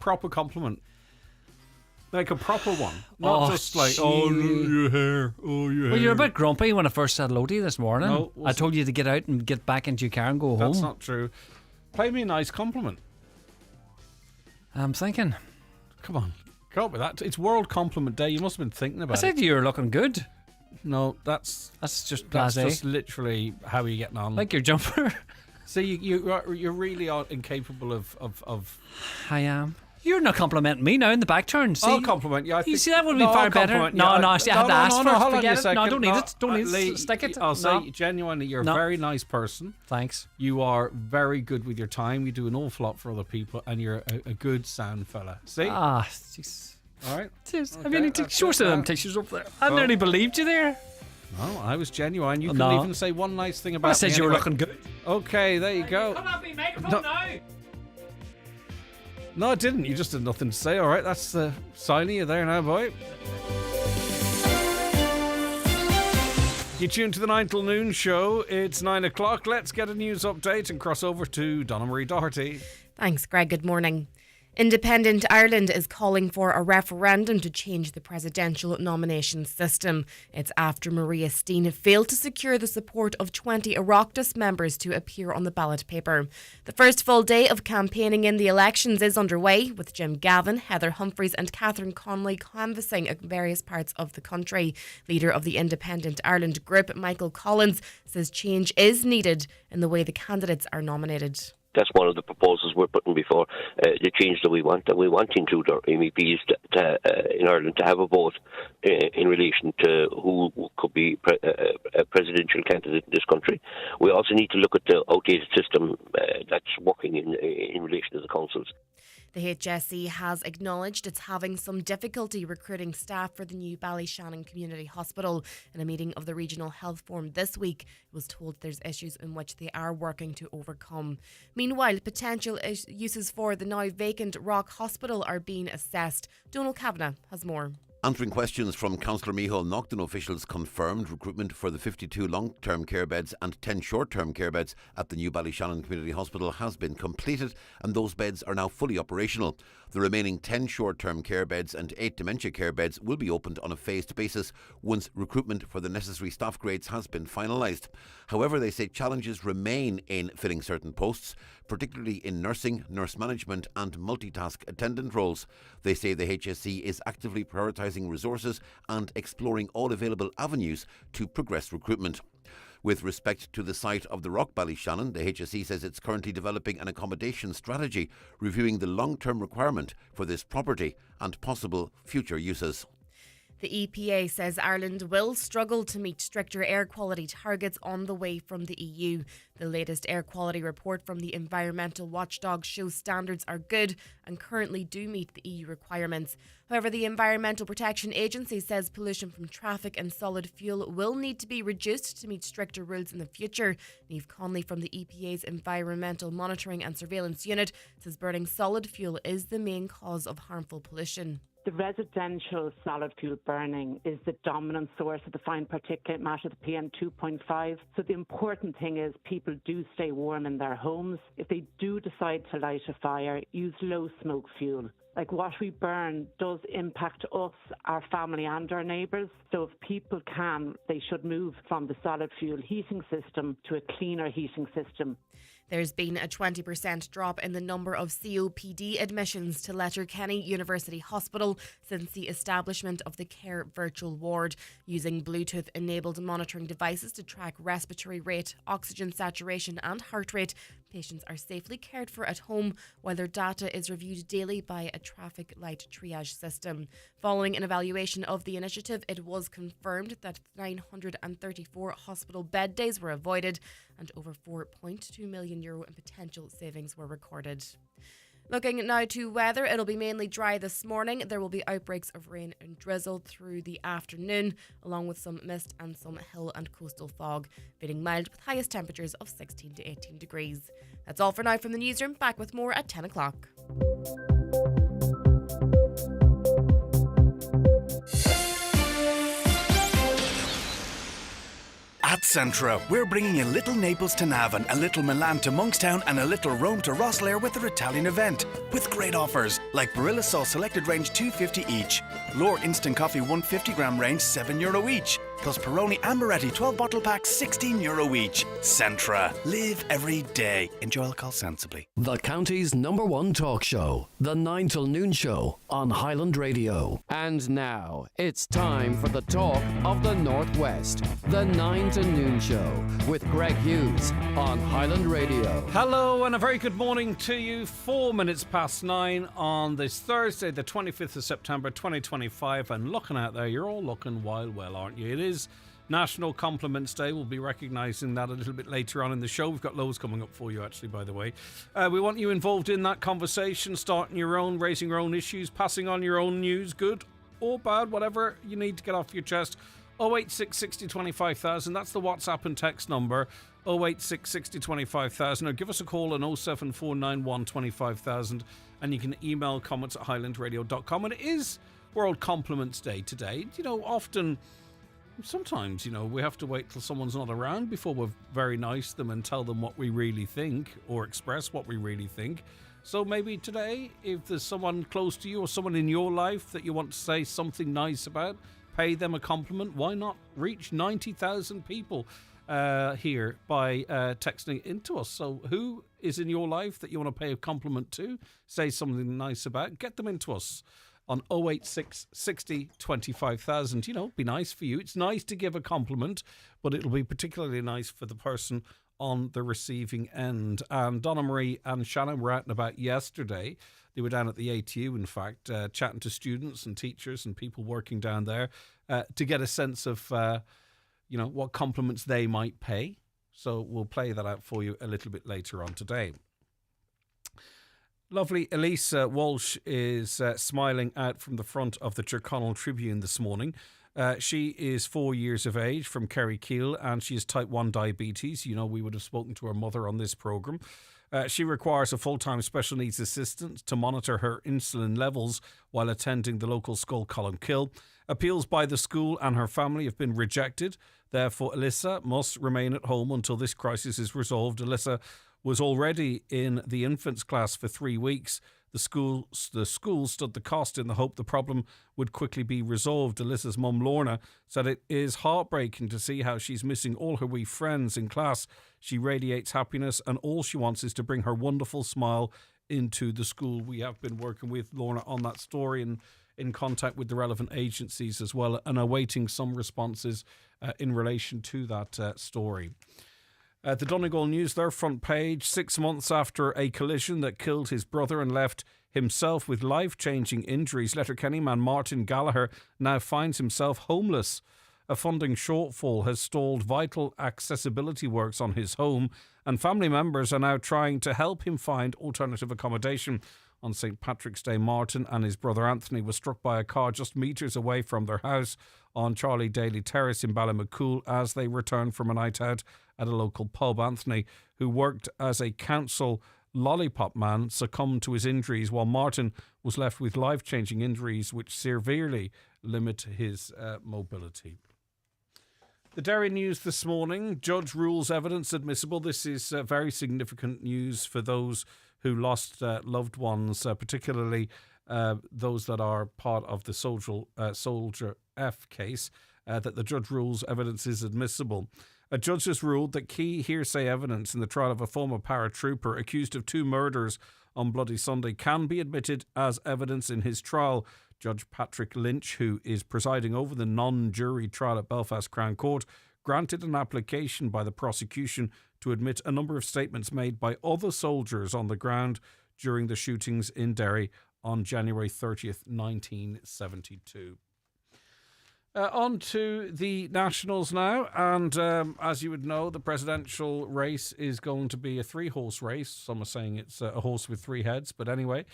proper compliment. Like a proper one. Not just like, oh, your hair. Oh, your hair. Well, you're a bit grumpy when I first said hello to you this morning. No, I told you to get out and get back into your car and go home. That's not true. Play me a nice compliment. I'm thinking. Come on. Go up with that. It's World Compliment Day. You must have been thinking about I said you were looking good. No, that's just that's blasé. just literally how you're getting on. Like your jumper. See, you're really incapable of. I am. You're not complimenting me now in the back turn. See, I'll compliment you. You see, that would be far better. No, see, I have to ask no, first. hold on Forget a it. second. No, I don't need it. Don't need Lee, it. Stick it. I'll No. say genuinely, you're a very nice person. Thanks. You are very good with your time. You do an awful lot for other people, and you're a good sound fella. See? Ah, jeez. All right. Cheers. Okay, Have you any show some of them tissues up there? I nearly believed you there. No, I was genuine. You couldn't even say one nice thing about me. I said you were anyway. looking good. Okay, there you go. Come on, me microphone now. No, I didn't. You just had nothing to say. All right, that's the sign of you there now, boy. You tuned to the 9 till noon show. It's 9 o'clock. Let's get a news update and cross over to Donna Marie Doherty. Thanks, Greg. Good morning. Independent Ireland is calling for a referendum to change the presidential nomination system. It's after Maria Steen failed to secure the support of 20 Oireachtas members to appear on the ballot paper. The first full day of campaigning in the elections is underway, with Jim Gavin, Heather Humphreys and Catherine Connolly canvassing various parts of the country. Leader of the Independent Ireland group, Michael Collins, says change is needed in the way the candidates are nominated. That's one of the proposals we're putting before the change that we want. And we want to include our MEPs in Ireland to have a vote in relation to who could be a presidential candidate in this country. We also need to look at the outdated system that's working in relation to the councils. The HSE has acknowledged it's having some difficulty recruiting staff for the new Ballyshannon Community Hospital. In a meeting of the Regional Health Forum this week, it was told there's issues in which they are working to overcome. Meanwhile, potential uses for the now vacant Rock Hospital are being assessed. Donal Kavanagh has more. Answering questions from Councillor Micheál Naughton, officials confirmed recruitment for the 52 long-term care beds and 10 short-term care beds at the new Ballyshannon Community Hospital has been completed, and those beds are now fully operational. The remaining 10 short-term care beds and 8 dementia care beds will be opened on a phased basis once recruitment for the necessary staff grades has been finalised. However, they say challenges remain in filling certain posts, particularly in nursing, nurse management and multitask attendant roles. They say the HSE is actively prioritising resources and exploring all available avenues to progress recruitment. With respect to the site of the Rock Ballyshannon, the HSE says it's currently developing an accommodation strategy, reviewing the long-term requirement for this property and possible future uses. The EPA says Ireland will struggle to meet stricter air quality targets on the way from the EU. The latest air quality report from the environmental watchdog shows standards are good and currently do meet the EU requirements. However, the Environmental Protection Agency says pollution from traffic and solid fuel will need to be reduced to meet stricter rules in the future. Niamh Conley from the EPA's Environmental Monitoring and Surveillance Unit says burning solid fuel is the main cause of harmful pollution. The residential solid fuel burning is the dominant source of the fine particulate matter, the PM2.5. So the important thing is people do stay warm in their homes. If they do decide to light a fire, use low smoke fuel. Like what we burn does impact us, our family and our neighbours. So if people can, they should move from the solid fuel heating system to a cleaner heating system. There's been a 20% drop in the number of COPD admissions to Letterkenny University Hospital since the establishment of the Care Virtual Ward. Using Bluetooth-enabled monitoring devices to track respiratory rate, oxygen saturation and heart rate, patients are safely cared for at home while their data is reviewed daily by a traffic light triage system. Following an evaluation of the initiative, it was confirmed that 934 hospital bed days were avoided and over €4.2 million in potential savings were recorded. Looking now to weather, it'll be mainly dry this morning. There will be outbreaks of rain and drizzle through the afternoon, along with some mist and some hill and coastal fog, feeling mild with highest temperatures of 16 to 18 degrees. That's all for now from the newsroom. Back with more at 10 o'clock. At Centra. We're bringing a little Naples to Navan, a little Milan to Monkstown, and a little Rome to Rosslare with our Italian event. With great offers like Barilla Sauce Selected Range $2.50 each, Lore Instant Coffee 150 gram range €7 each, plus Peroni and Moretti 12 bottle packs €16 each. Centra. Live every day. Enjoy alcohol sensibly. The county's #1 talk show, The 9 till Noon Show on Highland Radio. And now, it's time for the talk of the Northwest. The 9 to Noon Show with Greg Hughes on Highland Radio. Hello and a very good morning to you. 4 minutes past 9 on this Thursday, the 25th of September 2025. And looking out there, you're all looking wild well, aren't you? It is National Compliments Day. We'll be recognising that a little bit later on in the show. We've got loads coming up for you, actually, by the way. We want you involved in that conversation, starting your own, raising your own issues, passing on your own news, good or bad, whatever you need to get off your chest. 086 60 25,000, that's the WhatsApp and text number. 086 60 25,000, or give us a call on 07491 25,000, and you can email comments at highlandradio.com. And it is World Compliments Day today. You know, sometimes, we have to wait till someone's not around before we're very nice to them and tell them what we really think, or express what we really think. So maybe today, if there's someone close to you or someone in your life that you want to say something nice about, pay them a compliment. Why not reach 90,000 people here by texting into us? So who is in your life that you want to pay a compliment to, say something nice about, get them into us on 086 60 25,000. Be nice for you. It's nice to give a compliment, but it'll be particularly nice for the person on the receiving end. And Donna Marie and Shannon were out and about yesterday. They were down at the ATU, in fact, chatting to students and teachers and people working down there to get a sense of, what compliments they might pay. So we'll play that out for you a little bit later on today. Lovely Elisa Walsh is smiling out from the front of the Tyrconnell Tribune this morning. She is 4 years of age from Kerrykeele, and she has type 1 diabetes. We would have spoken to her mother on this programme. She requires a full-time special needs assistant to monitor her insulin levels while attending the local school Columkill. Appeals by the school and her family have been rejected. Therefore, Alyssa must remain at home until this crisis is resolved. Alyssa was already in the infants class for 3 weeks. The school stood the cost in the hope the problem would quickly be resolved. Alyssa's mum, Lorna, said it is heartbreaking to see how she's missing all her wee friends in class. She radiates happiness, and all she wants is to bring her wonderful smile into the school. We have been working with Lorna on that story and in contact with the relevant agencies as well, and awaiting some responses in relation to that story. The Donegal News, their front page, 6 months after a collision that killed his brother and left himself with life-changing injuries, Letterkenny man Martin Gallagher now finds himself homeless. A funding shortfall has stalled vital accessibility works on his home, and family members are now trying to help him find alternative accommodation. On St. Patrick's Day, Martin and his brother Anthony were struck by a car just metres away from their house on Charlie Daly Terrace in Ballymacool as they returned from a night out at a local pub. Anthony, who worked as a council lollipop man, succumbed to his injuries, while Martin was left with life-changing injuries which severely limit his mobility. The Derry News this morning, judge rules evidence admissible. This is very significant news for those who lost loved ones, particularly those that are part of the Soldier F case, that the judge rules evidence is admissible. A judge has ruled that key hearsay evidence in the trial of a former paratrooper accused of 2 murders on Bloody Sunday can be admitted as evidence in his trial. Judge Patrick Lynch, who is presiding over the non-jury trial at Belfast Crown Court, granted an application by the prosecution to admit a number of statements made by other soldiers on the ground during the shootings in Derry on January 30th, 1972. On to the Nationals now, and as you would know, the presidential race is going to be a 3-horse race. Some are saying it's a horse with 3 heads, but anyway.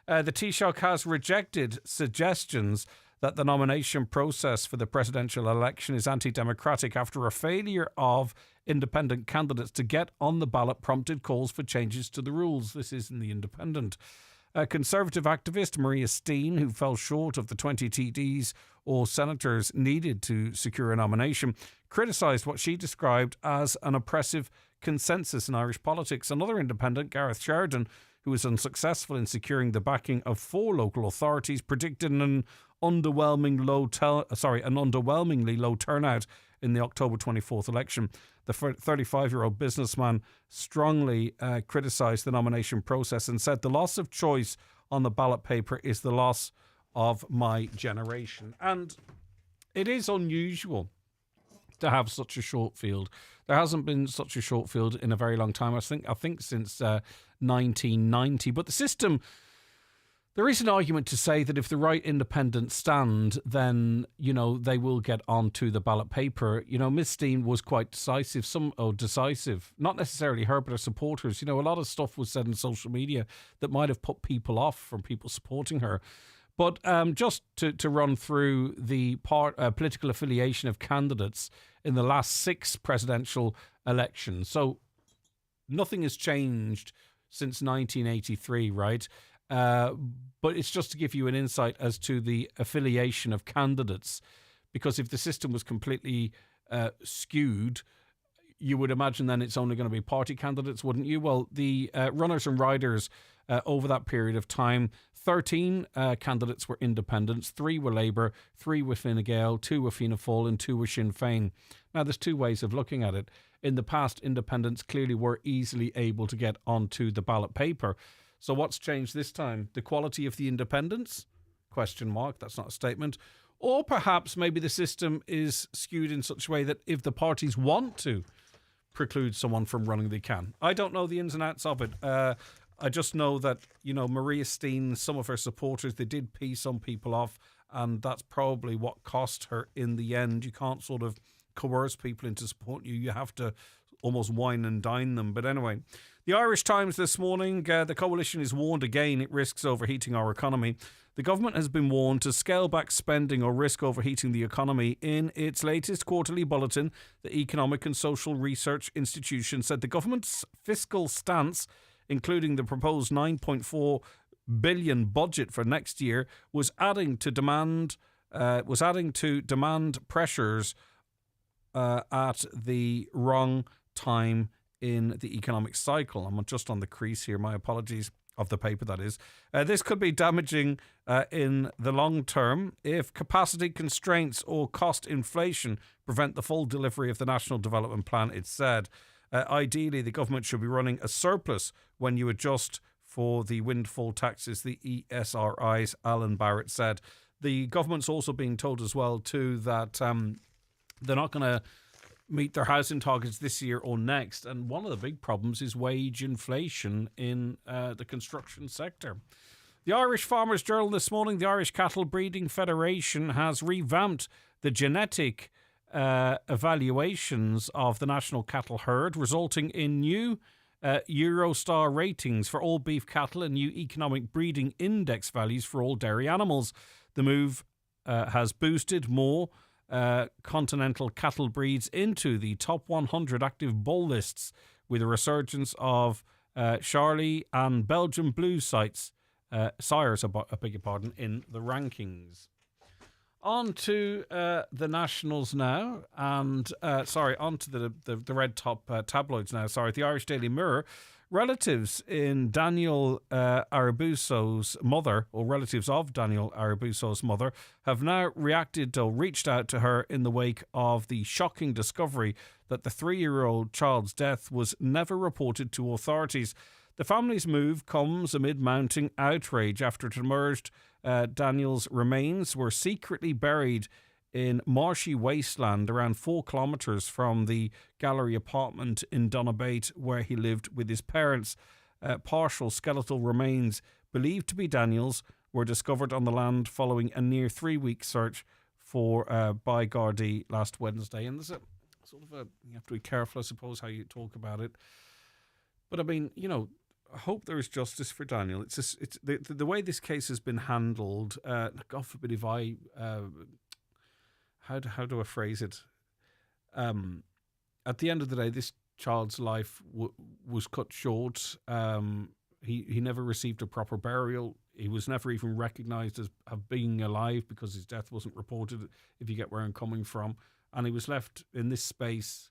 The Taoiseach has rejected suggestions that the nomination process for the presidential election is anti-democratic after a failure of independent candidates to get on the ballot prompted calls for changes to the rules. This is in the Independent. Conservative activist Maria Steen, who fell short of the 20 TDs or senators needed to secure a nomination, criticised what she described as an oppressive consensus in Irish politics. Another independent, Gareth Sheridan, who was unsuccessful in securing the backing of 4 local authorities, predicted an underwhelmingly low turnout in the October 24th election. The 35-year-old businessman strongly criticised the nomination process and said the loss of choice on the ballot paper is the loss of my generation. And it is unusual to have such a short field. There hasn't been such a short field in a very long time. I think since 1990. But the system, there is an argument to say that if the right independents stand, then, you know, they will get onto the ballot paper. You know, Miss Steen was quite decisive. Decisive. Not necessarily her, but her supporters. You know, a lot of stuff was said in social media that might have put people off from people supporting her. But just to run through the political affiliation of candidates in the last 6 presidential elections. So nothing has changed since 1983, right? But it's just to give you an insight as to the affiliation of candidates. Because if the system was completely skewed, you would imagine then it's only going to be party candidates, wouldn't you? Well, the runners and riders over that period of time, 13 candidates were independents, 3 were Labour, 3 were Fine Gael, 2 were Fianna Fáil and 2 were Sinn Féin. Now, there's 2 ways of looking at it. In the past, independents clearly were easily able to get onto the ballot paper. So what's changed this time? The quality of the independents? Question mark. That's not a statement. Or perhaps maybe the system is skewed in such a way that if the parties want to preclude someone from running, they can. I don't know the ins and outs of it. I just know that, you know, Maria Steen, some of her supporters, they did pee some people off, and that's probably what cost her in the end. You can't sort of coerce people into supporting you. You have to almost wine and dine them. But anyway, the Irish Times this morning, the coalition is warned again it risks overheating our economy. The government has been warned to scale back spending or risk overheating the economy. In its latest quarterly bulletin, the Economic and Social Research Institution said the government's fiscal stance, including the proposed 9.4 billion budget for next year, was adding to demand pressures at the wrong time in the economic cycle. I'm just on the crease here. My apologies. Of the paper, that is. This could be damaging in the long term if capacity constraints or cost inflation prevent the full delivery of the National Development Plan, it said. Ideally, the government should be running a surplus when you adjust for the windfall taxes, the ESRIs, Alan Barrett said. The government's also being told as well, too, that they're not going to meet their housing targets this year or next. And one of the big problems is wage inflation in the construction sector. The Irish Farmers Journal this morning, the Irish Cattle Breeding Federation has revamped the genetic evaluations of the national cattle herd, resulting in new Eurostar ratings for all beef cattle and new economic breeding index values for all dairy animals. The move has boosted more continental cattle breeds into the top 100 active bull lists, with a resurgence of Charlie and Belgian Blue sires, in the rankings. On to the Nationals now, and on to the red top tabloids now. The Irish Daily Mirror. Relatives in Daniel Arabuso's mother, or relatives of Daniel Arabuso's mother, have now reached out to her in the wake of the shocking discovery that the 3-year-old child's death was never reported to authorities. The family's move comes amid mounting outrage after it emerged Daniel's remains were secretly buried in marshy wasteland around 4 kilometres from the gallery apartment in Donabate where he lived with his parents. Partial skeletal remains believed to be Daniel's were discovered on the land following a near 3-week search by Gardaí last Wednesday. And there's you have to be careful, I suppose, how you talk about it. But I mean, you know, I hope there is justice for Daniel. It's the way this case has been handled. God forbid if I... How do I phrase it? At the end of the day, this child's life was cut short. he never received a proper burial. He was never even recognised as being alive because his death wasn't reported, if you get where I'm coming from. And he was left in this space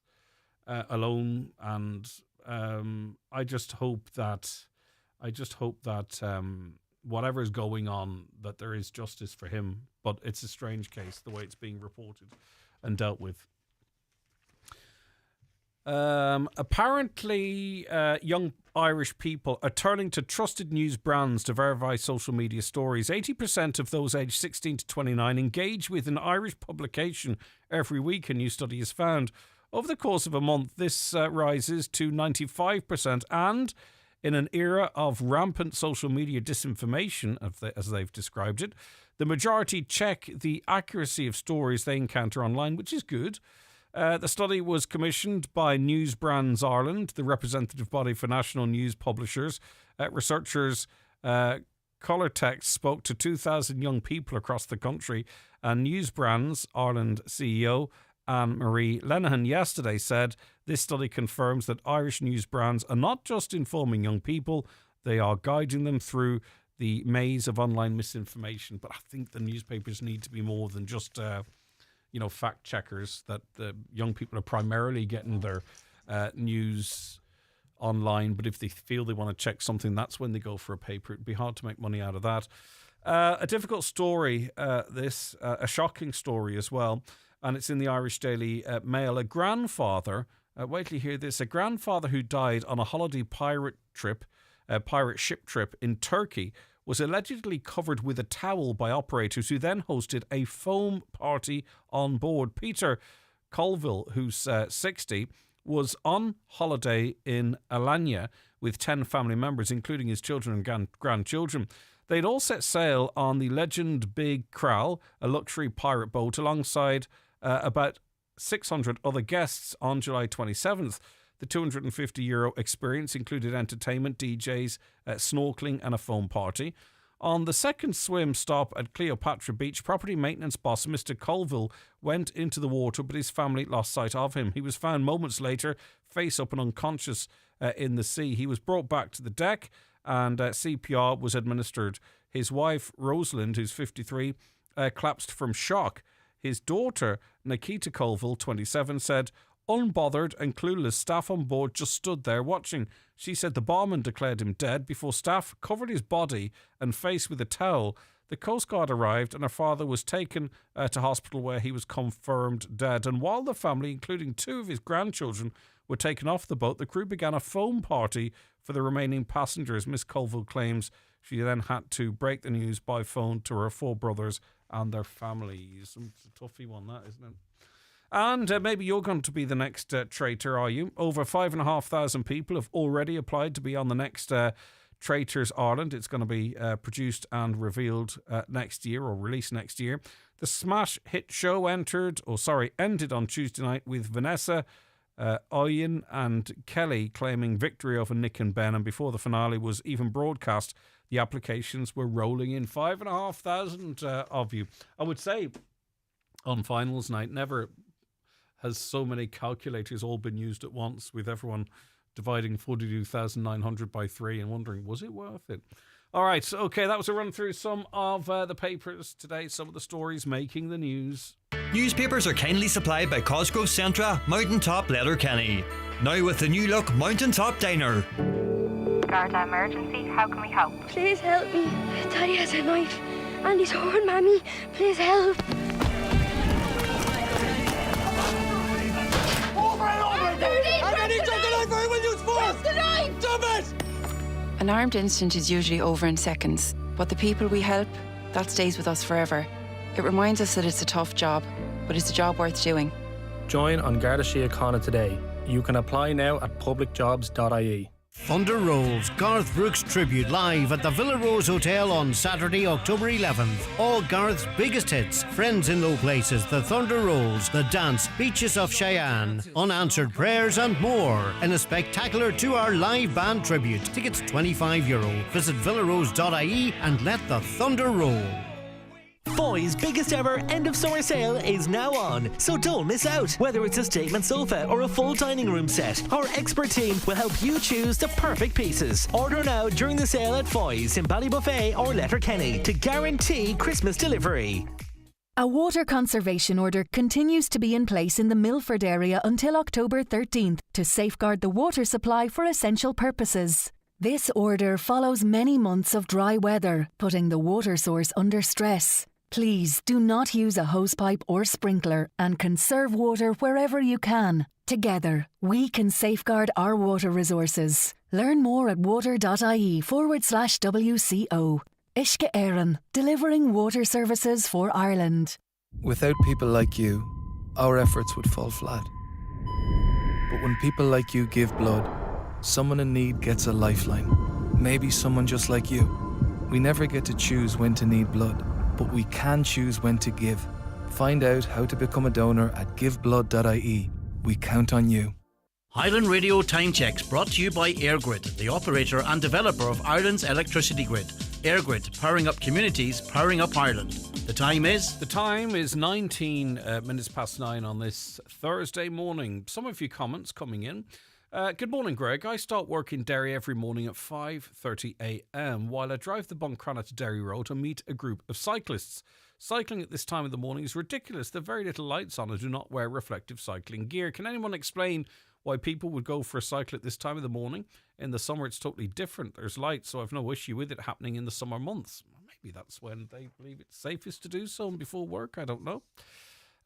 alone. And I just hope that whatever is going on, that there is justice for him. But it's a strange case, the way it's being reported and dealt with. Apparently, young Irish people are turning to trusted news brands to verify social media stories. 80% of those aged 16 to 29 engage with an Irish publication every week, a new study has found. Over the course of a month, this rises to 95%, and in an era of rampant social media disinformation, as they've described it, the majority check the accuracy of stories they encounter online, which is good. The study was commissioned by News Brands Ireland, the representative body for national news publishers. Researchers Colour Text spoke to 2,000 young people across the country, and News Brands Ireland CEO Anne-Marie Lenihan yesterday said this study confirms that Irish news brands are not just informing young people, they are guiding them through the maze of online misinformation. But I think the newspapers need to be more than just fact checkers, that the young people are primarily getting their news online. But if they feel they want to check something, that's when they go for a paper. It'd be hard to make money out of that. A difficult story, a shocking story as well. And it's in the Irish Daily Mail. A grandfather, wait till you hear this, a grandfather who died on a holiday pirate ship trip in Turkey was allegedly covered with a towel by operators who then hosted a foam party on board. Peter Colville, who's 60, was on holiday in Alanya with 10 family members, including his children and grandchildren. They'd all set sail on the Legend Big Kral, a luxury pirate boat, alongside about 600 other guests on July 27th. The €250 experience included entertainment, DJs, snorkeling and a foam party. On the second swim stop at Cleopatra Beach, property maintenance boss Mr. Colville went into the water, but his family lost sight of him. He was found moments later, face up and unconscious in the sea. He was brought back to the deck and CPR was administered. His wife, Rosalind, who's 53, collapsed from shock. His daughter, Nikita Colville, 27, said, unbothered and clueless, staff on board just stood there watching. She said the barman declared him dead before staff covered his body and face with a towel. The Coast Guard arrived and her father was taken to hospital where he was confirmed dead. And while the family, including 2 of his grandchildren, were taken off the boat, the crew began a foam party for the remaining passengers. Miss Colville claims she then had to break the news by phone to her 4 brothers and their families. It's a toughie one, that, isn't it? And maybe you're going to be the next traitor, are you? Over 5,500 people have already applied to be on the next Traitors Ireland. It's going to be produced and revealed next year, or released next year. The smash hit show ended on Tuesday night with Vanessa, Oyen and Kelly claiming victory over Nick and Ben. And before the finale was even broadcast, the applications were rolling in. 5,500 of you. I would say on finals night, never has so many calculators all been used at once, with everyone dividing 42,900 by 3 and wondering, was it worth it? All right, so, okay, that was a run through some of the papers today, some of the stories making the news. Newspapers are kindly supplied by Cosgrove Centra, Mountain Top Letterkenny. Now with the new look Mountain Top Diner. Garda emergency, how can we help? Please help me. Daddy has a knife and he's hurting Mammy. Please help. An armed incident is usually over in seconds, but the people we help, that stays with us forever. It reminds us that it's a tough job, but it's a job worth doing. Join on Garda Síochána today. You can apply now at publicjobs.ie. Thunder Rolls, Garth Brooks tribute live at the Villa Rose Hotel on Saturday, October 11th. All Garth's biggest hits, Friends in Low Places, The Thunder Rolls, The Dance, Beaches of Cheyenne, Unanswered Prayers and more in a spectacular 2-hour live band tribute. Tickets €25. Visit villarose.ie and let the thunder roll. Foy's biggest ever end of summer sale is now on, so don't miss out. Whether it's a statement sofa or a full dining room set, our expert team will help you choose the perfect pieces. Order now during the sale at Foy's in Ballybuffet or Letterkenny to guarantee Christmas delivery. A water conservation order continues to be in place in the Milford area until October 13th to safeguard the water supply for essential purposes. This order follows many months of dry weather, putting the water source under stress. Please do not use a hosepipe or sprinkler and conserve water wherever you can. Together, we can safeguard our water resources. Learn more at water.ie/WCO. Uisce Éireann, delivering water services for Ireland. Without people like you, our efforts would fall flat. But when people like you give blood, someone in need gets a lifeline. Maybe someone just like you. We never get to choose when to need blood, but we can choose when to give. Find out how to become a donor at giveblood.ie. We count on you. Highland Radio Time Checks brought to you by EirGrid, the operator and developer of Ireland's electricity grid. EirGrid, powering up communities, powering up Ireland. The time is? The time is 19 minutes past 9 on this Thursday morning. Some of your comments coming in. Good morning, Greg. I start work in Derry every morning at 5:30 a.m. While I drive the Buncrana to Derry Road and meet a group of cyclists. Cycling at this time of the morning is ridiculous. There are very little lights on and do not wear reflective cycling gear. Can anyone explain why people would go for a cycle at this time of the morning? In the summer, it's totally different. There's lights, so I've no issue with it happening in the summer months. Maybe that's when they believe it's safest to do so and before work. I don't know.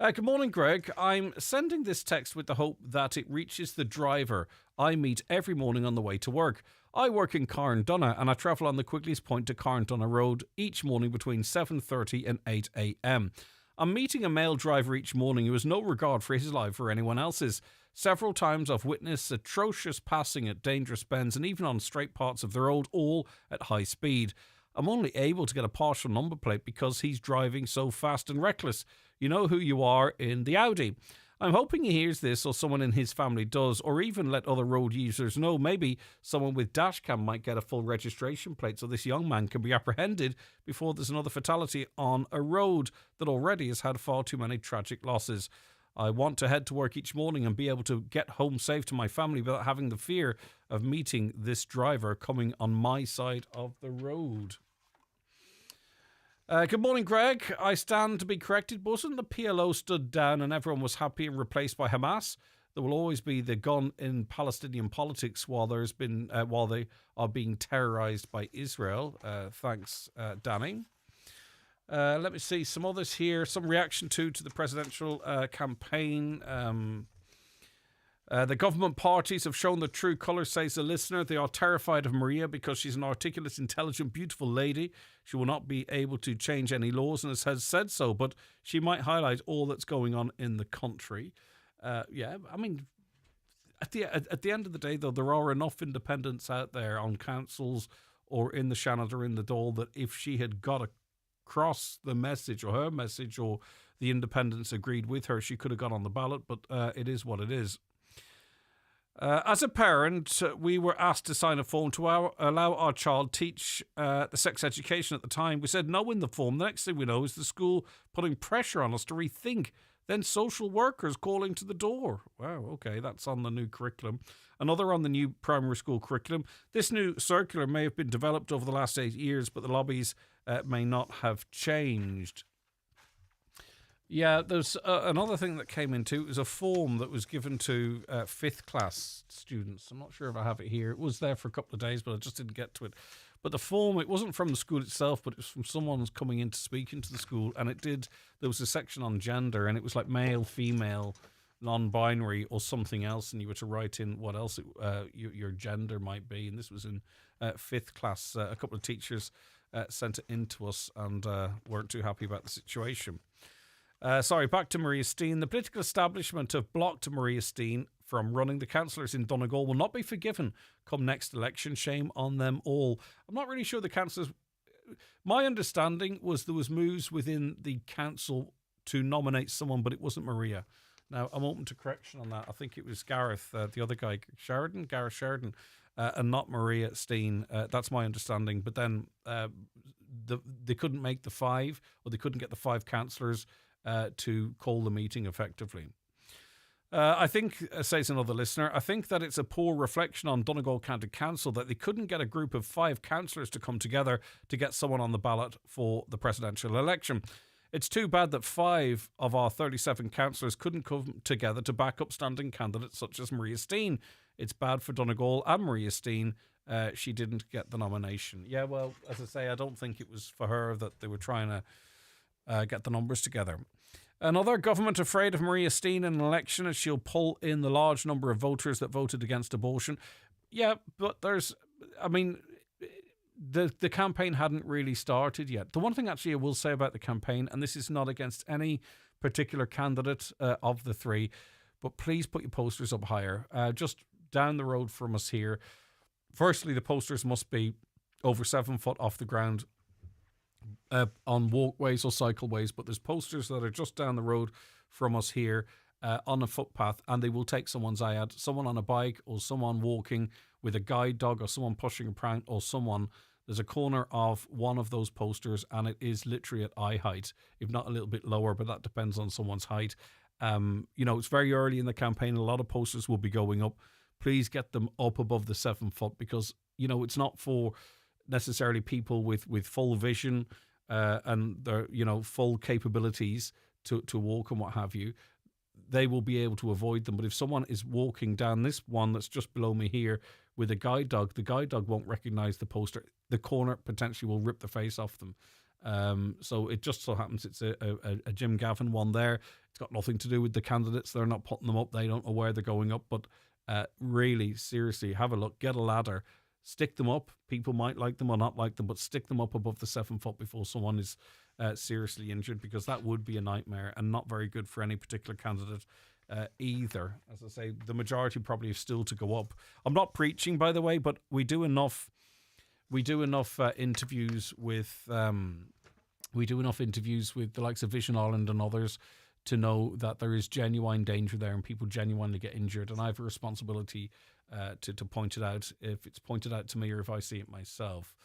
Good morning, Greg. I'm sending this text with the hope that it reaches the driver I meet every morning on the way to work. I work in Carndonagh and I travel on the quickest point to Carndonagh Road each morning between 7:30 and 8 a.m. I'm meeting a male driver each morning who has no regard for his life or anyone else's. Several times I've witnessed atrocious passing at dangerous bends and even on straight parts of the road, all at high speed. I'm only able to get a partial number plate because he's driving so fast and reckless. You know who you are in the Audi. I'm hoping he hears this or someone in his family does, or even let other road users know. Maybe someone with dashcam might get a full registration plate so this young man can be apprehended before there's another fatality on a road that already has had far too many tragic losses. I want to head to work each morning and be able to get home safe to my family without having the fear of meeting this driver coming on my side of the road. Good morning, Greg. I stand to be corrected. Wasn't the PLO stood down and everyone was happy and replaced by Hamas? There will always be the gun in Palestinian politics while they are being terrorised by Israel. Thanks, Danny. Let me see some others here. Some reaction to the presidential campaign. The government parties have shown the true colours, says the listener. They are terrified of Maria because she's an articulate, intelligent, beautiful lady. She will not be able to change any laws and has said so, but she might highlight all that's going on in the country. Yeah, I mean, at the end of the day, though, there are enough independents out there on councils or in the Shannon or in the Dáil that if she had got across the message or her message or the independents agreed with her, she could have got on the ballot, but it is what it is. As a parent, we were asked to sign a form to allow our child teach the sex education at the time. We said no in the form. The next thing we know is the school putting pressure on us to rethink. Then social workers calling to the door. Wow, okay, that's on the new curriculum. Another on the new primary school curriculum. This new circular may have been developed over the last 8 years, but the lobbies may not have changed. Yeah, there's another thing that came into it was a form that was given to 5th class students. I'm not sure if I have it here. It was there for a couple of days, but I just didn't get to it. But the form, it wasn't from the school itself, but it was from someone who's coming in to speak into the school. And there was a section on gender, and it was like male, female, non-binary, or something else. And you were to write in what else your gender might be. And this was in 5th class. A couple of teachers sent it in to us and weren't too happy about the situation. Back to Maria Steen. The political establishment have blocked Maria Steen from running. The councillors in Donegal will not be forgiven come next election. Shame on them all. I'm not really sure the councillors... My understanding was there was moves within the council to nominate someone, but it wasn't Maria. Now, I'm open to correction on that. I think it was Gareth, the other guy, Gareth Sheridan, and not Maria Steen. That's my understanding. But then they couldn't make the 5, or they couldn't get the 5 councillors to call the meeting effectively. I think, says another listener, I think that it's a poor reflection on Donegal County Council that they couldn't get a group of 5 councillors to come together to get someone on the ballot for the presidential election. It's too bad that 5 of our 37 councillors couldn't come together to back up standing candidates such as Maria Steen. It's bad for Donegal and Maria Steen. She didn't get the nomination. Yeah, well, as I say, I don't think it was for her that they were trying to get the numbers together. Another government afraid of Maria Steen in an election as she'll pull in the large number of voters that voted against abortion. Yeah, but the campaign hadn't really started yet. The one thing actually I will say about the campaign, and this is not against any particular candidate of the 3, but please put your posters up higher. Just down the road from us here, firstly, the posters must be over 7 foot off the ground on walkways or cycleways, but there's posters that are just down the road from us here on a footpath, and they will take someone's eye out. Someone on a bike, or someone walking with a guide dog, or someone pushing a prank, or someone. There's a corner of one of those posters, and it is literally at eye height, if not a little bit lower, but that depends on someone's height. It's very early in the campaign. A lot of posters will be going up. Please get them up above the 7 foot, because it's not for necessarily people with full vision and their full capabilities to walk and what have you. They will be able to avoid them. But if someone is walking down this one that's just below me here with a guide dog, the guide dog won't recognise the poster. The corner potentially will rip the face off them. So it just so happens it's a Jim Gavin one there. It's got nothing to do with the candidates. They're not putting them up. They don't know where they're going up. But really, seriously, have a look. Get a ladder. Stick them up. People might like them or not like them, but stick them up above the 7 foot before someone is seriously injured, because that would be a nightmare and not very good for any particular candidate either. As I say, the majority probably is still to go up. I'm not preaching, by the way, but we do enough interviews with the likes of Vision Ireland and others to know that there is genuine danger there and people genuinely get injured, and I have a responsibility to point it out if it's pointed out to me or if I see it myself.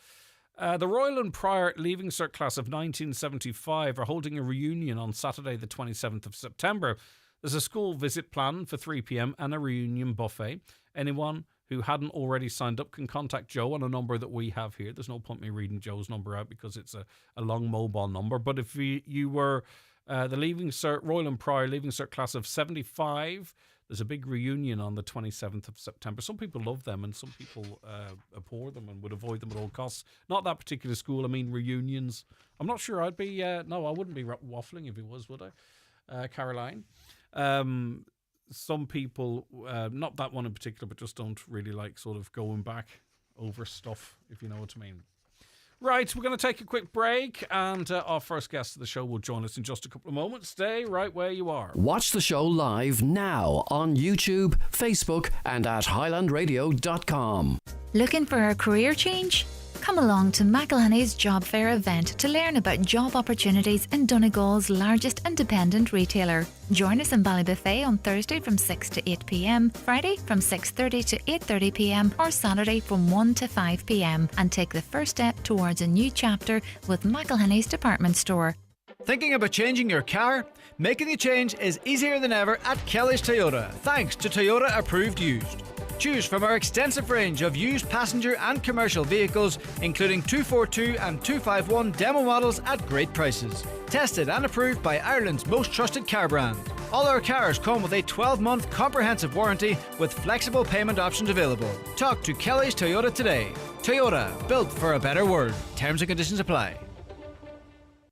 The Royal and Prior Leaving Cert class of 1975 are holding a reunion on Saturday the 27th of September. There's a school visit planned for 3 p.m. and a reunion buffet. Anyone who hadn't already signed up can contact Joe on a number that we have here. There's no point me reading Joe's number out because it's a long mobile number. But if you were the Leaving Cert, Royal and Prior Leaving Cert class of 75, there's a big reunion on the 27th of September. Some people love them and some people abhor them and would avoid them at all costs. Not that particular school. I mean, reunions. I'm not sure I'd be... no, I wouldn't be waffling if it was, would I? Caroline? Some people, not that one in particular, but just don't really like sort of going back over stuff, if you know what I mean. Right, we're going to take a quick break, and our first guest of the show will join us in just a couple of moments. Stay right where you are. Watch the show live now on YouTube, Facebook, and at highlandradio.com. Looking for a career change? Come along to McElhenney's Job Fair event to learn about job opportunities in Donegal's largest independent retailer. Join us in Ballybuffet on Thursday from 6 to 8 p.m, Friday from 6:30 to 8:30 p.m, or Saturday from 1 to 5 p.m, and take the first step towards a new chapter with McElhenney's department store. Thinking about changing your car? Making the change is easier than ever at Kelly's Toyota, thanks to Toyota Approved Used. Choose from our extensive range of used passenger and commercial vehicles, including 242 and 251 demo models at great prices. Tested and approved by Ireland's most trusted car brand. All our cars come with a 12-month comprehensive warranty with flexible payment options available. Talk to Kelly's Toyota today. Toyota, built for a better world. Terms and conditions apply.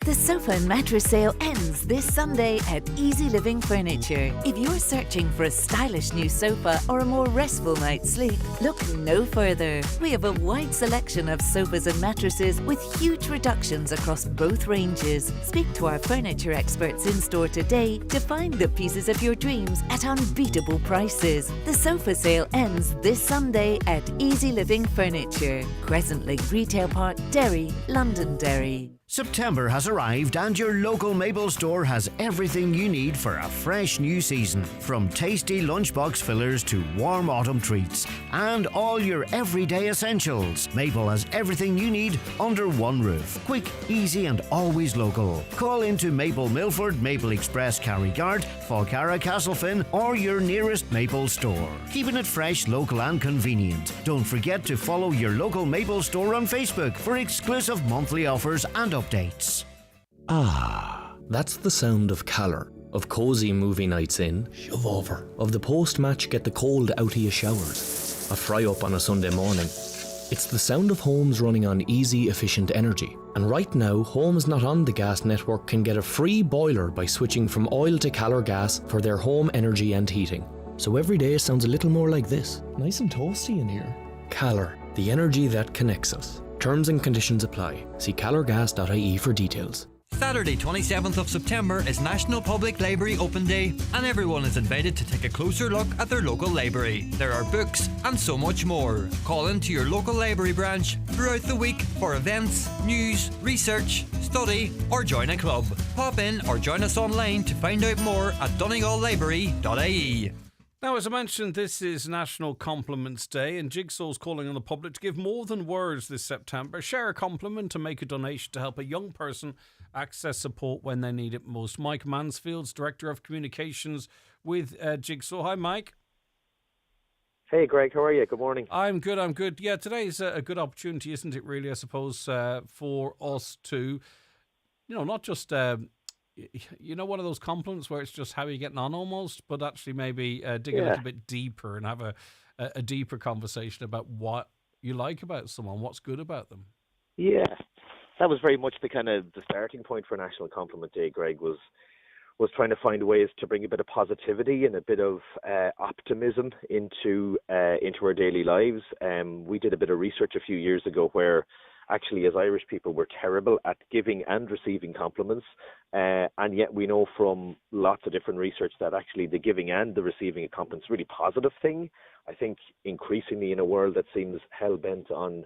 The sofa and mattress sale ends this Sunday at Easy Living Furniture. If you're searching for a stylish new sofa or a more restful night's sleep, look no further. We have a wide selection of sofas and mattresses with huge reductions across both ranges. Speak to our furniture experts in store today to find the pieces of your dreams at unbeatable prices. The sofa sale ends this Sunday at Easy Living Furniture, Crescent Lake Retail Park, Derry, Londonderry. September has arrived and your local Maple store has everything you need for a fresh new season. From tasty lunchbox fillers to warm autumn treats and all your everyday essentials. Maple has everything you need under one roof. Quick, easy and always local. Call into Maple Milford, Maple Express Carrygard, Falcarra Castlefin or your nearest Maple store. Keeping it fresh, local and convenient. Don't forget to follow your local Maple store on Facebook for exclusive monthly offers and updates. Ah, that's the sound of Caller, of cosy movie nights in, shove over, of the post-match get the cold out of your showers, a fry up on a Sunday morning. It's the sound of homes running on easy, efficient energy. And right now, homes not on the gas network can get a free boiler by switching from oil to Caller gas for their home energy and heating. So every day sounds a little more like this. Nice and toasty in here. Caller, the energy that connects us. Terms and conditions apply. See calorgas.ie for details. Saturday 27th of September is National Public Library Open Day and everyone is invited to take a closer look at their local library. There are books and so much more. Call into your local library branch throughout the week for events, news, research, study or join a club. Pop in or join us online to find out more at donegallibrary.ie. Now, as I mentioned, this is National Compliments Day, and Jigsaw's calling on the public to give more than words this September. Share a compliment and make a donation to help a young person access support when they need it most. Mike Mansfield's Director of Communications with Jigsaw. Hi, Mike. Hey, Greg. How are you? Good morning. I'm good. Yeah, today's a good opportunity, isn't it, really, I suppose, for us to, not just... one of those compliments where it's just how you're getting on almost, but actually maybe dig a little bit deeper and have a deeper conversation about what you like about someone, what's good about them. Yeah, that was very much the starting point for National Compliment Day, Greg, was trying to find ways to bring a bit of positivity and a bit of optimism into our daily lives. We did a bit of research a few years ago where actually, as Irish people, we're terrible at giving and receiving compliments. And yet we know from lots of different research that actually the giving and the receiving of compliments is a really positive thing. I think increasingly in a world that seems hell-bent on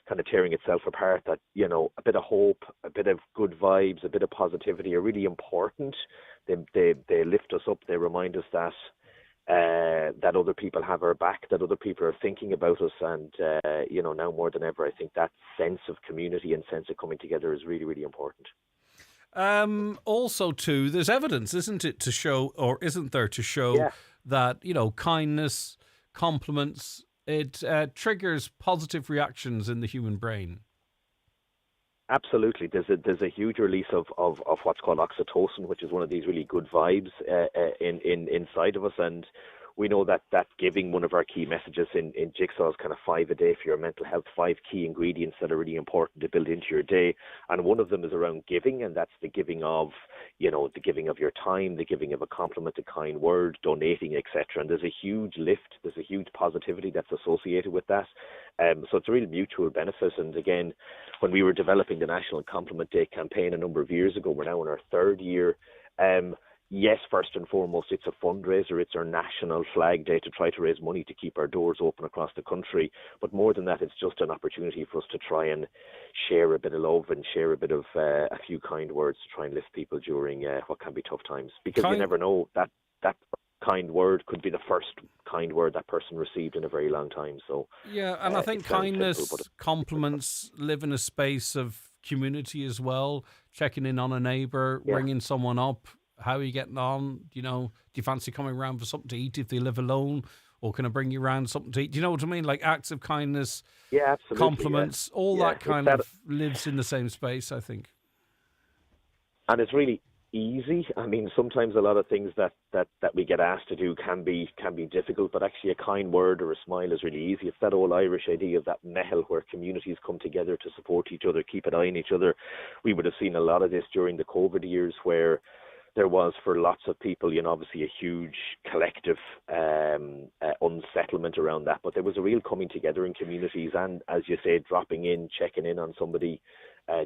kind of tearing itself apart, that, a bit of hope, a bit of good vibes, a bit of positivity are really important. They lift us up. They remind us that that other people have our back, that other people are thinking about us, and now more than ever, I think that sense of community and sense of coming together is really, really important. Also, too, there's evidence, isn't it, to show, or isn't there, to show that kindness, compliments, it triggers positive reactions in the human brain. Absolutely. There's a huge release of what's called oxytocin, which is one of these really good vibes inside of us. And we know that giving, one of our key messages in Jigsaw's kind of 5 a day for your mental health, 5 key ingredients that are really important to build into your day. And one of them is around giving, and that's the giving of, the giving of your time, the giving of a compliment, a kind word, donating, etc. And there's a huge lift, there's a huge positivity that's associated with that. So it's a real mutual benefit. And again, when we were developing the National Compliment Day campaign a number of years ago, we're now in our 3rd year. Yes, first and foremost, it's a fundraiser. It's our National Flag Day to try to raise money to keep our doors open across the country. But more than that, it's just an opportunity for us to try and share a bit of love and share a bit of a few kind words to try and lift people during what can be tough times. Because you never know, that kind word could be the first kind word that person received in a very long time. So yeah, and I think kindness, compliments live in a space of community as well. Checking in on a neighbour, ringing someone up. How are you getting on? Do you fancy coming around for something to eat if they live alone? Or can I bring you around something to eat? Do you know what I mean? Like acts of kindness, compliments, all that kind of lives in the same space, I think. And it's really easy. I mean, sometimes a lot of things that we get asked to do can be difficult, but actually a kind word or a smile is really easy. It's that old Irish idea of that mehel where communities come together to support each other, keep an eye on each other. We would have seen a lot of this during the COVID years where there was, for lots of people, obviously a huge collective unsettlement around that. But there was a real coming together in communities and, as you say, dropping in, checking in on somebody,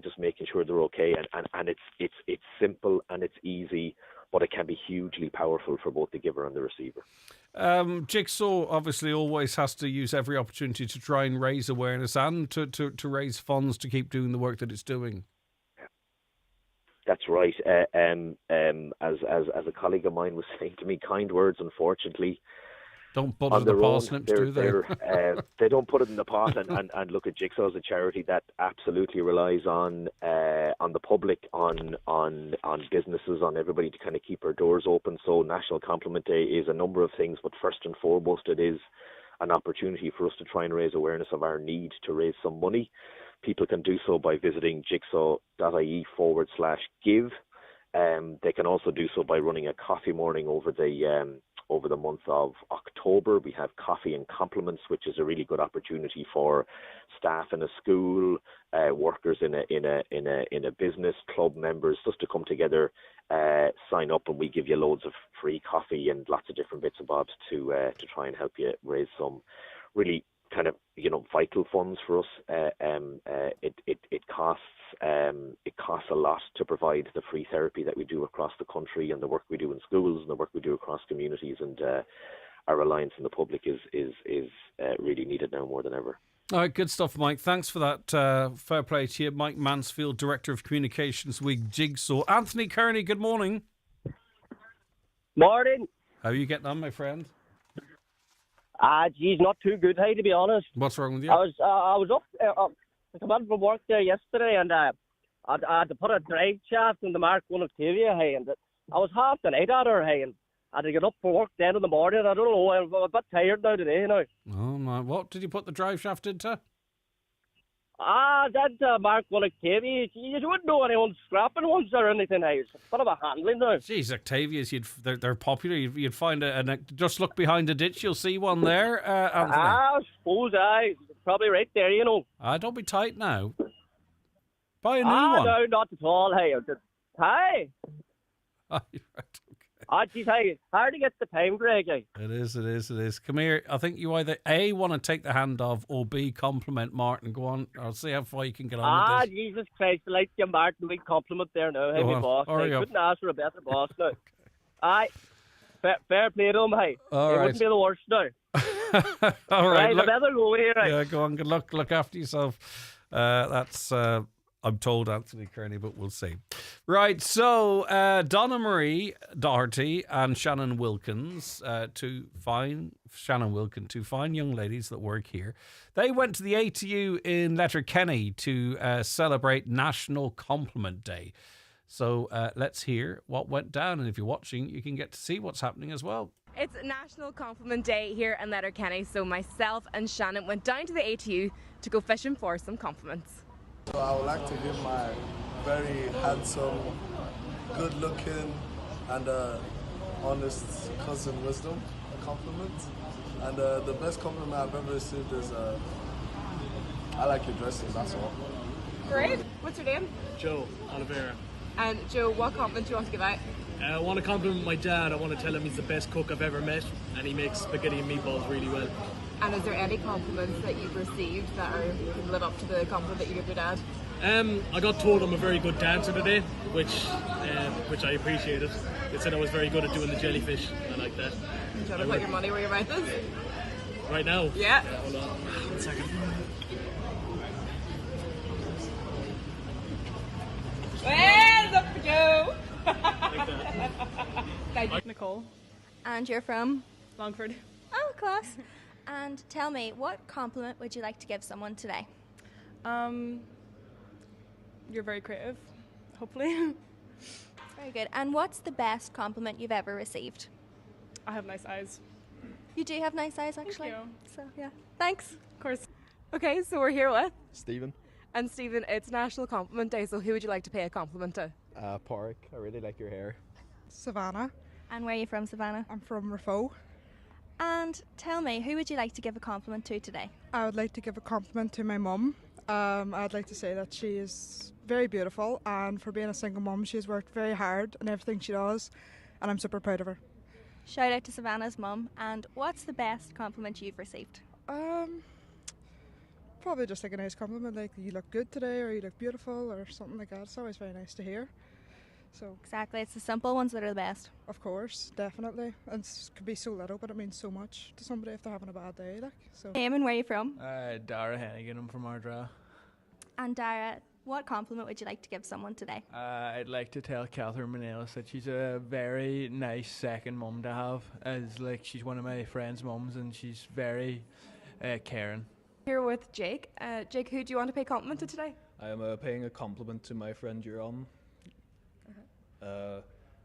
just making sure they're okay. And it's simple and it's easy, but it can be hugely powerful for both the giver and the receiver. Jigsaw obviously always has to use every opportunity to try and raise awareness and to raise funds to keep doing the work that it's doing. That's right. As a colleague of mine was saying to me, kind words, unfortunately, don't put it in the parsnips, do they? They don't put it in the pot. And look at Jigsaw as a charity that absolutely relies on the public, on businesses, on everybody to kind of keep our doors open. So National Compliment Day is a number of things, but first and foremost, it is an opportunity for us to try and raise awareness of our need to raise some money. People can do so by visiting jigsaw.ie/give. They can also do so by running a coffee morning over the month of October. We have Coffee and Compliments, which is a really good opportunity for staff in a school, workers in a business, club members, just to come together, sign up, and we give you loads of free coffee and lots of different bits and bobs to try and help you raise some really kind of vital funds for us. It costs a lot to provide the free therapy that we do across the country, and the work we do in schools, and the work we do across communities, and our reliance on the public is really needed now more than ever. All right, good stuff, Mike. Thanks for that. Fair play to you. Mike Mansfield, Director of Communications with Jigsaw. Anthony Kearney, good morning. Morning. How are you getting on, my friend? Geez, not too good, hey, to be honest. What's wrong with you? I was up, I came in from work there yesterday, and I had to put a drive shaft in the Mark 1 Octavia, hey, and I was half the night at her, hey, and I had to get up for work then in the morning. I don't know, I'm a bit tired now today, now. Oh, my. What did you put the drive shaft into? That Mark 1 Octavia, you wouldn't know anyone scrapping ones or anything, hey. It's a bit of a handling now. Jeez, Octavias, they're popular. You'd find just look behind the ditch, you'll see one there, Anthony. I suppose, probably right there, Don't be tight now. Buy a new one. No, not at all, hey. Hey. Geez, hey, it's hard to get the time, Greg. It is. Come here. I think you either A, want to take the hand off, or B, compliment Martin. Go on. I'll see how far you can get on with this. Jesus Christ, I like you, Martin. Big compliment there now. Hey, my boss. I couldn't ask for a better boss now. Fair play to him, hey. All right. Wouldn't be the worst now. All right. I better go here, right? Yeah, go on. Good luck. Look after yourself. That's... I'm told Anthony Kearney, but we'll see. Right, so Donna Marie Doherty and Shannon Wilkins, two fine young ladies that work here. They went to the ATU in Letterkenny to celebrate National Compliment Day. So let's hear what went down, and if you're watching, you can get to see what's happening as well. It's National Compliment Day here in Letterkenny, so myself and Shannon went down to the ATU to go fishing for some compliments. So I would like to give my very handsome, good-looking, and honest cousin Wisdom a compliment. And the best compliment I've ever received is, I like your dresses, that's all. Great. What's your name? Joe Oliveira. And Joe, what compliment do you want to give out? I want to compliment my dad. I want to tell him he's the best cook I've ever met, and he makes spaghetti and meatballs really well. And is there any compliments that you've received that can live up to the compliment that you give your dad? I got told I'm a very good dancer today, which I appreciated. They said I was very good at doing the jellyfish. I like that. You trying to put your money where your mouth is? Right now? Yeah. Hold on. 1 second. Hands up for Joe! Thank you. Nicole. And you're from? Longford. Oh, class. And tell me, what compliment would you like to give someone today? You're very creative, hopefully. Very good. And what's the best compliment you've ever received? I have nice eyes. You do have nice eyes, actually. Thank you. So, yeah. Thanks. Of course. Okay, so we're here with? Stephen. And Stephen, it's National Compliment Day, so who would you like to pay a compliment to? Porrick, I really like your hair. Savannah. And where are you from, Savannah? I'm from Rafo. And tell me, who would you like to give a compliment to today? I would like to give a compliment to my mum. I'd like to say that she is very beautiful, and for being a single mum, she's worked very hard in everything she does, and I'm super proud of her. Shout out to Savannah's mum. And what's the best compliment you've received? Probably just like a nice compliment, like you look good today, or you look beautiful, or something like that. It's always very nice to hear. So exactly, it's the simple ones that are the best. Of course, definitely. And it could be so little, but it means so much to somebody if they're having a bad day. Like, so. Name and where are you from? Dara Hennigan, I'm from Ardra. And Dara, What compliment would you like to give someone today? I'd like to tell Catherine Manelis that she's a very nice second mum to have, as like she's one of my friend's mums and she's very caring. Here with Jake. Jake, who do you want to pay compliment to today? I am paying a compliment to my friend Juron.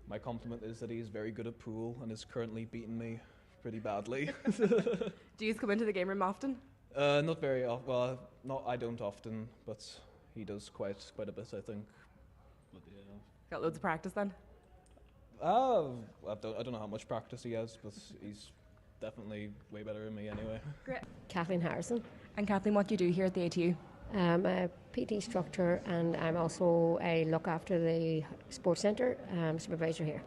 My compliment is that he is very good at pool and is currently beating me pretty badly. Do you come into the game room often? Not very often. Well, I don't often, but he does quite a bit, I think. But, yeah. Got loads of practice then? I don't know how much practice he has, but he's definitely way better than me anyway. Great. Kathleen Harrison. And Kathleen, what do you do here at the ATU? I'm a PT instructor and I'm also a look after the sports centre supervisor here.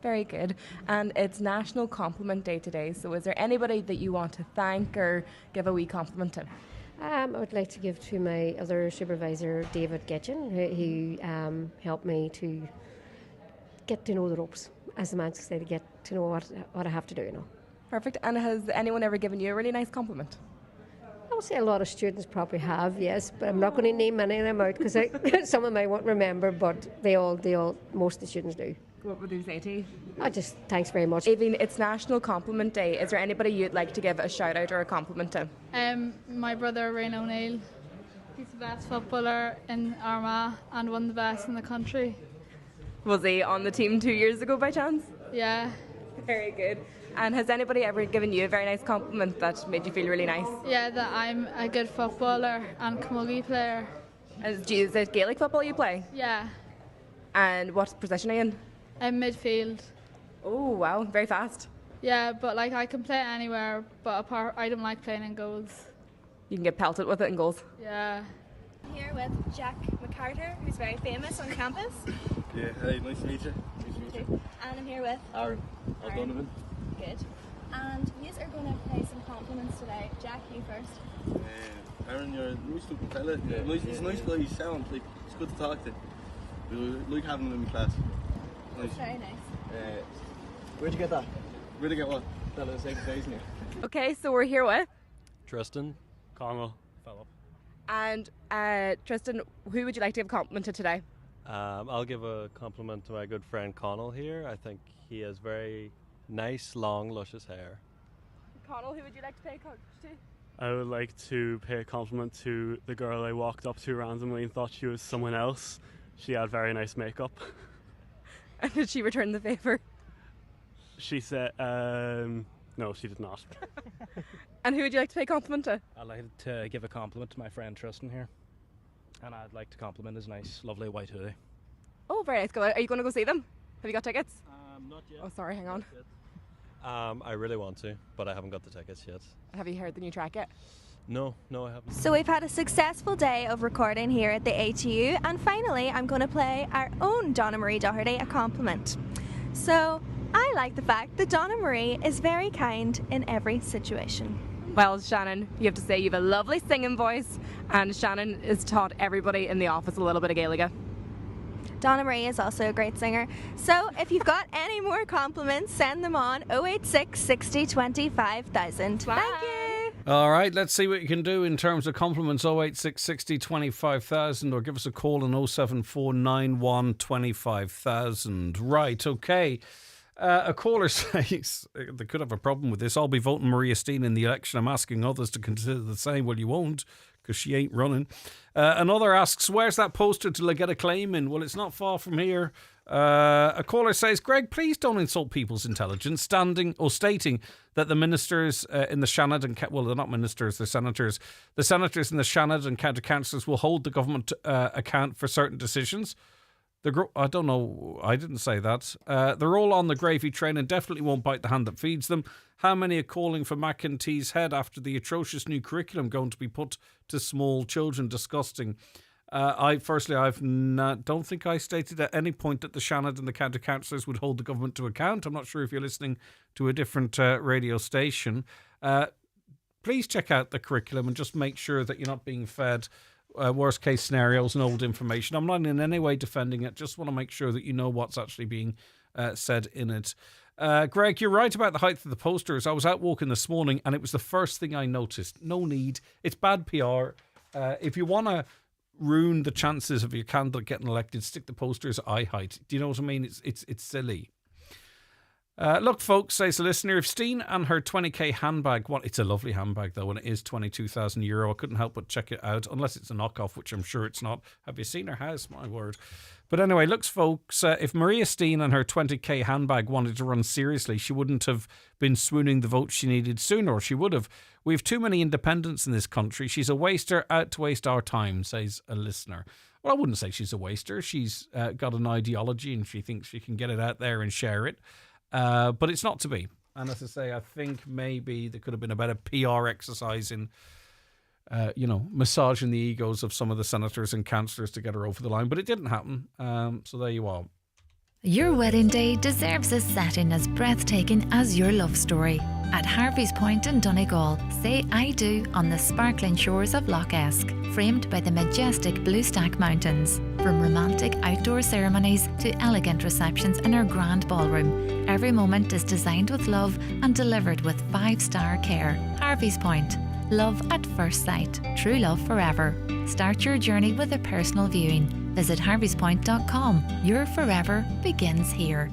Very good. And it's National Compliment Day today, so is there anybody that you want to thank or give a wee compliment to? I would like to give to my other supervisor, David Getchin, who helped me to get to know the ropes, as the man say, to get to know what I have to do, you know. Perfect. And has anyone ever given you a really nice compliment? I would say a lot of students probably have, yes, but I'm not going to name any of them out because some of them I won't remember, but most of the students do. What would you say to you? Thanks very much. Evie, it's National Compliment Day. Is there anybody you'd like to give a shout out or a compliment to? My brother, Ryan O'Neill. He's the best footballer in Armagh and one of the best in the country. Was he on the team 2 years ago by chance? Yeah. Very good. And has anybody ever given you a very nice compliment that made you feel really nice? Yeah, that I'm a good footballer and camogie player. Is it Gaelic football you play? Yeah. And what position are you in? I'm midfield. Oh wow, very fast. Yeah, but like I can play anywhere, but I don't like playing in goals. You can get pelted with it in goals. Yeah. I'm here with Jack McCarter, who's very famous on campus. Yeah, hey, nice to meet you. Nice to meet you. And I'm here with Aaron Donovan. Good. And you are going to pay some compliments today. Jack, you first. Aaron, you're a nice looking fella. Yeah. He's a nice guy, you sound like it's good to talk to. We like having him in my class. Nice. Very nice. Where'd you get that? Where'd you get what? That little exercise in here. Okay, so we're here with Tristan, Connell, Philip. And Tristan, who would you like to give a compliment to today? I'll give a compliment to my good friend Connell here. I think he has very nice, long, luscious hair. Connell, who would you like to pay a compliment to? I would like to pay a compliment to the girl I walked up to randomly and thought she was someone else. She had very nice makeup. And did she return the favour? She said, no, she did not. And who would you like to pay a compliment to? I'd like to give a compliment to my friend Tristan here. And I'd like to compliment his nice, lovely white hoodie. Oh, very nice. Are you going to go see them? Have you got tickets? Not yet. Oh, sorry, hang on. I really want to, but I haven't got the tickets yet. Have you heard the new track yet? No, I haven't. So we've had a successful day of recording here at the ATU, and finally I'm going to play our own Donna Marie Doherty a compliment. So I like the fact that Donna Marie is very kind in every situation. Well, Shannon, you have to say you have a lovely singing voice, and Shannon has taught everybody in the office a little bit of Gaelic. Donna Marie is also a great singer. So if you've got any more compliments, send them on 086 60 20 5000. Thank you. All right, let's see what you can do in terms of compliments. 086 60 25,000 or give us a call on 07491 25,000. Right, okay. A caller says they could have a problem with this. I'll be voting Maria Steen in the election. I'm asking others to consider the same. Well, you won't, because she ain't running. Another asks, where's that poster till I get a claim in? Well, it's not far from here. A caller says, Greg, please don't insult people's intelligence, stating that the ministers in the Shannon and well, they're not ministers, they're senators. The senators in the Shannon and county councillors will hold the government account for certain decisions. I don't know, I didn't say that. They're all on the gravy train and definitely won't bite the hand that feeds them. How many are calling for McEntee's head after the atrocious new curriculum going to be put to small children? Disgusting. Don't think I stated at any point that the Shannon and the county councillors would hold the government to account. I'm not sure if you're listening to a different radio station. Please check out the curriculum and just make sure that you're not being fed worst case scenarios and old information. I'm not in any way defending it. Just want to make sure that you know what's actually being said in it. Greg, you're right about the height of the posters. I was out walking this morning and it was the first thing I noticed. No need. It's bad PR. If you want to ruin the chances of your candidate getting elected. Stick the posters eye height. Do you know what I mean? It's silly. Look, folks, says the listener, if Steen and her 20k handbag, it's a lovely handbag though, and it is €22,000. I couldn't help but check it out, unless it's a knockoff, which I'm sure it's not. Have you seen her house? My word. But anyway, looks, folks, if Maria Steen and her 20k handbag wanted to run seriously, she wouldn't have been swooning the votes she needed sooner. She would have. We have too many independents in this country. She's a waster, out to waste our time, says a listener. Well, I wouldn't say she's a waster. She's got an ideology and she thinks she can get it out there and share it. But it's not to be. And as I say, I think maybe there could have been a better PR exercise in, massaging the egos of some of the senators and councillors to get her over the line. But it didn't happen. So there you are. Your wedding day deserves a setting as breathtaking as your love story. At Harvey's Point in Donegal, say I do on the sparkling shores of Loch Esk, framed by the majestic Blue Stack Mountains. From romantic outdoor ceremonies to elegant receptions in our grand ballroom, every moment is designed with love and delivered with 5-star care. Harvey's Point. Love at first sight. True love forever. Start your journey with a personal viewing. Visit harveyspoint.com. Your forever begins here.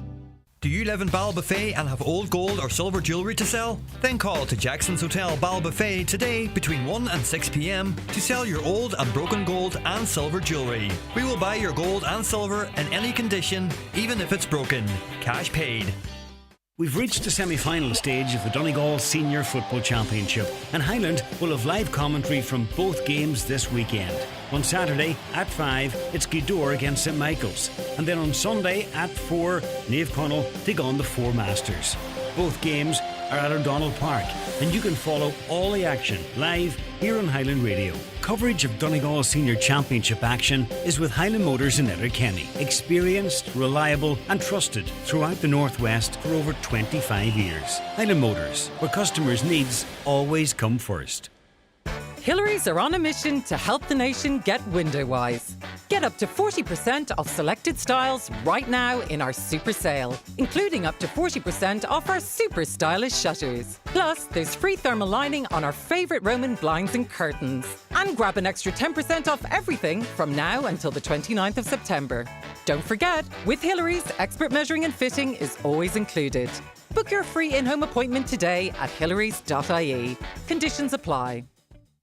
Do you live in Ballbuffet and have old gold or silver jewellery to sell? Then call to Jackson's Hotel Ballbuffet today between 1 and 6 p.m. to sell your old and broken gold and silver jewellery. We will buy your gold and silver in any condition, even if it's broken. Cash paid. We've reached the semi-final stage of the Donegal Senior Football Championship, and Highland will have live commentary from both games this weekend. On Saturday at 5, it's Gweedore against St Michael's, and then on Sunday at 4, Naomh Conaill take on the Four Masters. Both games are at O'Donnell Park, and you can follow all the action live here on Highland Radio. Coverage of Donegal Senior Championship action is with Highland Motors in Letterkenny. Experienced, reliable and trusted throughout the Northwest for over 25 years. Highland Motors, where customers' needs always come first. Hillary's are on a mission to help the nation get window-wise. Get up to 40% off selected styles right now in our super sale, including up to 40% off our super stylish shutters. Plus, there's free thermal lining on our favourite Roman blinds and curtains. And grab an extra 10% off everything from now until the 29th of September. Don't forget, with Hillary's, expert measuring and fitting is always included. Book your free in-home appointment today at hillarys.ie. Conditions apply.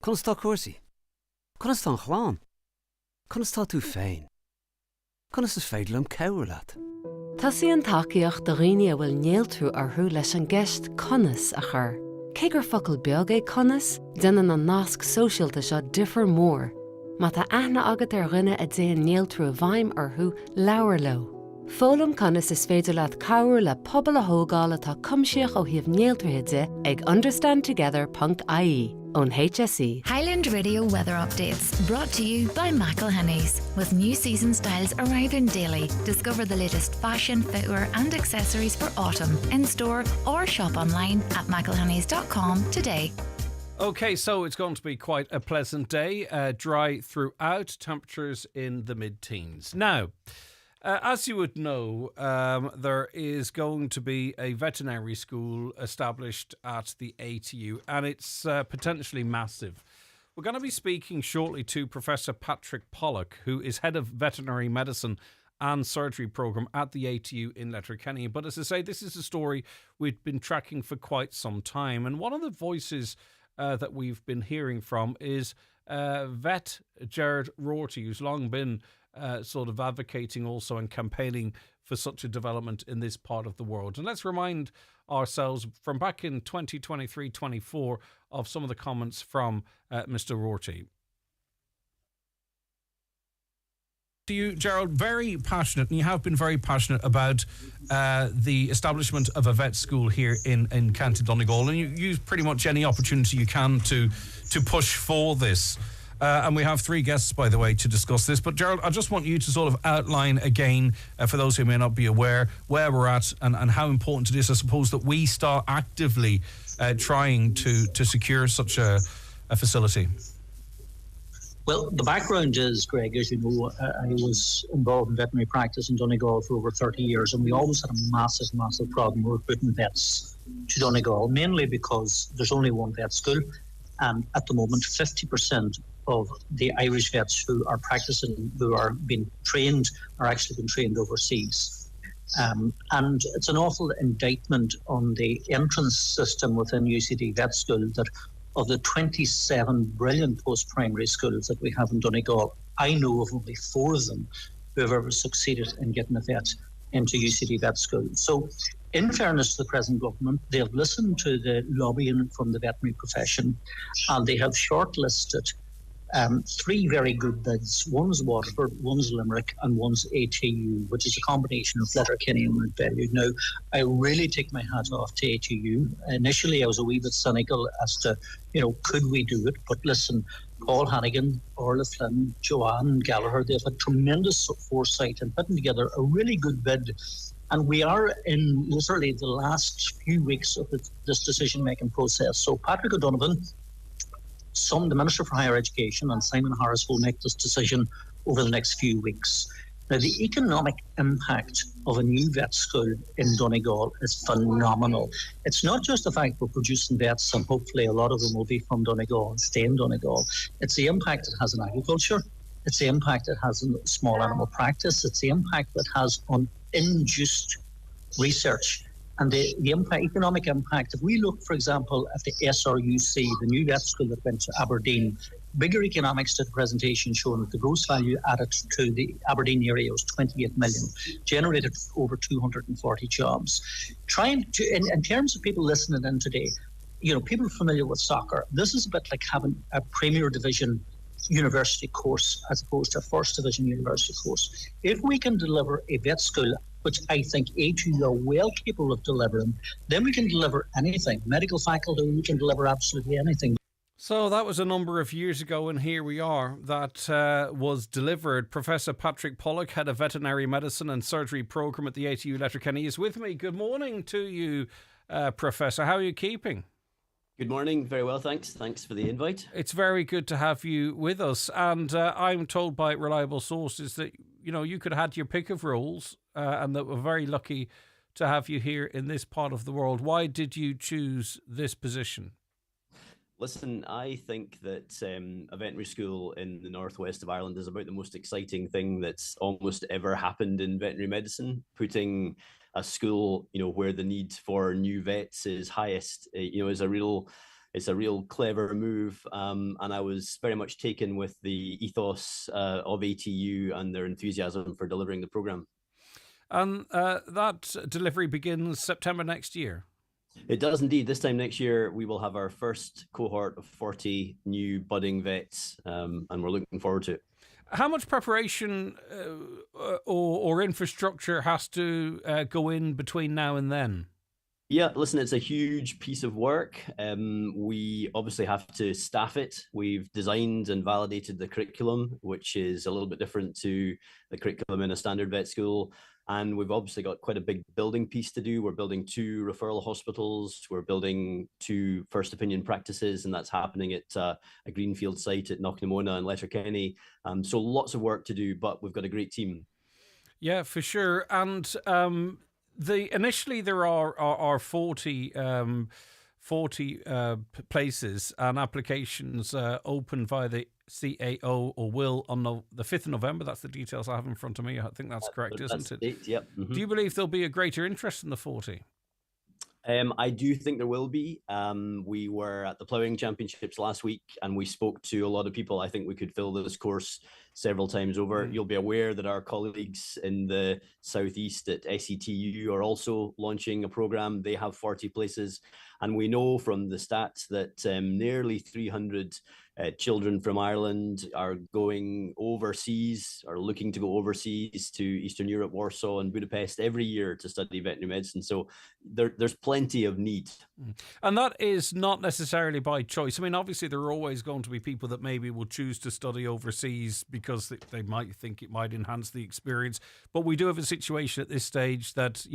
Conas tá cuasaí? Conas tá chláán? Conas tá tú féin? Conas is féidir am cabhar leat? Tá síon tacaíocht do riine bhfuil néaltrú arthú leis an gceist conas a chur. Cé gur focail beag é conas, déanann an nasc sóisialta seo difear mór. Má tá aithne agat ar rinne a déan néaltrú a bhaim arthú leabhar leo. Fólam conas is féidir leat cabhar le pobal a thógáil atá cumsíoch ó thaobh néaltrúthe de ag understandtogether.ie. on HSE. Highland Radio weather updates brought to you by McElhenny's. With new season styles arriving daily, discover the latest fashion, footwear and accessories for autumn in store or shop online at mcelhennys.com today. Okay, so it's going to be quite a pleasant day, dry throughout, temperatures in the mid-teens. Now, as you would know, there is going to be a veterinary school established at the ATU, and it's potentially massive. We're going to be speaking shortly to Professor Patrick Pollock, who is head of veterinary medicine and surgery programme at the ATU in Letterkenny. But as I say, this is a story we've been tracking for quite some time, and one of the voices that we've been hearing from is vet Gerard Rorty, who's long been sort of advocating also and campaigning for such a development in this part of the world. And let's remind ourselves from back in 2023-24 of some of the comments from Mr. Rorty. You, Gerald, very passionate, and you have been very passionate about the establishment of a vet school here in County Donegal, and you use pretty much any opportunity you can to push for this. And we have three guests, by the way, to discuss this. But Gerald, I just want you to sort of outline again, for those who may not be aware, where we're at and how important it is, I suppose, that we start actively trying to secure such a facility. Well, the background is, Greg, as you know, I was involved in veterinary practice in Donegal for over 30 years, and we always had a massive problem recruiting vets to Donegal, mainly because there's only one vet school, and at the moment 50% of the Irish vets who are practicing, who are being trained, are actually being trained overseas. And it's an awful indictment on the entrance system within UCD Vet School that of the 27 brilliant post-primary schools that we have in Donegal, I know of only 4 of them who have ever succeeded in getting a vet into UCD Vet School. So in fairness to the present government, they have listened to the lobbying from the veterinary profession, and they have shortlisted 3 very good bids. One's Waterford, one's Limerick, and one's ATU, which is a combination of Letterkenny and Mountbellew. Now, I really take my hat off to ATU. Initially, I was a wee bit cynical as to, could we do it? But listen, Paul Hannigan, Orla Flynn, Joanne Gallagher, they've had tremendous foresight in putting together a really good bid. And we are in literally the last few weeks of this decision-making process. So Patrick O'Donovan, the Minister for Higher Education, and Simon Harris will make this decision over the next few weeks. Now, the economic impact of a new vet school in Donegal is phenomenal. It's not just the fact we're producing vets, and hopefully a lot of them will be from Donegal and stay in Donegal. It's the impact it has on agriculture. It's the impact it has on small animal practice. It's the impact it has on induced research. And the economic impact, if we look, for example, at the SRUC, the new vet school that went to Aberdeen, bigger economics to the presentation showing that the gross value added to the Aberdeen area was 28 million, generated over 240 jobs. In terms of people listening in today, people familiar with soccer, this is a bit like having a Premier Division university course as opposed to a First Division university course. If we can deliver a vet school, which I think A2 are well capable of delivering, then we can deliver anything. Medical faculty, we can deliver absolutely anything. So that was a number of years ago, and here we are. That was delivered. Professor Patrick Pollock, Head of Veterinary Medicine and Surgery Programme at the ATU Letterkenny, is with me. Good morning to you, Professor. How are you keeping? Good morning. Very well, thanks. Thanks for the invite. It's very good to have you with us. And I'm told by reliable sources that, you could have had your pick of roles and that we're very lucky to have you here in this part of the world. Why did you choose this position? Listen, I think that a veterinary school in the northwest of Ireland is about the most exciting thing that's almost ever happened in veterinary medicine. Putting a school, where the need for new vets is highest, is a real clever move. And I was very much taken with the ethos of ATU and their enthusiasm for delivering the programme. And that delivery begins September next year. It does indeed. This time next year, we will have our first cohort of 40 new budding vets, and we're looking forward to it. How much preparation or infrastructure has to go in between now and then? Yeah, listen, it's a huge piece of work. We obviously have to staff it. We've designed and validated the curriculum, which is a little bit different to the curriculum in a standard vet school. And we've obviously got quite a big building piece to do. We're building 2 referral hospitals. We're building 2 first opinion practices, and that's happening at a greenfield site at Knocknamona and Letterkenny. So lots of work to do, but we've got a great team. Yeah, for sure. And initially there are 40 places and applications open via the CAO, or will, on the 5th of November. That's the details I have in front of me. I think that's correct, isn't it? Yep. Mm-hmm. Do you believe there'll be a greater interest in the 40? I do think there will be. We were at the ploughing championships last week and we spoke to a lot of people. I think we could fill this course several times over. You'll be aware that our colleagues in the southeast at SETU are also launching a program. They have 40 places. And we know from the stats that nearly 300 children from Ireland are going overseas, or looking to go overseas to Eastern Europe, Warsaw and Budapest every year to study veterinary medicine. So there's plenty of need. And that is not necessarily by choice. I mean, obviously there are always going to be people that maybe will choose to study overseas because they might think it might enhance the experience. But we do have a situation at this stage that,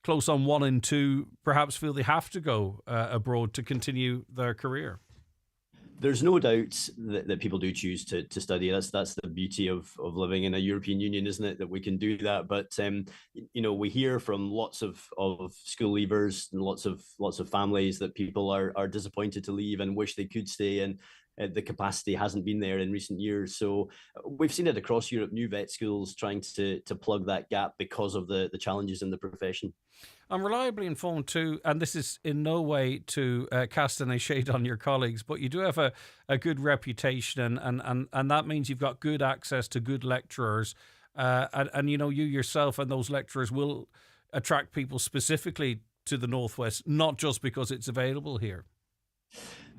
close on 1 in 2 perhaps feel they have to go abroad to continue their career. There's no doubt that people do choose to study. That's the beauty of living in a European Union, isn't it? That we can do that. But we hear from lots of school leavers and lots of families that people are disappointed to leave and wish they could stay. And the capacity hasn't been there in recent years. So we've seen it across Europe, new vet schools trying to plug that gap because of the challenges in the profession. I'm reliably informed too, and this is in no way to cast any shade on your colleagues, but you do have a good reputation, and that means you've got good access to good lecturers, and you know, you yourself and those lecturers will attract people specifically to the Northwest, not just because it's available here.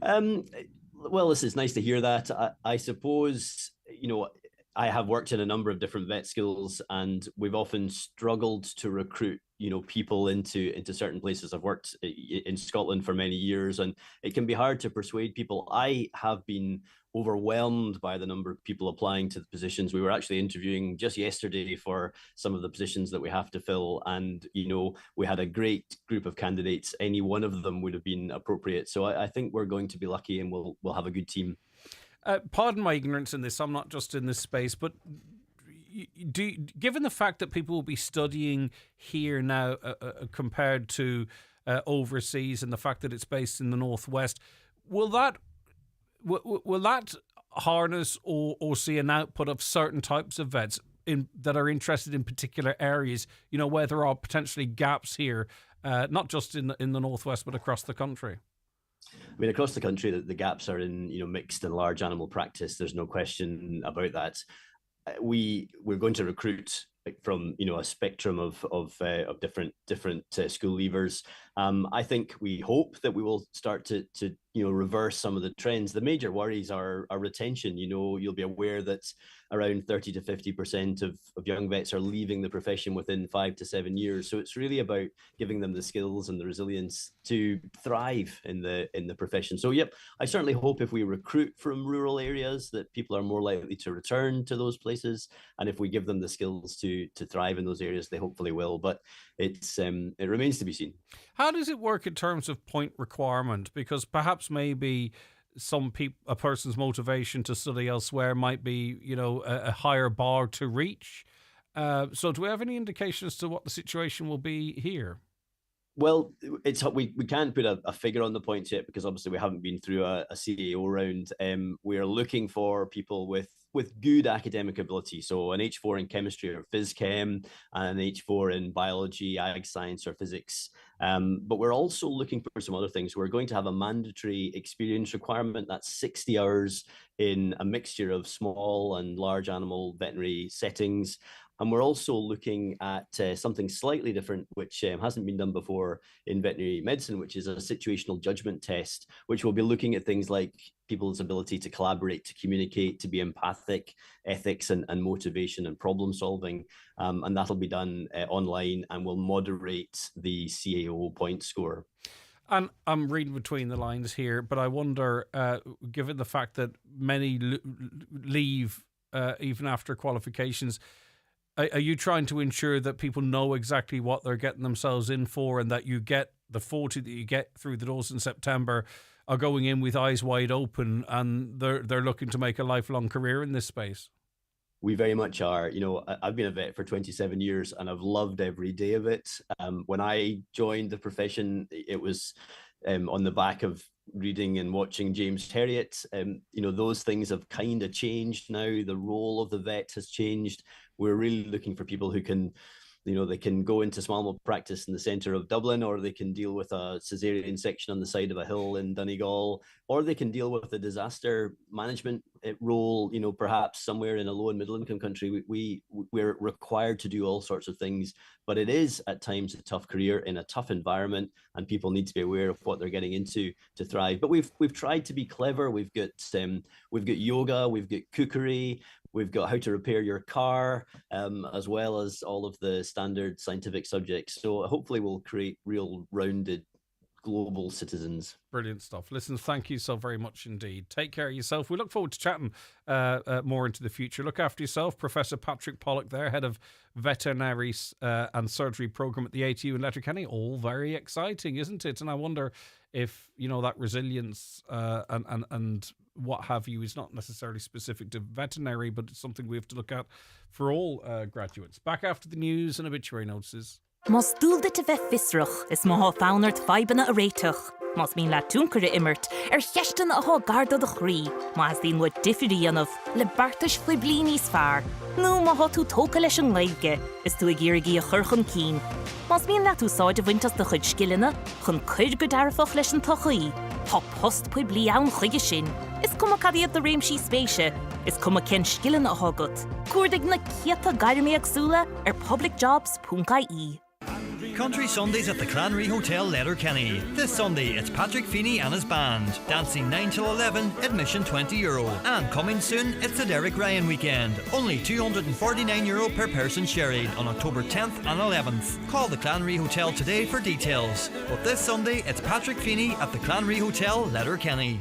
Well, this is nice to hear that. I suppose, you know, I have worked in a number of different vet schools, and we've often struggled to recruit, you know, people into certain places. I've worked in Scotland for many years, and it can be hard to persuade people. I have been overwhelmed by the number of people applying to the positions. We were actually interviewing just yesterday for some of the positions that we have to fill, and you know, we had a great group of candidates. Any one of them would have been appropriate. So I think we're going to be lucky, and we'll have a good team. Pardon my ignorance in this, I'm not just in this space, but given the fact that people will be studying here now compared to overseas, and the fact that it's based in the Northwest, will that harness or see an output of certain types of vets that are interested in particular areas, you know, where there are potentially gaps here, not just in the Northwest, but across the country? I mean, across the country, the gaps are in, you know, mixed and large animal practice. There's no question about that. We're going to recruit from, you know, a spectrum of different school leavers. I think we hope that we will start to you know, reverse some of the trends. The major worries are retention. You know, you'll be aware that around 30 to 50% of young vets are leaving the profession within 5 to 7 years. So it's really about giving them the skills and the resilience to thrive in the profession. So yep, I certainly hope if we recruit from rural areas that people are more likely to return to those places, and if we give them the skills to thrive in those areas, they hopefully will. But it remains to be seen. How does it work in terms of point requirement? Because perhaps maybe a person's motivation to study elsewhere might be, you know, a higher bar to reach. So do we have any indication as to what the situation will be here? Well, we can't put a figure on the points yet, because obviously we haven't been through a CAO round. We are looking for people with good academic ability, so an H4 in chemistry or phys chem, and an H4 in biology, ag science, or physics. But we're also looking for some other things. We're going to have a mandatory experience requirement. That's 60 hours in a mixture of small and large animal veterinary settings. And we're also looking at something slightly different, which hasn't been done before in veterinary medicine, which is a situational judgment test, which will be looking at things like people's ability to collaborate, to communicate, to be empathic, ethics and motivation and problem solving. And that'll be done online, and will moderate the CAO point score. And I'm reading between the lines here, but I wonder, given the fact that many leave even after qualifications, are you trying to ensure that people know exactly what they're getting themselves in for, and that you get the 40 that you get through the doors in September are going in with eyes wide open, and they're looking to make a lifelong career in this space? We very much are. You know, I've been a vet for 27 years, and I've loved every day of it. When I joined the profession, it was on the back of reading and watching James Herriot. You know, those things have kind of changed now. The role of the vet has changed. We're really looking for people who can, you know, they can go into small animal practice in the centre of Dublin, or they can deal with a cesarean section on the side of a hill in Donegal, or they can deal with a disaster management role, you know, perhaps somewhere in a low and middle income country. We're required to do all sorts of things, but it is at times a tough career in a tough environment, and people need to be aware of what they're getting into to thrive. But we've tried to be clever. We've got yoga, we've got cookery, we've got how to repair your car, as well as all of the standard scientific subjects. So hopefully we'll create real rounded global citizens. Brilliant stuff. Listen, thank you so very much indeed. Take care of yourself. We look forward to chatting more into the future. Look after yourself. Professor Patrick Pollock there, Head of Veterinary and Surgery Programme at the ATU in Letterkenny. All very exciting, isn't it? And I wonder if, you know, that resilience and what have you is not necessarily specific to veterinary, but it's something we have to look at for all graduates. Back after the news and obituary notices. Mas dúil de te bheith fisrach is má fánart feibanna a réiteach. Mas mín le túncar immert, cheistan a garda de chrí, mas dín wat difrií anmh, le bartas fwy blin níos fearr. Nú má tú tóca leis an leibge, is tú a ggéirigí a churchan cín. Mas mín le tú sáid a bhaintas de chuid scilina, chun chuid go darfach leis an tochaí. Tá post pwy bli ann chuige sin. Is cum a cadiad de réimsí spéise, is cum a cin scilin a hagat. Cuairdig na ciata gairimí agsúla publicjobs.ie. Country Sundays at the Clanry Hotel, Letterkenny. This Sunday, it's Patrick Feeney and his band. Dancing 9 till 11, admission €20. And coming soon, it's the Derek Ryan weekend. Only €249 per person shared on October 10th and 11th. Call the Clanry Hotel today for details. But this Sunday, it's Patrick Feeney at the Clanry Hotel, Letterkenny.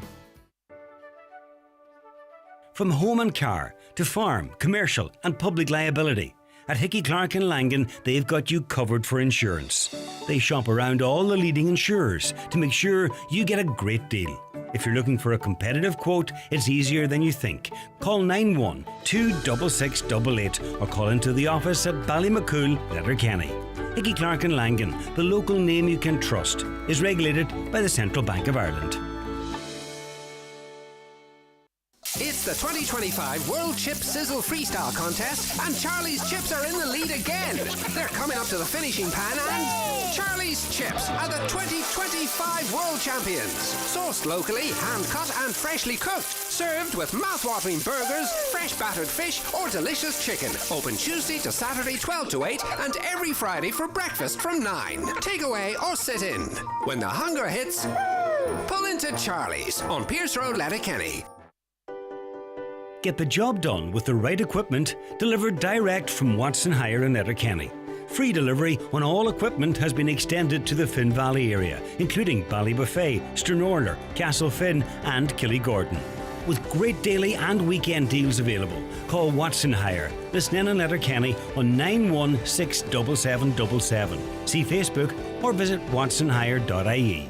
From home and car to farm, commercial and public liability, at Hickey Clark and Langan, they've got you covered for insurance. They shop around all the leading insurers to make sure you get a great deal. If you're looking for a competitive quote, it's easier than you think. Call 91-26688 or call into the office at Ballymacool, Letterkenny. Hickey Clark and Langan, the local name you can trust, is regulated by the Central Bank of Ireland. It's the 2025 World Chip Sizzle Freestyle Contest, and Charlie's Chips are in the lead again. They're coming up to the finishing pan, and Charlie's Chips are the 2025 World Champions. Sourced locally, hand-cut and freshly cooked. Served with mouth-watering burgers, fresh battered fish or delicious chicken. Open Tuesday to Saturday 12 to 8 and every Friday for breakfast from 9. Take away or sit in. When the hunger hits, pull into Charlie's on Pierce Road, Letterkenny. Get the job done with the right equipment delivered direct from Watson Hire in Letterkenny. Free delivery on all equipment has been extended to the Finn Valley area, including Ballybuffet, Stranorlar, Castlefin and Killygordon. With great daily and weekend deals available, call Watson Hire, Lisnen in Letterkenny on 9167777. See Facebook or visit watsonhire.ie.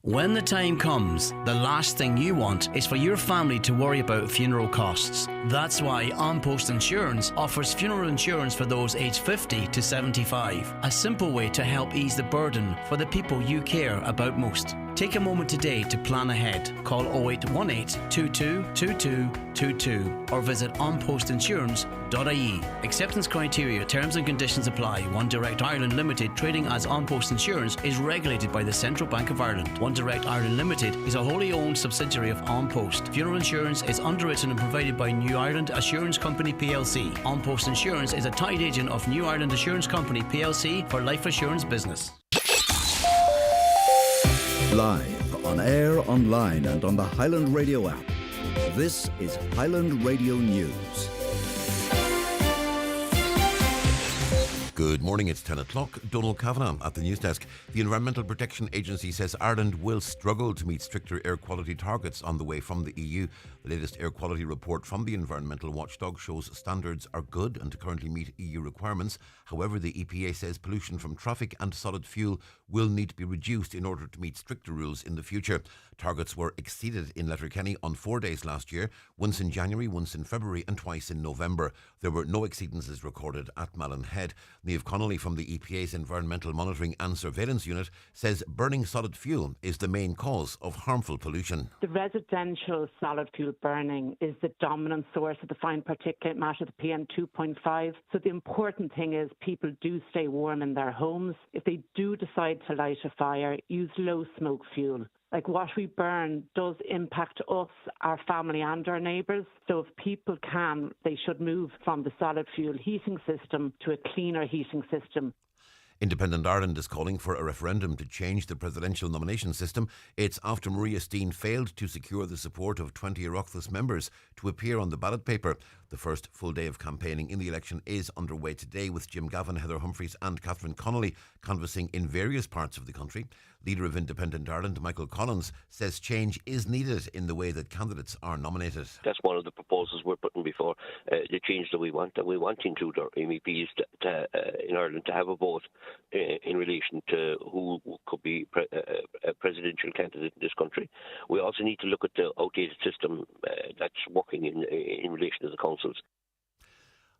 When the time comes, the last thing you want is for your family to worry about funeral costs. That's why On Post Insurance offers funeral insurance for those aged 50 to 75. A simple way to help ease the burden for the people you care about most. Take a moment today to plan ahead. Call 0818 222222 or visit onpostinsurance.ie. Acceptance criteria, terms and conditions apply. One Direct Ireland Limited, trading as On Post Insurance, is regulated by the Central Bank of Ireland. One Direct Ireland Limited is a wholly owned subsidiary of On Post. Funeral insurance is underwritten and provided by New Ireland Assurance Company plc. On Post Insurance is a tied agent of New Ireland Assurance Company plc for life assurance business. Live, on air, online and on the Highland Radio app. This is Highland Radio News. Good morning, it's 10 o'clock. Donald Kavanagh at the news desk. The Environmental Protection Agency says Ireland will struggle to meet stricter air quality targets on the way from the EU. The latest air quality report from the environmental watchdog shows standards are good and currently meet EU requirements. However, the EPA says pollution from traffic and solid fuel will need to be reduced in order to meet stricter rules in the future. Targets were exceeded in Letterkenny on 4 days last year, once in January, once in February and twice in November. There were no exceedances recorded at Malin Head. Niamh Connolly from the EPA's Environmental Monitoring and Surveillance Unit says burning solid fuel is the main cause of harmful pollution. The residential solid fuel burning is the dominant source of the fine particulate matter, the PM2.5. So the important thing is people do stay warm in their homes. If they do decide to light a fire, use low smoke fuel. Like what we burn does impact us, our family and our neighbours. So if people can, they should move from the solid fuel heating system to a cleaner heating system. Independent Ireland is calling for a referendum to change the presidential nomination system. It's after Maria Steen failed to secure the support of 20 Oireachtas members to appear on the ballot paper. The first full day of campaigning in the election is underway today, with Jim Gavin, Heather Humphreys and Catherine Connolly canvassing in various parts of the country. Leader of Independent Ireland, Michael Collins, says change is needed in the way that candidates are nominated. That's one of the proposals we're putting before the change that we want. That we want to include our MEPs in Ireland to have a vote in relation to who could be a presidential candidate in this country. We also need to look at the outdated system that's working in relation to the councils.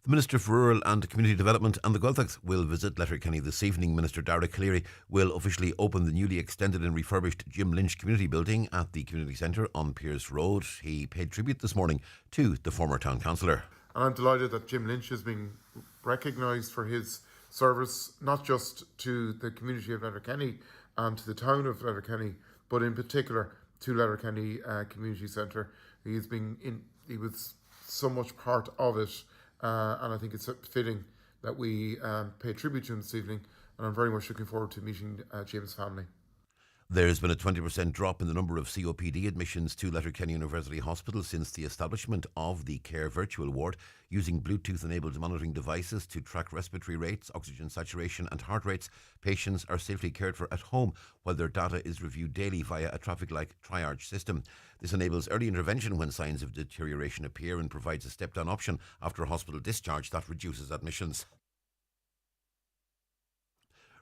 The Minister for Rural and Community Development and the Gaeltacht will visit Letterkenny this evening. Minister Dara Cleary will officially open the newly extended and refurbished Jim Lynch Community Building at the Community Centre on Pearse Road. He paid tribute this morning to the former town councillor. And I'm delighted that Jim Lynch is being recognised for his service, not just to the community of Letterkenny and to the town of Letterkenny, but in particular to Letterkenny Community Centre. He was so much part of it. And I think it's fitting that we pay tribute to him this evening, and I'm very much looking forward to meeting Jim's family. There's been a 20% drop in the number of COPD admissions to Letterkenny University Hospital since the establishment of the Care Virtual Ward. Using Bluetooth-enabled monitoring devices to track respiratory rates, oxygen saturation and heart rates, patients are safely cared for at home while their data is reviewed daily via a traffic light triage system. This enables early intervention when signs of deterioration appear and provides a step-down option after a hospital discharge that reduces admissions.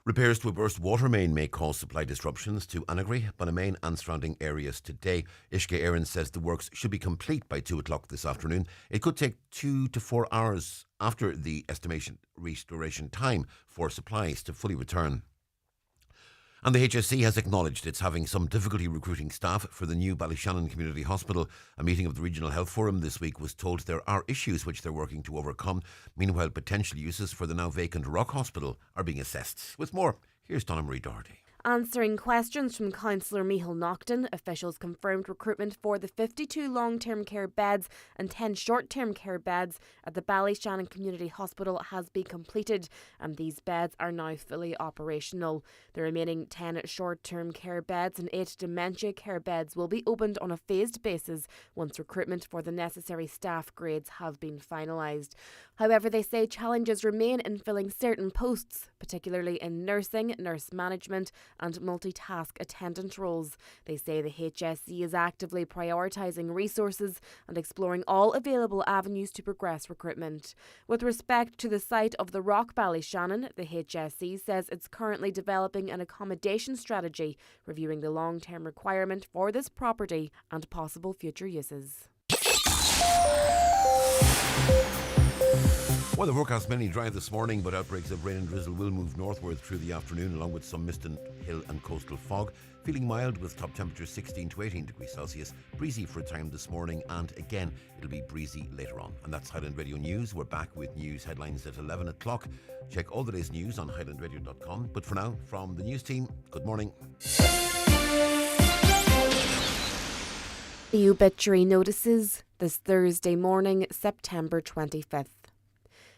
Repairs to a burst water main may cause supply disruptions to Annagry, Bunamain and surrounding areas today. Ishke Aaron says the works should be complete by 2 o'clock this afternoon. It could take 2 to 4 hours after the estimation restoration time for supplies to fully return. And the HSC has acknowledged it's having some difficulty recruiting staff for the new Ballyshannon Community Hospital. A meeting of the Regional Health Forum this week was told there are issues which they're working to overcome. Meanwhile, potential uses for the now vacant Rock Hospital are being assessed. With more, here's Donna Marie Doherty. Answering questions from Councillor Micheál Naughton, officials confirmed recruitment for the 52 long-term care beds and 10 short-term care beds at the Ballyshannon Community Hospital has been completed, and these beds are now fully operational. The remaining 10 short-term care beds and 8 dementia care beds will be opened on a phased basis once recruitment for the necessary staff grades have been finalised. However, they say challenges remain in filling certain posts, particularly in nursing, nurse management and multitask attendant roles. They say the HSC is actively prioritising resources and exploring all available avenues to progress recruitment. With respect to the site of the Rock Ballyshannon, the HSC says it's currently developing an accommodation strategy, reviewing the long-term requirement for this property and possible future uses. Weather forecast mainly dry this morning, but outbreaks of rain and drizzle will move northward through the afternoon, along with some mist and hill and coastal fog. Feeling mild with top temperatures 16 to 18 degrees Celsius. Breezy for a time this morning, and again it'll be breezy later on. And that's Highland Radio News. We're back with news headlines at 11 o'clock. Check all the day's news on highlandradio.com. But for now, from the news team, good morning. The obituary notices this Thursday morning, September 25th.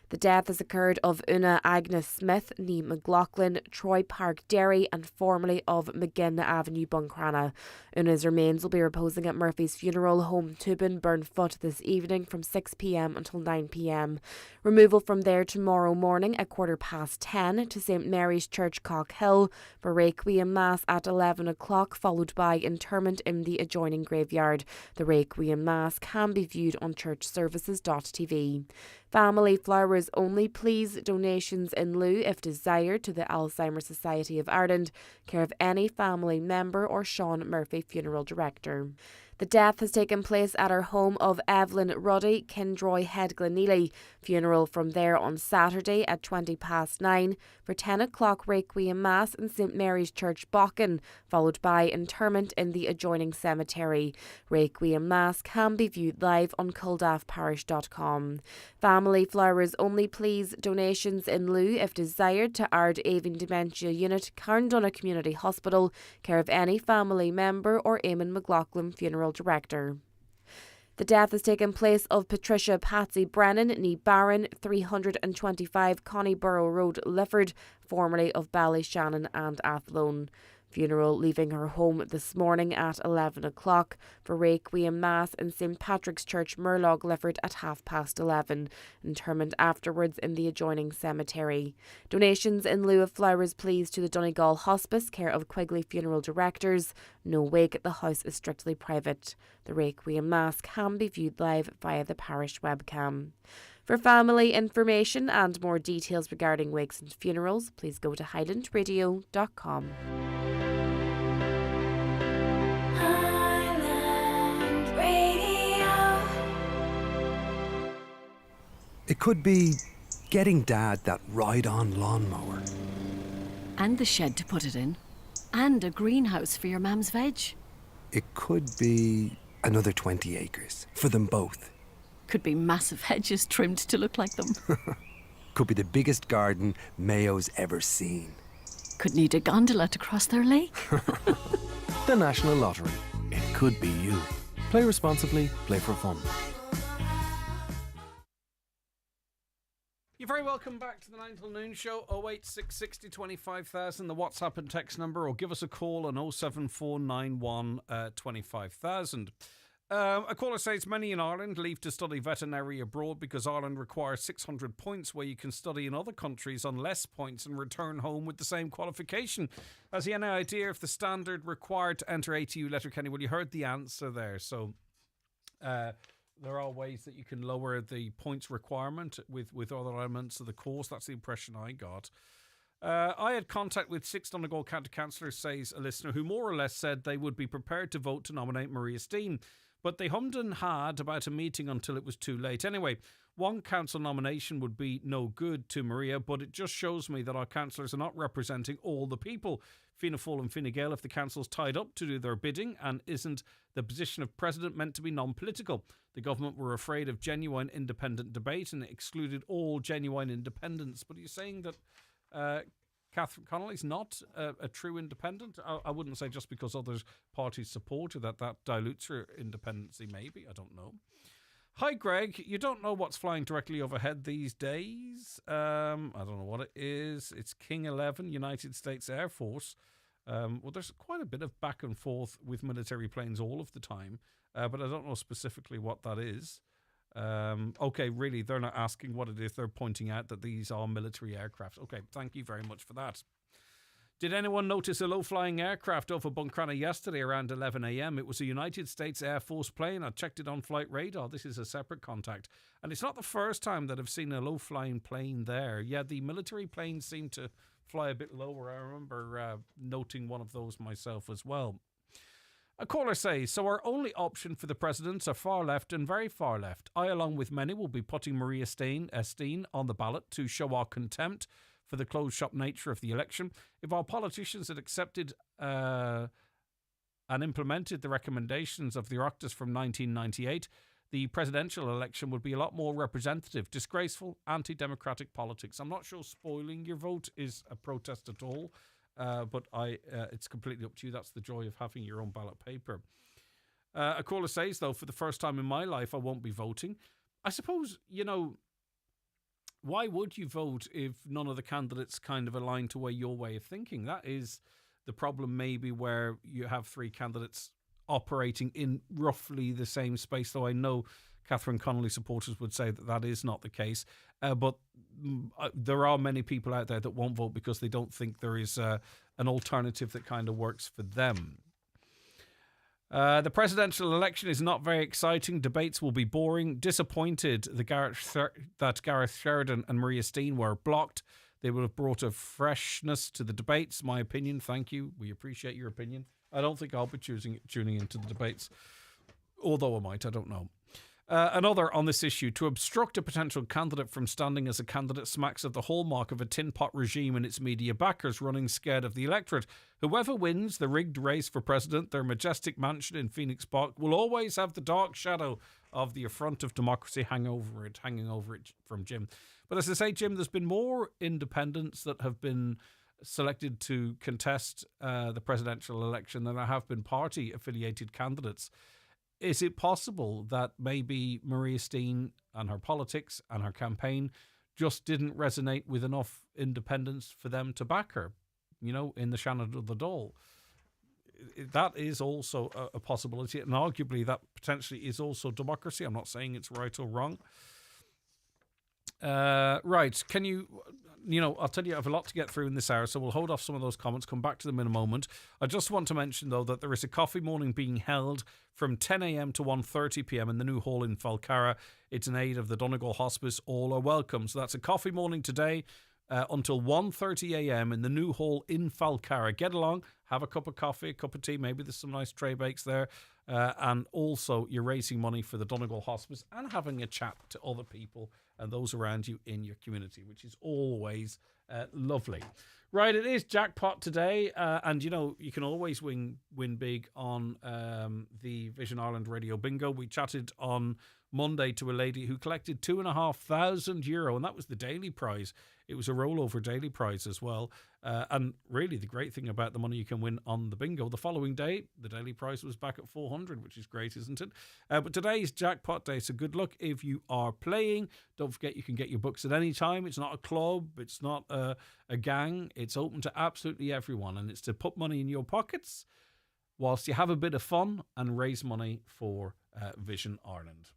The death has occurred of Una Agnes Smith, née McLaughlin, Troy Park, Derry, and formerly of McGinn Avenue, Buncrana. Una's remains will be reposing at Murphy's Funeral Home, Tubin, Burnfoot this evening from 6 p.m. until 9 p.m. Removal from there tomorrow morning at 10:15 to St Mary's Church, Cockhill, for Requiem Mass at 11 o'clock, followed by interment in the adjoining graveyard. The Requiem Mass can be viewed on churchservices.tv. Family flowers only, please. Donations in lieu, if desired, to the Alzheimer's Society of Ireland, care of any family member or Sean Murphy, funeral director. The death has taken place at her home of Evelyn Ruddy, Kindroy Head, Glenealy. Funeral from there on Saturday at 9:20 for 10 o'clock Requiem Mass in St Mary's Church, Bocken, followed by interment in the adjoining cemetery. Requiem Mass can be viewed live on kildaffparish.com. Family flowers only, please. Donations in lieu, if desired, to Ard Avon Dementia Unit, Carndonagh Community Hospital, care of any family member or Eamon McLaughlin, funeral director. The death has taken place of Patricia Patsy Brennan, née Barron, 325 Connyborough Road, Lifford, formerly of Ballyshannon and Athlone. Funeral leaving her home this morning at 11 o'clock for Requiem Mass in St Patrick's Church, Murlog, Lifford at 11:30. Interment afterwards in the adjoining cemetery. Donations in lieu of flowers, please, to the Donegal Hospice, care of Quigley Funeral Directors. No wake at the house is strictly private. The Requiem Mass can be viewed live via the parish webcam. For family information and more details regarding wakes and funerals, please go to highlandradio.com. It could be getting Dad that ride-on lawnmower. And the shed to put it in. And a greenhouse for your mam's veg. It could be another 20 acres for them both. Could be massive hedges trimmed to look like them. Could be the biggest garden Mayo's ever seen. Could need a gondola to cross their lake. The National Lottery. It could be you. Play responsibly, play for fun. You're very welcome back to the 9 till noon show. 08660 25,000, the WhatsApp and text number, or give us a call on 07491 25,000. A caller says many in Ireland leave to study veterinary abroad because Ireland requires 600 points, where you can study in other countries on less points and return home with the same qualification. Has he any idea if the standard required to enter ATU Letterkenny? Well, you heard the answer there. So there are ways that you can lower the points requirement with other elements of the course. That's the impression I got. I had contact with 6 Donegal County councillors, says a listener, who more or less said they would be prepared to vote to nominate Maria Steen. But they hummed and hawed about a meeting until it was too late. Anyway, one council nomination would be no good to Maria, but it just shows me that our councillors are not representing all the people. Fianna Fáil and Fine Gael, if the council's tied up to do their bidding, and isn't the position of president meant to be non-political? The government were afraid of genuine independent debate and excluded all genuine independents. But are you saying that Catherine Connolly's not a true independent? I wouldn't say just because other parties support her that dilutes her independency, maybe. I don't know. Hi, Greg. You don't know what's flying directly overhead these days? I don't know what it is. It's King 11, United States Air Force. Well, there's quite a bit of back and forth with military planes all of the time, but I don't know specifically what that is. Okay, really, they're not asking what it is. They're pointing out that these are military aircraft. Okay, thank you very much for that. Did anyone notice a low-flying aircraft over Buncrana yesterday around 11 a.m? It was a United States Air Force plane. I checked it on flight radar. This is a separate contact. And it's not the first time that I've seen a low-flying plane there. Yeah, the military planes seem to fly a bit lower. I remember noting one of those myself as well. A caller says, so our only option for the presidents are far left and very far left. I, along with many, will be putting Maria Steen on the ballot to show our contempt for the closed-shop nature of the election. If our politicians had accepted and implemented the recommendations of the Oireachtas from 1998, the presidential election would be a lot more representative. Disgraceful, anti-democratic politics. I'm not sure spoiling your vote is a protest at all. But it's completely up to you. That's the joy of having your own ballot paper. A caller says, though, for the first time in my life, I won't be voting. I suppose, why would you vote if none of the candidates kind of align to your way of thinking? That is the problem, maybe, where you have 3 candidates operating in roughly the same space, though I know Catherine Connolly supporters would say that is not the case. But there are many people out there that won't vote because they don't think there is an alternative that kind of works for them. The presidential election is not very exciting. Debates will be boring. Disappointed that Gareth Sheridan and Maria Steen were blocked. They would have brought a freshness to the debates. My opinion. Thank you. We appreciate your opinion. I don't think I'll be tuning into the debates, although I might. I don't know. Another on this issue, to obstruct a potential candidate from standing as a candidate smacks of the hallmark of a tin pot regime and its media backers running scared of the electorate. Whoever wins the rigged race for president, their majestic mansion in Phoenix Park, will always have the dark shadow of the affront of democracy hanging over it from Jim. But as I say, Jim, there's been more independents that have been selected to contest the presidential election than there have been party-affiliated candidates. Is it possible that maybe Maria Steen and her politics and her campaign just didn't resonate with enough independents for them to back her, in the Shannon of the Dáil? That is also a possibility, and arguably that potentially is also democracy. I'm not saying it's right or wrong. Right, can you... I'll tell you, I have a lot to get through in this hour, so we'll hold off some of those comments, come back to them in a moment. I just want to mention, though, that there is a coffee morning being held from 10 a.m. to 1:30 p.m. in the new hall in Falcarra. It's in aid of the Donegal Hospice. All are welcome. So that's a coffee morning today until 1:30 a.m. in the new hall in Falcarra. Get along, have a cup of coffee, a cup of tea, maybe there's some nice tray bakes there. And also, you're raising money for the Donegal Hospice and having a chat to other people and those around you in your community, which is always lovely. Right, it is jackpot today, and you can always win big on the Vision Ireland Radio Bingo. We chatted on Monday to a lady who collected €2,500, and that was the daily prize. It was a rollover daily prize as well. And really, the great thing about the money you can win on the bingo, the following day, the daily prize was back at 400, which is great, isn't it? But today is jackpot day, so good luck if you are playing. Don't forget you can get your books at any time. It's not a club, it's not a gang. It's open to absolutely everyone, and it's to put money in your pockets whilst you have a bit of fun and raise money for Vision Ireland.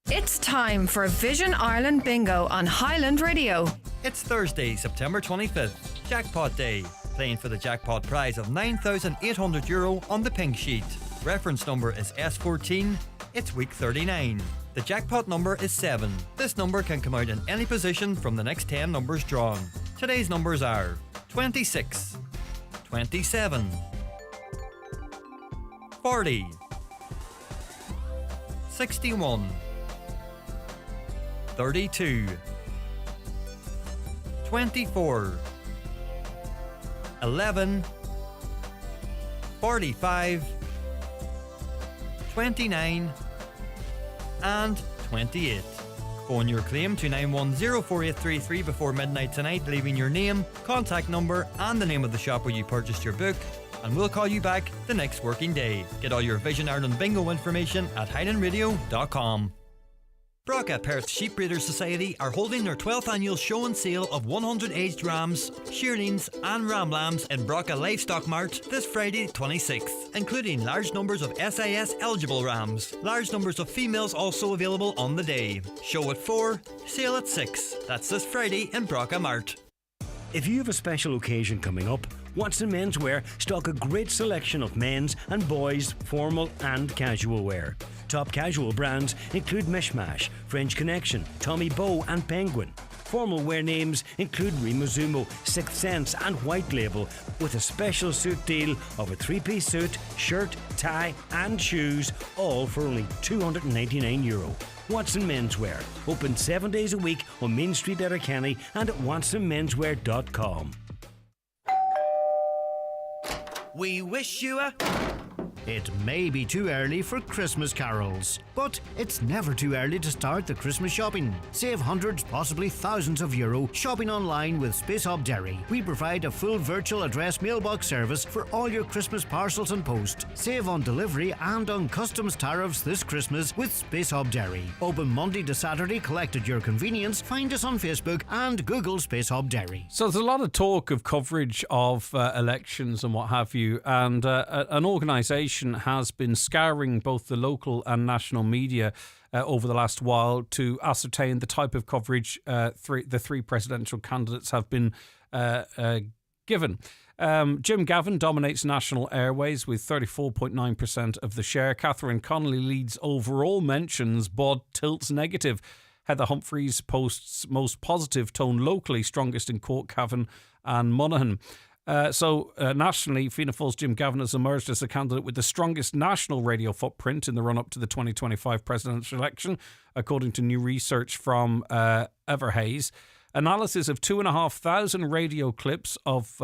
It's time for Vision Ireland Bingo on Highland Radio. It's Thursday, September 25th, Jackpot Day. Playing for the jackpot prize of €9,800 on the pink sheet. Reference number is S14. It's week 39. The jackpot number is 7. This number can come out in any position from the next 10 numbers drawn. Today's numbers are 26, 27, 40, 61, 32, 24, 11, 45, 29 and 28. Phone your claim to 9104833 before midnight tonight, leaving your name, contact number and the name of the shop where you purchased your book, and we'll call you back the next working day. Get all your Vision Ireland Bingo information at highlandradio.com. Braca Perth Sheep Breeders Society are holding their 12th annual show and sale of 100 aged rams, shearlings and ram lambs in Braca Livestock Mart this Friday 26th, including large numbers of SIS eligible rams. Large numbers of females also available on the day. Show at 4, sale at 6. That's this Friday in Braca Mart. If you have a special occasion coming up, Watson Menswear stock a great selection of men's and boys' formal and casual wear. Top casual brands include Mishmash, French Connection, Tommy Bow and Penguin. Formal wear names include Rimazumo, Sixth Sense and White Label, with a special suit deal of a 3-piece suit, shirt, tie and shoes, all for only €299. Watson Menswear, open 7 days a week on Main Street, Letterkenny and at watsonmenswear.com. We wish you a... It may be too early for Christmas carols, but it's never too early to start the Christmas shopping. Save hundreds, possibly thousands of euro shopping online with Space Hub Derry. We provide a full virtual address mailbox service for all your Christmas parcels and post. Save on delivery and on customs tariffs this Christmas with Space Hub Derry. Open Monday to Saturday, collect at your convenience. Find us on Facebook and Google Space Hub Derry. So there's a lot of talk of coverage of elections and what have you, and an organisation has been scouring both the local and national media over the last while to ascertain the type of coverage the three presidential candidates have been given. Jim Gavin dominates national airways with 34.9% of the share. Catherine Connolly leads overall mentions but tilts negative. Heather Humphreys posts most positive tone locally, strongest in Cork, Cavan and Monaghan. Nationally, Fianna Fáil's Jim Gavin has emerged as the candidate with the strongest national radio footprint in the run-up to the 2025 presidential election, according to new research from Everhays. Analysis of 2,500 radio clips of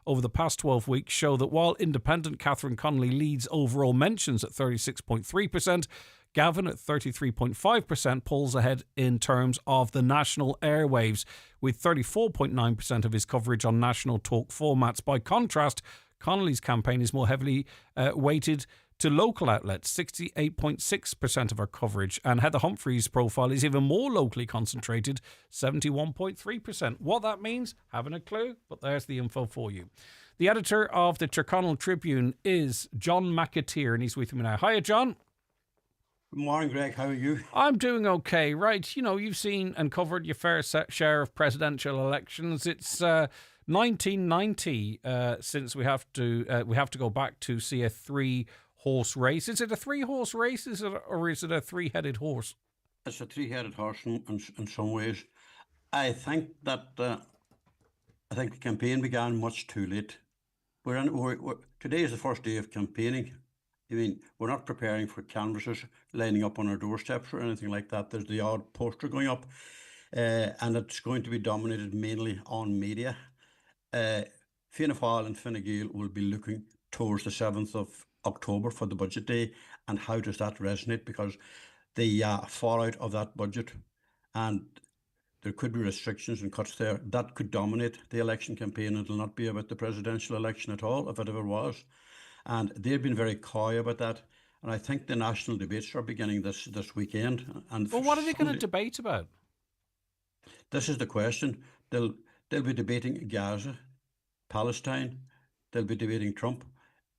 over the past 12 weeks show that while independent Catherine Connolly leads overall mentions at 36.3%, Gavin at 33.5% pulls ahead in terms of the national airwaves, with 34.9% of his coverage on national talk formats. By contrast, Connolly's campaign is more heavily weighted to local outlets, 68.6% of her coverage, and Heather Humphreys' profile is even more locally concentrated, 71.3%. What that means, haven't a clue, but there's the info for you. The editor of the Tyrconnell Tribune is John McAteer, and he's with me now. Hiya, John. Good morning, Greg. How are you? I'm doing okay. Right, you've seen and covered your fair share of presidential elections. It's 1990 since we have to go back to see a 3-horse race. Is it a 3-horse race? Or is it a 3-headed horse? It's a 3-headed horse in some ways. I think that the campaign began much too late. Today is the first day of campaigning. I mean, we're not preparing for canvassers lining up on our doorsteps or anything like that. There's the odd poster going up. and it's going to be dominated mainly on media. Fianna Fáil and Fine Gael will be looking towards the 7th of October for the budget day, and how does that resonate, because the fallout of that budget, and there could be restrictions and cuts there, that could dominate the election campaign. It'll not be about the presidential election at all, if it ever was. And they've been very coy about that. And I think the national debates are beginning this weekend. And well, what are they going to debate about? This is the question. They'll be debating Gaza, Palestine. They'll be debating Trump,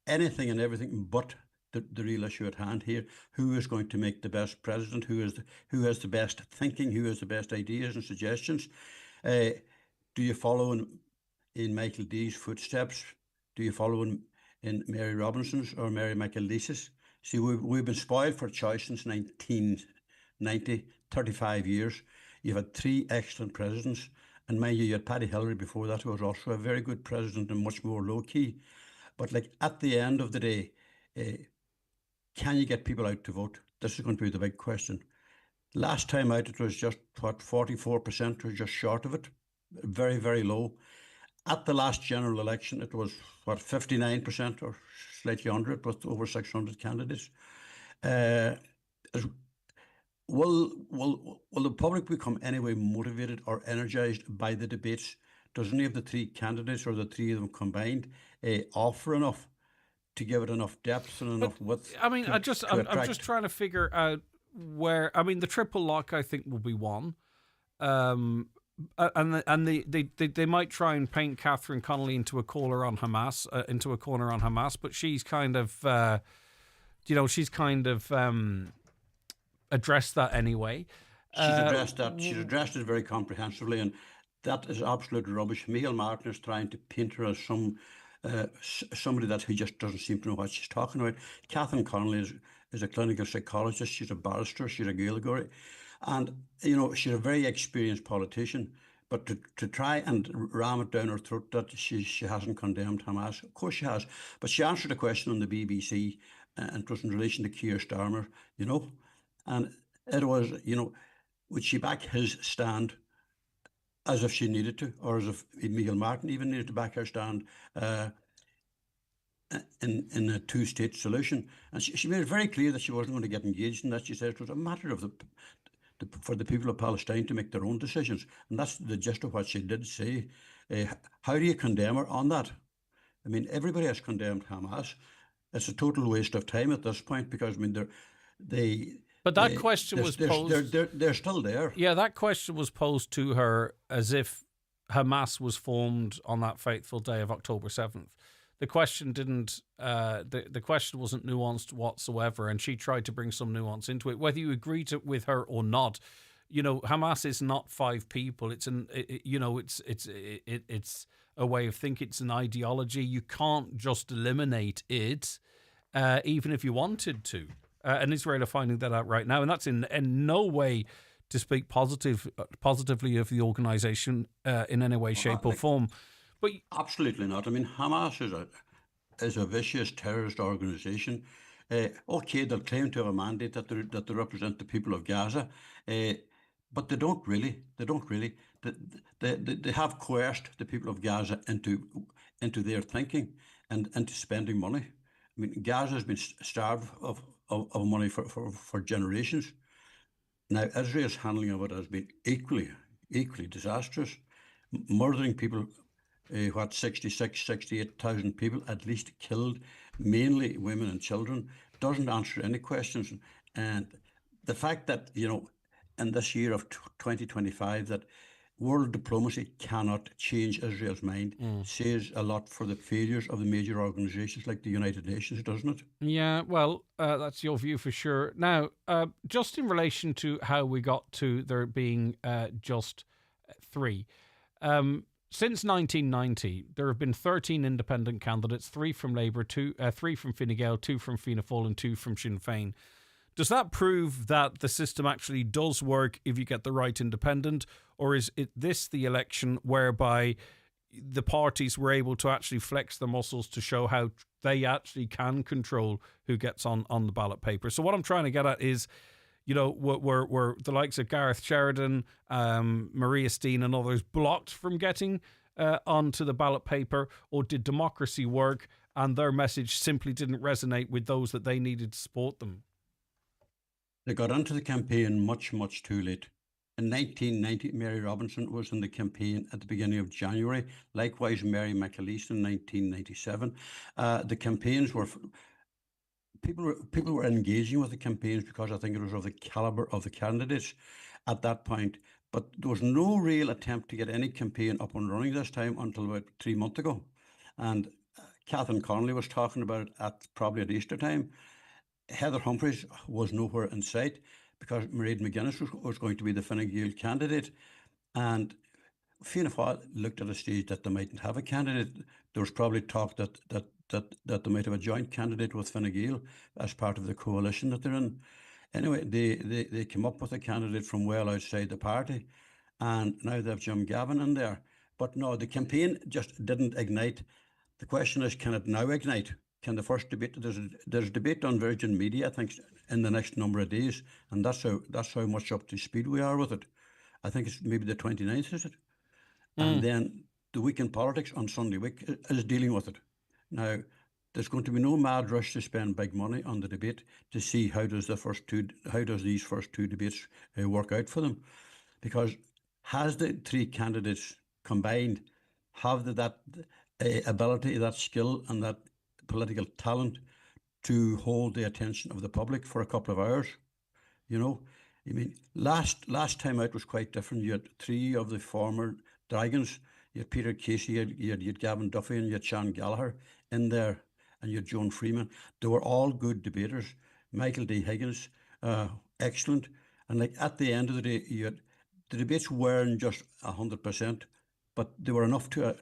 anything and everything but the real issue at hand here. Who is going to make the best president? Who has the best thinking? Who has the best ideas and suggestions? Do you follow in Michael D's footsteps? Do you follow in Mary Robinson's or Mary McAleese's? See, we've been spoiled for choice since 1990, 35 years. You've had 3 excellent presidents, and mind you had Paddy Hillary before that, who was also a very good president and much more low-key. But like at the end of the day, can you get people out to vote? This is going to be the big question. Last time out, it was just, 44%, or just short of it. Very, very low. At the last general election, it was, 59% or slightly under it, with over 600 candidates. Will the public become anyway motivated or energised by the debates? Does any of the 3 candidates, or the 3 of them combined, offer enough to give it enough depth and enough width? I mean, I'm just trying to figure out where. I mean, the triple lock, I think, will be one, and they might try and paint Catherine Connolly into a corner on Hamas, but she's kind of, addressed that anyway. She's addressed that. She's addressed it very comprehensively, and that is absolute rubbish. Micheál Martin is trying to paint her as somebody that who just doesn't seem to know what she's talking about. Catherine Connolly is a clinical psychologist. She's a barrister. She's a Gaeilgeoir, and she's a very experienced politician. But to try and ram it down her throat that she hasn't condemned Hamas, of course she has. But she answered a question on the BBC, and it was in relation to Keir Starmer, and it was, would she back his stand as if she needed to, or as if Micheál Martin even needed to back her stand in a 2-state solution? And she made it very clear that she wasn't going to get engaged in that. She said it was a matter of for the people of Palestine to make their own decisions. And that's the gist of what she did say. How do you condemn her on that? I mean, everybody has condemned Hamas. It's a total waste of time at this point, because, I mean, But that question was posed. They're still there. Yeah, that question was posed to her as if Hamas was formed on that fateful day of October 7th. The question didn't. The question wasn't nuanced whatsoever, and she tried to bring some nuance into it. Whether you agree with her or not, Hamas is not 5 people. It's it's a way of thinking. It's an ideology. You can't just eliminate it, even if you wanted to. And Israel are finding that out right now, and that's in no way to speak positively of the organisation in any way, shape, or form. But absolutely not. I mean, Hamas is a vicious terrorist organisation. Okay, they'll claim to have a mandate that they represent the people of Gaza, but they don't really. They don't really. They have coerced the people of Gaza into their thinking and into spending money. I mean, Gaza has been starved of money for generations. Now, Israel's handling of it has been equally disastrous, murdering people. 68,000 people at least killed, mainly women and children, doesn't answer any questions. And the fact that, in this year of 2025, that world diplomacy cannot change Israel's mind says a lot for the failures of the major organisations like the United Nations, doesn't it? Yeah, well, that's your view for sure. Now, just in relation to how we got to there being just 3, since 1990, there have been 13 independent candidates, 3 from Labour, 3 from Fine Gael, 2 from Fianna Fáil and 2 from Sinn Féin. Does that prove that the system actually does work if you get the right independent, or is this the election whereby the parties were able to actually flex their muscles to show how they actually can control who gets on the ballot paper? So what I'm trying to get at is, were the likes of Gareth Sheridan, Maria Steen and others blocked from getting onto the ballot paper, or did democracy work and their message simply didn't resonate with those that they needed to support them? They got onto the campaign much, much too late. In 1990, Mary Robinson was in the campaign at the beginning of January. Likewise, Mary McAleese in 1997. The campaigns were... People were engaging with the campaigns because I think it was of the calibre of the candidates at that point. But there was no real attempt to get any campaign up and running this time until about 3 months ago. And Catherine Connolly was talking about it probably at Easter time. Heather Humphreys was nowhere in sight because Mairead McGuinness was going to be the Fine Gael candidate. And Fianna Fáil looked at a stage that they mightn't have a candidate. There was probably talk that they might have a joint candidate with Fine Gael as part of the coalition that they're in. Anyway, they came up with a candidate from well outside the party, and now they have Jim Gavin in there. But no, the campaign just didn't ignite. The question is, can it now ignite? Can the first debate? There's a debate on Virgin Media, I think, in the next number of days, and that's how much up to speed we are with it. I think it's maybe the 29th, is it? And then the Week in Politics on Sunday week is dealing with it. Now, there's going to be no mad rush to spend big money on the debate to see how does these first two debates work out for them, because has the three candidates combined have that ability, that skill, and that political talent to hold the attention of the public for a couple of hours? I mean, last time out was quite different. You had three of the former Dragons. You had Peter Casey, you had Gavin Duffy, and you had Sean Gallagher in there, and you had Joan Freeman. They were all good debaters. Michael D. Higgins, excellent. And at the end of the day, the debates weren't just 100%, but they were enough to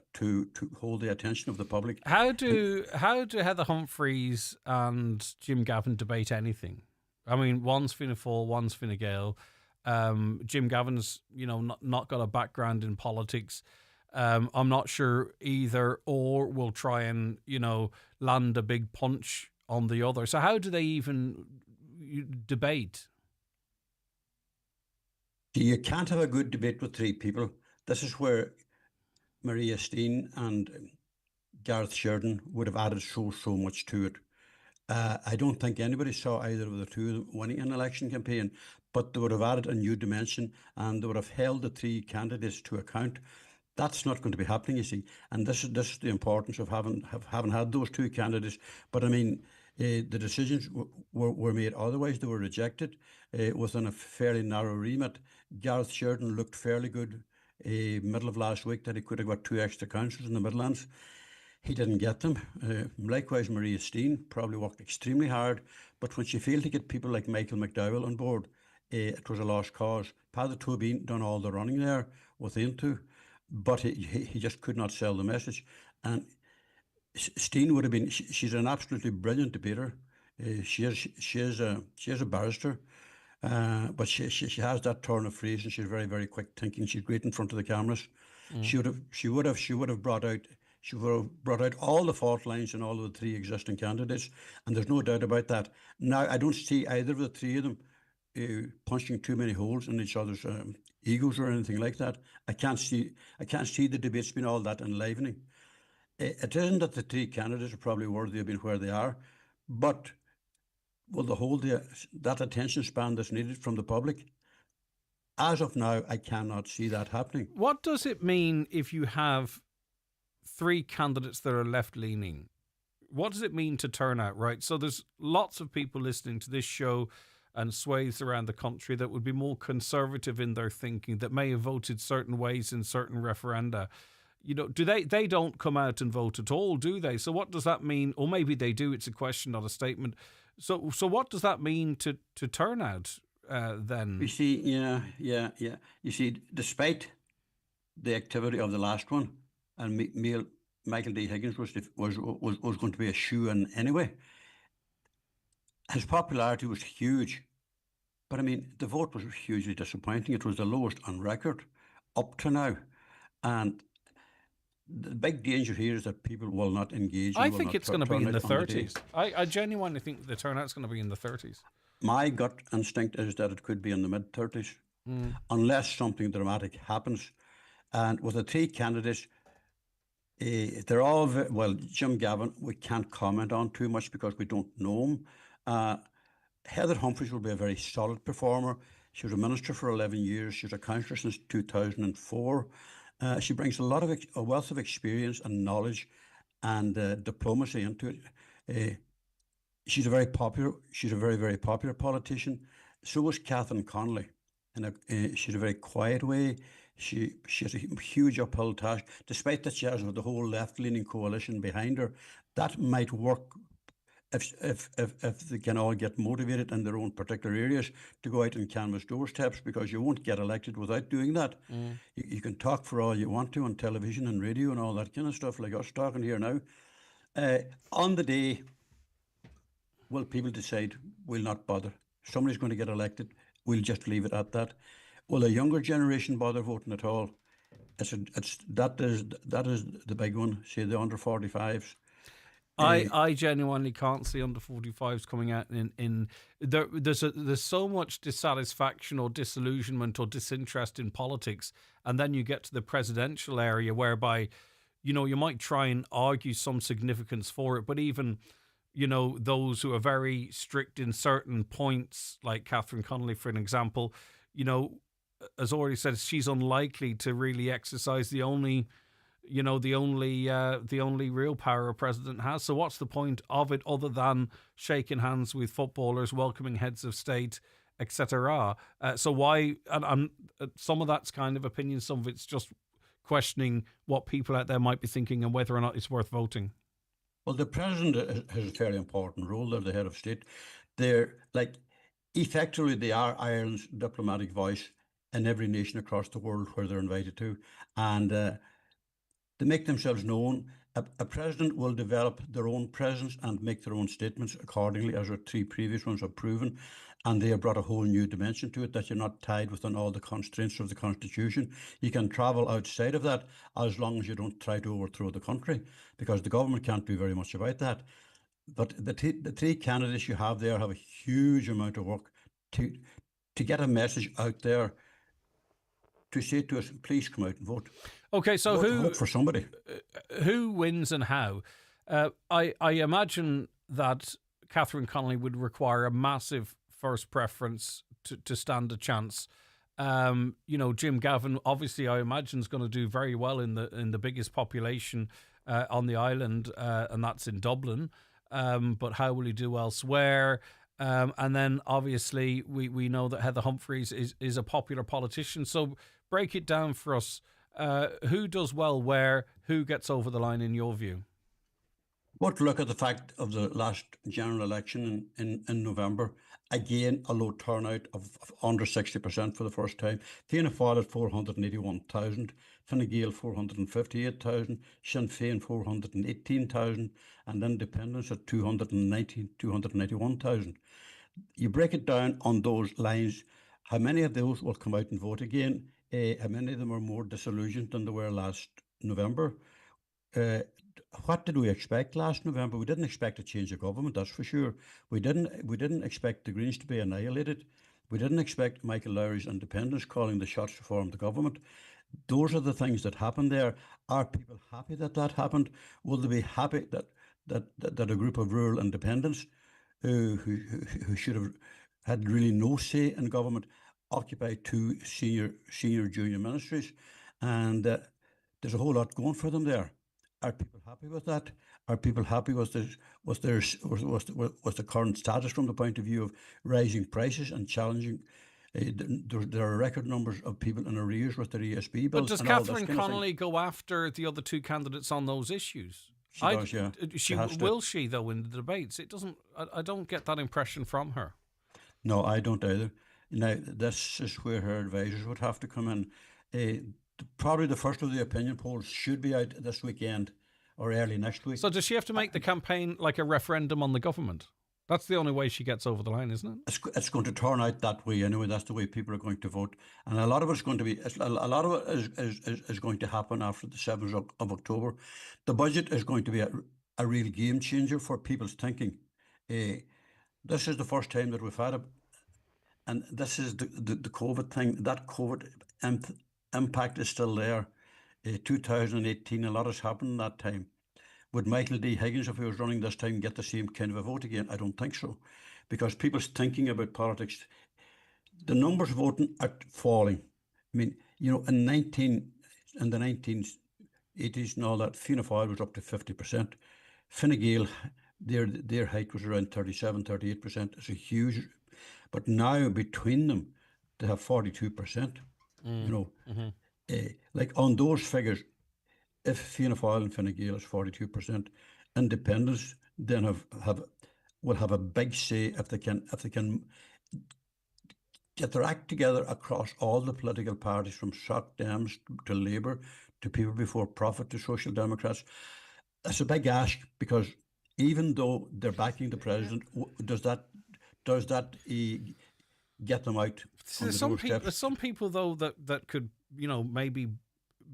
hold the attention of the public. How do Heather Humphreys and Jim Gavin debate anything? I mean, one's Fianna Fáil, one's Fine Gael. Jim Gavin's, not got a background in politics. I'm not sure either or will try and, land a big punch on the other. So how do they even debate? You can't have a good debate with three people. This is where Maria Steen and Gareth Sheridan would have added so much to it. I don't think anybody saw either of the two of them winning an election campaign, but they would have added a new dimension and they would have held the three candidates to account. That's not going to be happening, you see, and this is the importance of having had those two candidates. But I mean, the decisions were made otherwise. They were rejected within a fairly narrow remit. Gareth Sheridan looked fairly good middle of last week that he could have got 2 extra councillors in the Midlands. He didn't get them. Likewise, Maria Steen probably worked extremely hard, but when she failed to get people like Michael McDowell on board, it was a lost cause. Paddy Tobin done all the running there with Into, but he just could not sell the message. And Steen would have been. She's an absolutely brilliant debater. She is a barrister, but she has that turn of phrase, and she's very, very quick thinking. She's great in front of the cameras. She would have brought out all the fault lines in all of the three existing candidates, and there's no doubt about that. Now, I don't see either of the three of them punching too many holes in each other's egos or anything like that. I can't see the debates being all that enlivening. It isn't that the three candidates are probably worthy of being where they are, but will they hold that attention span that's needed from the public? As of now, I cannot see that happening. What does it mean if you have three candidates that are left-leaning? What does it mean to turn out, right? So there's lots of people listening to this show and swathes around the country that would be more conservative in their thinking, that may have voted certain ways in certain referenda. Do they don't come out and vote at all, do they? So what does that mean? Or maybe they do, it's a question, not a statement. So what does that mean to turnout then? You see, yeah. You see, despite the activity of the last one, and Michael D. Higgins was going to be a shoo-in anyway, his popularity was huge. But I mean, the vote was hugely disappointing. It was the lowest on record up to now. And the big danger here is that people will not engage. I think it's going to be in the 30s. I genuinely think the turnout's going to be in the 30s. my gut instinct is that it could be in the mid-30s, unless something dramatic happens. And with the three candidates, they're all, well, Jim Gavin, we can't comment on too much because we don't know him. Heather Humphreys will be a very solid performer. She was a minister for 11 years. She was a councillor since 2004. She brings a wealth of experience and knowledge and diplomacy into it. She's a very very, very popular politician. So was Catherine Connolly. She's a very quiet way. She has a huge uphill task, despite that she has the whole left-leaning coalition behind her. That might work if they can all get motivated in their own particular areas to go out and canvass doorsteps, because you won't get elected without doing that. You can talk for all you want to on television and radio and all that kind of stuff, like us talking here now. On the day, will people decide we'll not bother? Somebody's going to get elected. We'll just leave it at that. Will the younger generation bother voting at all? That is the big one. Say the under 45s. I genuinely can't see under 45s coming out there's so much dissatisfaction or disillusionment or disinterest in politics, and then you get to the presidential area whereby, you might try and argue some significance for it, but even, those who are very strict in certain points, like Catherine Connolly, for an example, as already said, she's unlikely to really exercise the only real power a president has. So what's the point of it other than shaking hands with footballers, welcoming heads of state, etc.? So why? And some of that's kind of opinion, some of it's just questioning what people out there might be thinking and whether or not it's worth voting. Well, the president has a fairly important role. They're the head of state. They're effectively, they are Ireland's diplomatic voice in every nation across the world where they're invited to. And they make themselves known. A president will develop their own presence and make their own statements accordingly, as our three previous ones have proven. And they have brought a whole new dimension to it, that you're not tied within all the constraints of the Constitution. You can travel outside of that as long as you don't try to overthrow the country, because the government can't do very much about that. But the three candidates you have there have a huge amount of work to get a message out there, to say to us, please come out and vote. Okay, so vote for somebody. Who wins and how? I imagine that Catherine Connolly would require a massive first preference to stand a chance. Jim Gavin, obviously, I imagine is going to do very well in the biggest population on the island, and that's in Dublin. But how will he do elsewhere? And then obviously we know that Heather Humphreys is a popular politician. So break it down for us. Who does well where? Who gets over the line in your view? But look at the fact of the last general election in November. Again, a low turnout of under 60% for the first time. Fianna Fáil at 481,000, Fine Gael 458,000, Sinn Féin 418,000, and Independents at 291,000. You break it down on those lines, how many of those will come out and vote again? How many of them are more disillusioned than they were last November? What did we expect last November? We didn't expect a change of government, that's for sure. We didn't expect the Greens to be annihilated. We didn't expect Michael Lowry's independents calling the shots to form the government. Those are the things that happened there. Are people happy that happened? Will they be happy that a group of rural independents who should have had really no say in government occupy two senior junior ministries? And there's a whole lot going for them there. Are people happy with that? Are people happy with the current status from the point of view of rising prices and challenging? There are record numbers of people in arrears with their ESB bills. But does Catherine Connolly go after the other two candidates on those issues? She does, yeah. Will she, though, in the debates? It doesn't. I don't get that impression from her. No, I don't either. Now, this is where her advisors would have to come in. Probably the first of the opinion polls should be out this weekend or early next week. So does she have to make the campaign like a referendum on the government? That's the only way she gets over the line, isn't it? It's going to turn out that way anyway. That's the way people are going to vote, and a lot of it's going to be. A lot of it is going to happen after the 7th of October. The budget is going to be a real game changer for people's thinking. this is the first time that we've had it, and this is the COVID thing. That COVID impact is still there. 2018, a lot has happened that time. Would Michael D. Higgins, if he was running this time, get the same kind of a vote again? I don't think so, because people's thinking about politics, the numbers voting are falling. I mean, you know, in the 1980s and all that, Fianna Fáil was up to 50%. Fine Gael, their height was around 37, 38%. It's a huge, but now between them, they have 42%. You know, like on those figures, if Fianna Fáil and Fine Gael is 42%, independents then will have a big say if they can get their act together across all the political parties, from Shock Dems to Labour to People Before Profit to Social Democrats. It's a big ask, because even though they're backing the president, does that get them out on the doorsteps? There's some people though that could, you know, maybe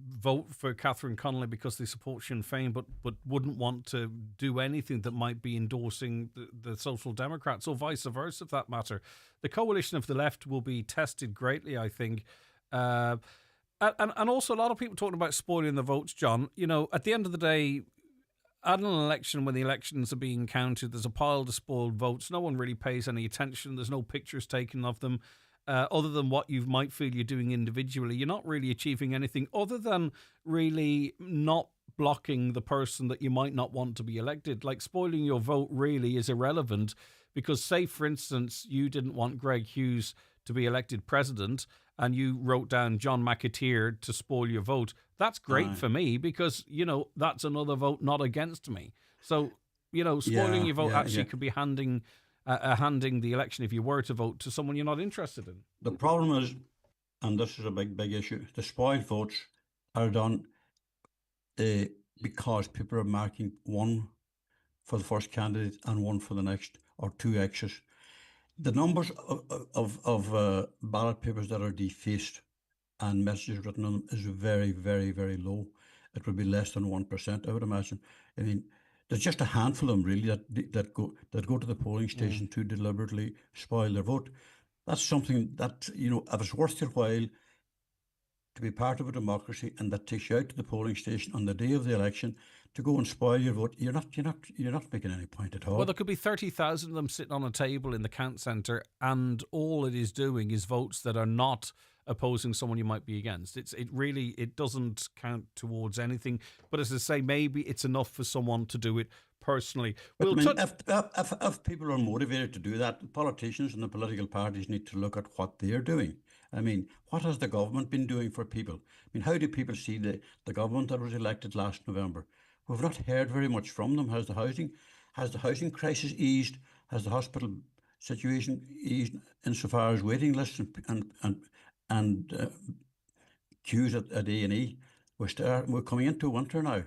vote for Catherine Connolly because they support Sinn Féin, but wouldn't want to do anything that might be endorsing the Social Democrats, or vice versa, for that matter. The coalition of the left will be tested greatly, I think. And also a lot of people talking about spoiling the votes, John. You know, at the end of the day, at an election, when the elections are being counted, there's a pile of spoiled votes. No one really pays any attention. There's no pictures taken of them. Other than what you might feel you're doing individually, you're not really achieving anything other than really not blocking the person that you might not want to be elected. Like, spoiling your vote really is irrelevant, because say, for instance, you didn't want Greg Hughes to be elected president and you wrote down John McAteer to spoil your vote. That's great for me, because, you know, that's another vote not against me. So, you know, spoiling your vote could be handing the election, if you were to vote, to someone you're not interested in. The problem is, and this is a big issue, the spoiled votes are done because people are marking one for the first candidate and one for the next, or two X's. The numbers of ballot papers that are defaced and messages written on them is very, very, very low. It would be less than 1%, I would imagine. I mean, there's just a handful of them really that go to the polling station to deliberately spoil their vote. That's something that, you know, if it's worth your while to be part of a democracy, and that takes you out to the polling station on the day of the election to go and spoil your vote, you're not making any point at all. Well, there could be 30,000 of them sitting on a table in the count centre, and all it is doing is votes that are not opposing someone you might be against. It doesn't count towards anything. But as I say, maybe it's enough for someone to do it personally. But if people are motivated to do that, the politicians and the political parties need to look at what they're doing. I mean, what has the government been doing for people? I mean, how do people see the government that was elected last November? We've not heard very much from them. Has the housing crisis eased? Has the hospital situation eased insofar as waiting lists and queues at A&E? We're coming into winter now.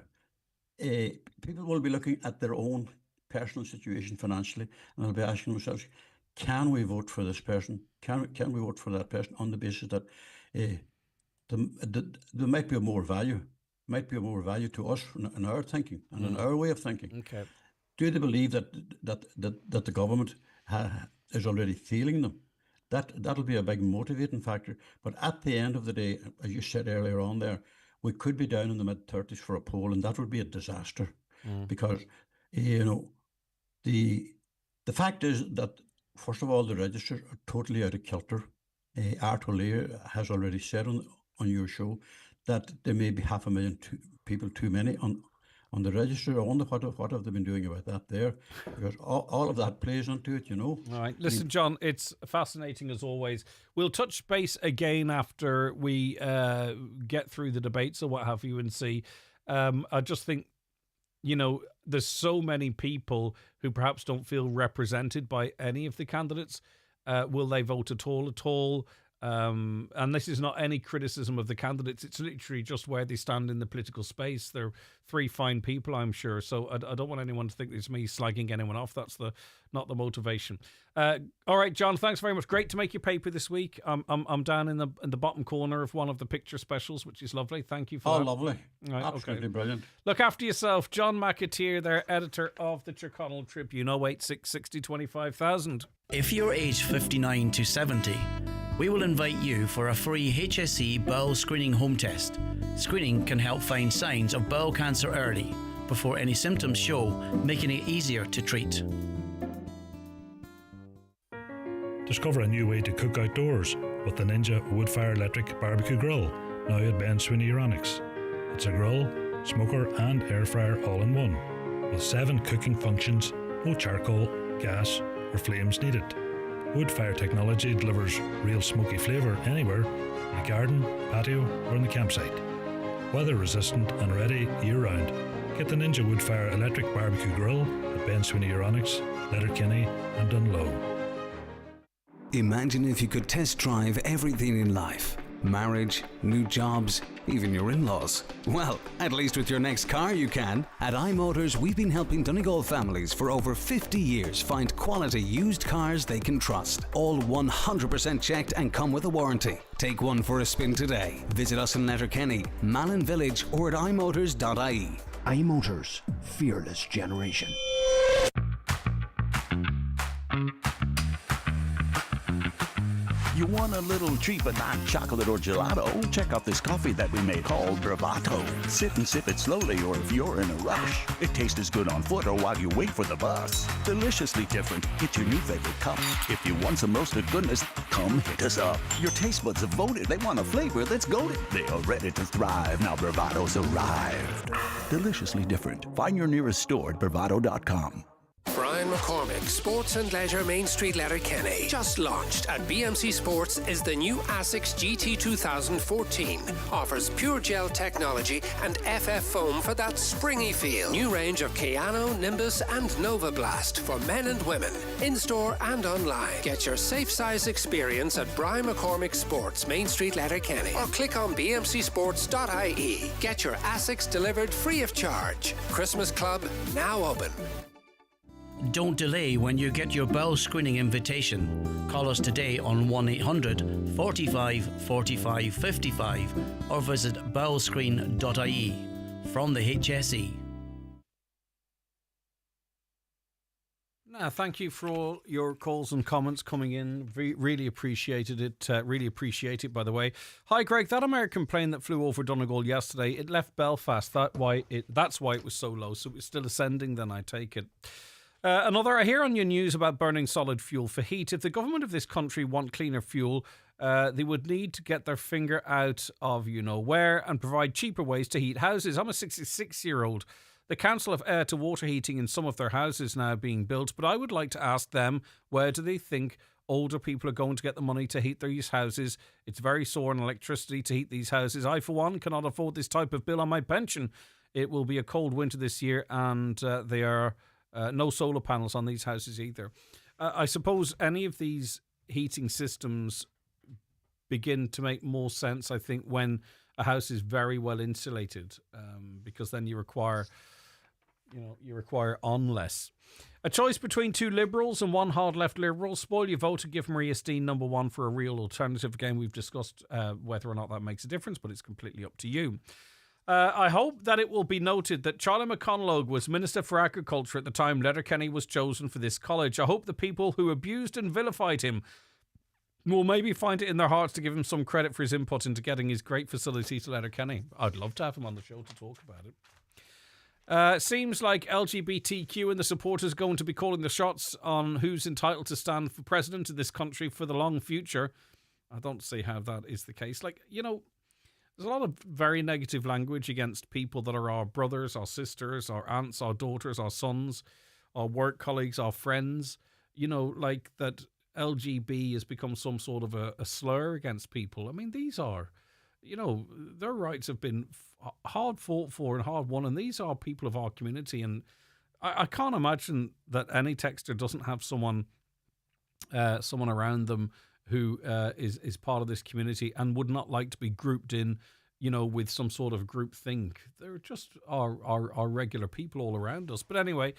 People will be looking at their own personal situation financially, and they'll be asking themselves, can we vote for this person? Can we vote for that person on the basis that there might be more value to us in our thinking and in our way of thinking? Okay. Do they believe that the government is already failing them? That'll be a big motivating factor. But at the end of the day, as you said earlier on there, we could be down in the mid-30s for a poll, and that would be a disaster. Because, you know, the fact is that, first of all, the registers are totally out of kilter. Art O'Leary has already said on your show that there may be 500,000 people too many on the register. I wonder what have they been doing about that there, because all of that plays into it, you know. All right. Listen, John, it's fascinating as always. We'll touch base again after we get through the debates or what have you and see. I just think, you know, there's so many people who perhaps don't feel represented by any of the candidates. Will they vote at all? And this is not any criticism of the candidates. It's literally just where they stand in the political space. They're three fine people, I'm sure. So I don't want anyone to think it's me slagging anyone off. That's not the motivation. All right, John, thanks very much. Great to make your paper this week. I'm down in the bottom corner of one of the picture specials, which is lovely. Thank you for that. lovely. Right, Absolutely brilliant. Look after yourself. John McAteer, their editor of the Tyrconnell Tribune, 086 60 25,000. If you're aged 59 to 70, we will invite you for a free HSE bowel screening home test. Screening can help find signs of bowel cancer early, before any symptoms show, making it easier to treat. Discover a new way to cook outdoors with the Ninja Woodfire Electric Barbecue Grill, now at Ben Sweeney Euronics. It's a grill, smoker and air fryer all in one, with 7 cooking functions, no charcoal, gas or flames needed. Woodfire technology delivers real smoky flavour anywhere, in the garden, patio or in the campsite. Weather resistant and ready year round. Get the Ninja Woodfire Electric Barbecue Grill at Ben Sweeney Euronics, Letterkenny and Dunlow. Imagine if you could test drive everything in life. Marriage, new jobs, even your in-laws. Well, at least with your next car you can. At iMotors, we've been helping Donegal families for over 50 years find quality used cars they can trust. All 100% checked and come with a warranty. Take one for a spin today. Visit us in Letterkenny, Malin Village or at imotors.ie. iMotors, fearless generation. You want a little treat but not chocolate or gelato? Check out this coffee that we made called Bravato. Sit and sip it slowly, or if you're in a rush, it tastes as good on foot or while you wait for the bus. Deliciously different. Get your new favorite cup. If you want some roasted goodness, come hit us up. Your taste buds have voted. They want a flavor that's goated. They are ready to thrive. Now Bravato's arrived. Deliciously different. Find your nearest store at bravado.com. Brian McCormick, Sports and Leisure Main Street Letterkenny. Just launched at BMC Sports is the new ASICS GT 2014. Offers pure gel technology and FF foam for that springy feel. New range of Keanu, Nimbus and Nova Blast for men and women. In-store and online. Get your safe size experience at Brian McCormick Sports, Main Street Letterkenny. Or click on bmcsports.ie. Get your ASICS delivered free of charge. Christmas Club now open. Don't delay when you get your bowel screening invitation. Call us today on 1-800 45 45 55 or visit bowelscreen.ie. From the HSE. Thank you for all your calls and comments coming in. Really appreciated it. Really appreciate it, by the way. Hi, Greg. That American plane that flew over Donegal yesterday, it left Belfast. That's why it was so low. So it's still ascending, then I take it. I hear on your news about burning solid fuel for heat. If the government of this country want cleaner fuel, they would need to get their finger out of you-know-where and provide cheaper ways to heat houses. I'm a 66-year-old. The council have air to water heating in some of their houses now being built, but I would like to ask them, where do they think older people are going to get the money to heat these houses? It's very sore on electricity to heat these houses. I, for one, cannot afford this type of bill on my pension. It will be a cold winter this year, and they are... no solar panels on these houses either. I suppose any of these heating systems begin to make more sense, I think, when a house is very well insulated, because then you require on less. A choice between two Liberals and one hard left Liberal. Spoil your vote and give Maria Steen number one for a real alternative. Again, we've discussed whether or not that makes a difference, but it's completely up to you. I hope that it will be noted that Charlie McConalogue was Minister for Agriculture at the time Letterkenny was chosen for this college. I hope the people who abused and vilified him will maybe find it in their hearts to give him some credit for his input into getting his great facility to Letterkenny. I'd love to have him on the show to talk about it. Seems like LGBTQ and the supporters going to be calling the shots on who's entitled to stand for president of this country for the long future. I don't see how that is the case. There's a lot of very negative language against people that are our brothers, our sisters, our aunts, our daughters, our sons, our work colleagues, our friends. Like that LGB has become some sort of a slur against people. I mean, these are, their rights have been hard fought for and hard won, and these are people of our community. And I can't imagine that any texter doesn't have someone around them who is part of this community and would not like to be grouped in, with some sort of group think. They're just our regular people all around us. But anyway,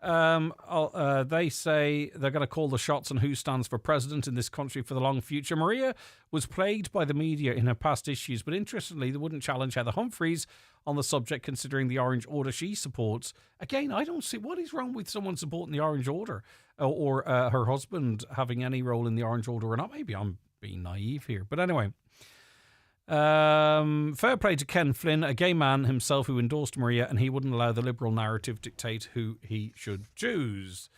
they say they're going to call the shots on who stands for president in this country for the long future. Maria was plagued by the media in her past issues, but interestingly, they wouldn't challenge Heather Humphreys on the subject, considering the Orange Order she supports. Again, I don't see what is wrong with someone supporting the Orange Order or her husband having any role in the Orange Order or not. Maybe I'm being naive here. But anyway, fair play to Ken Flynn, a gay man himself who endorsed Maria, and he wouldn't allow the liberal narrative dictate who he should choose.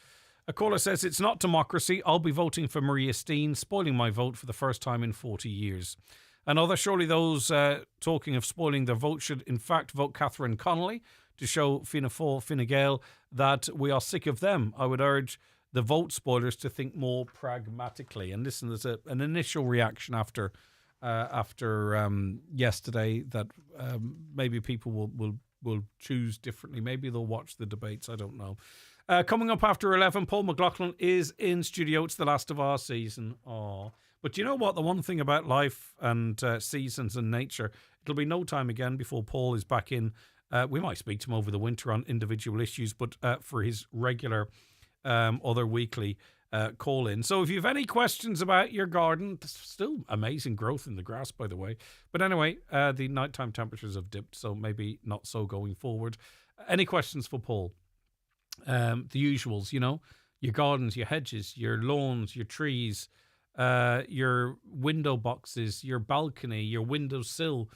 A caller says, it's not democracy. I'll be voting for Maria Steen, spoiling my vote for the first time in 40 years. Another, surely those talking of spoiling their vote should in fact vote Catherine Connolly to show Fianna Fáil, Fine Gael that we are sick of them. I would urge the vote spoilers to think more pragmatically. And listen, there's an initial reaction after yesterday that maybe people will choose differently. Maybe they'll watch the debates. I don't know. Coming up after 11, Paul McLaughlin is in studio. It's the last of our season. Aww. But you know what? The one thing about life and seasons and nature, it'll be no time again before Paul is back in. We might speak to him over the winter on individual issues, but for his regular other weekly call in. So if you have any questions about your garden, still amazing growth in the grass, by the way. But anyway, the nighttime temperatures have dipped, so maybe not so going forward. Any questions for Paul? The usuals, your gardens, your hedges, your lawns, your trees, your window boxes, your balcony, your windowsill,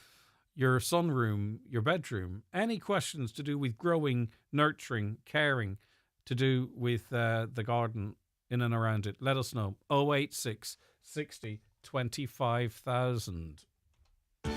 your sunroom, your bedroom. Any questions to do with growing, nurturing, caring, to do with the garden in and around it, let us know. 086 60 25,000.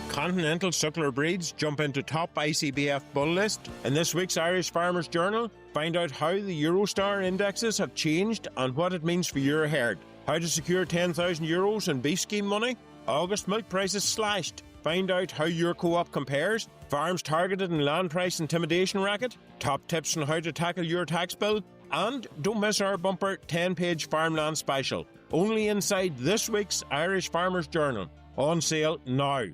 Continental suckler breeds jump into top ICBF bull list. In this week's Irish Farmers Journal, find out how the Eurostar indexes have changed and what it means for your herd. How to secure €10,000 in beef scheme money. August milk prices slashed. Find out how your co-op compares. Farms targeted in land price intimidation racket. Top tips on how to tackle your tax bill. And don't miss our bumper 10-page farmland special. Only inside this week's Irish Farmers Journal. On sale now.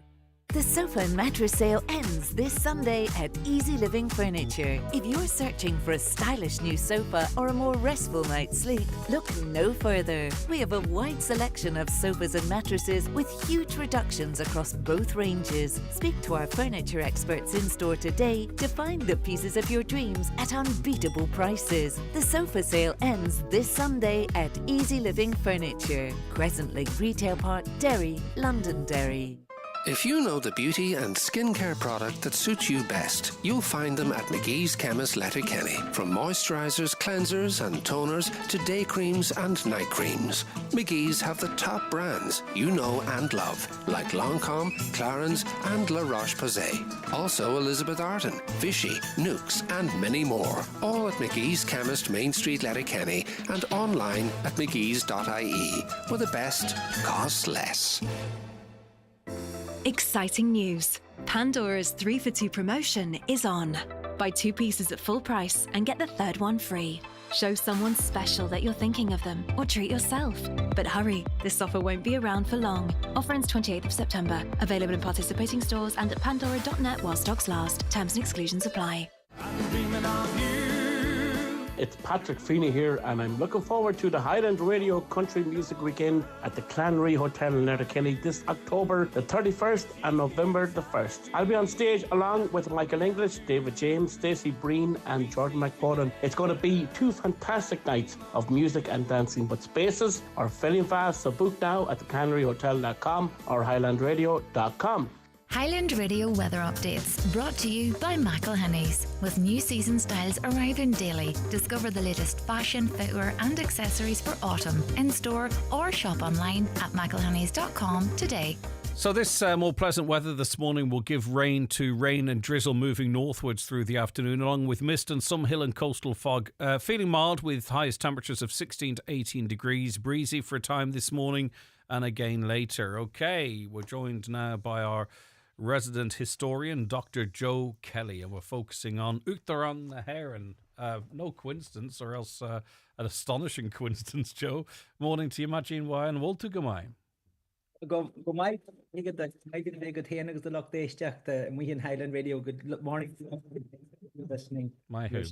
The sofa and mattress sale ends this Sunday at Easy Living Furniture. If you're searching for a stylish new sofa or a more restful night's sleep, look no further. We have a wide selection of sofas and mattresses with huge reductions across both ranges. Speak to our furniture experts in store today to find the pieces of your dreams at unbeatable prices. The sofa sale ends this Sunday at Easy Living Furniture, Crescent Lake Retail Park, Derry, Londonderry. If you know the beauty and skincare product that suits you best, you'll find them at McGee's Chemist Letterkenny. From moisturisers, cleansers and toners to day creams and night creams, McGee's have the top brands you know and love, like Lancôme, Clarins and La Roche-Posay. Also Elizabeth Arden, Vichy, Nukes and many more. All at McGee's Chemist, Main Street, Letterkenny, and online at mcgees.ie, where the best costs less. Exciting news. Pandora's 3 for 2 promotion is on. Buy 2 pieces at full price and get the third one free. Show someone special that you're thinking of them or treat yourself. But hurry, this offer won't be around for long. Offer ends 28th of September. Available in participating stores and at pandora.net while stocks last. Terms and exclusions apply. It's Patrick Feeney here, and I'm looking forward to the Highland Radio Country Music Weekend at the Clanry Hotel in Letterkenny this October the 31st and November the 1st. I'll be on stage along with Michael English, David James, Stacey Breen and Jordan McFadden. It's going to be 2 fantastic nights of music and dancing, but spaces are filling fast, so book now at theclanryhotel.com or highlandradio.com. Highland Radio weather updates brought to you by McElhenny's. With new season styles arriving daily, discover the latest fashion, footwear and accessories for autumn in store or shop online at mcelhennys.com today. So this more pleasant weather this morning will give rain and drizzle moving northwards through the afternoon, along with mist and some hill and coastal fog. Feeling mild with highest temperatures of 16 to 18 degrees. Breezy for a time this morning and again later. Okay, we're joined now by our resident historian, Dr. Joe Kelly, and we're focusing on Uachtaráin na hÉireann. No coincidence, or else an astonishing coincidence, Joe. Morning to you, Majin Wai and Waltu Gamai. Go mai get the good hand agus the luck déisteach and we in Highland Radio. Good morning. Listening. My who.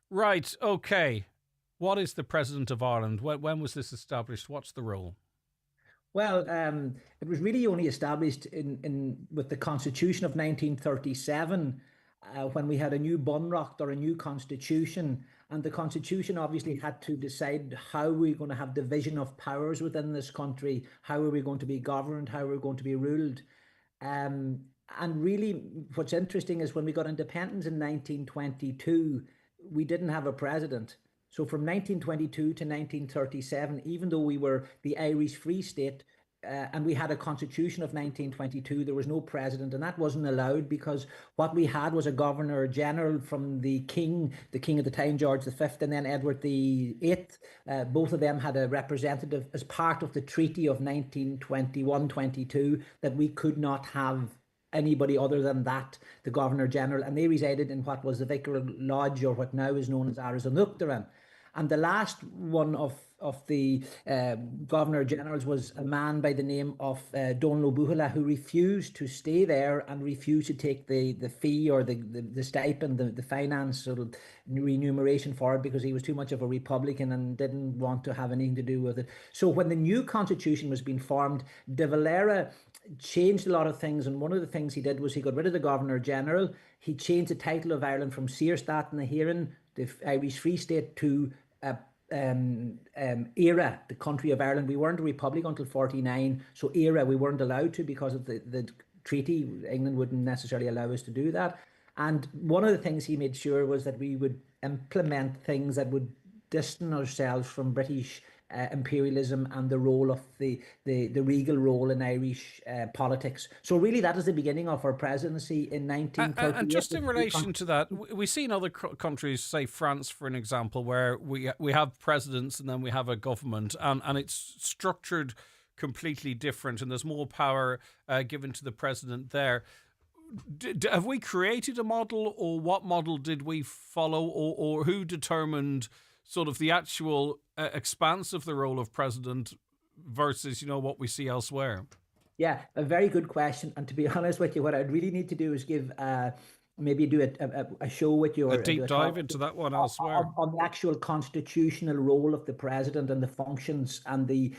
Right, okay. What is the President of Ireland? When was this established? What's the role? Well, it was really only established in with the Constitution of 1937 when we had a new Bunrocht or a new constitution. And the Constitution obviously had to decide how we're going to have division of powers within this country, how are we going to be governed, how are we going to be ruled. And really, what's interesting is when we got independence in 1922, we didn't have a president. So from 1922 to 1937, even though we were the Irish Free State, and we had a constitution of 1922, there was no president, and that wasn't allowed because what we had was a governor general from the king at the time, George V, and then Edward VIII. Both of them had a representative as part of the treaty of 1921-22 that we could not have anybody other than that, the governor general, and they resided in what was the Vicar Lodge, or what now is known as Arizona. And the last one of the Governor Generals was a man by the name of Donal Buhala, who refused to stay there and refused to take the fee or the stipend, the finance sort of remuneration for it, because he was too much of a Republican and didn't want to have anything to do with it. So when the new constitution was being formed, De Valera changed a lot of things, and one of the things he did was he got rid of the Governor General. He changed the title of Ireland from Searstadt na Héireann, the Irish Free State, to era, the country of Ireland. We weren't a republic until 49, so era we weren't allowed to because of the treaty. England wouldn't necessarily allow us to do that. And one of the things he made sure was that we would implement things that would distance ourselves from British imperialism and the role of the regal role in Irish politics. So really that is the beginning of our presidency in 1938. And just in relation to that, we see in other countries, say France for an example, where we have presidents and then we have a government, and it's structured completely different, and there's more power given to the president there. Have we created a model, or what model did we follow, or who determined sort of the actual expanse of the role of president versus, what we see elsewhere? Yeah, a very good question. And to be honest with you, what I'd really need to do is give maybe do a show with you, or a deep dive into that one elsewhere on the actual constitutional role of the president and the functions and the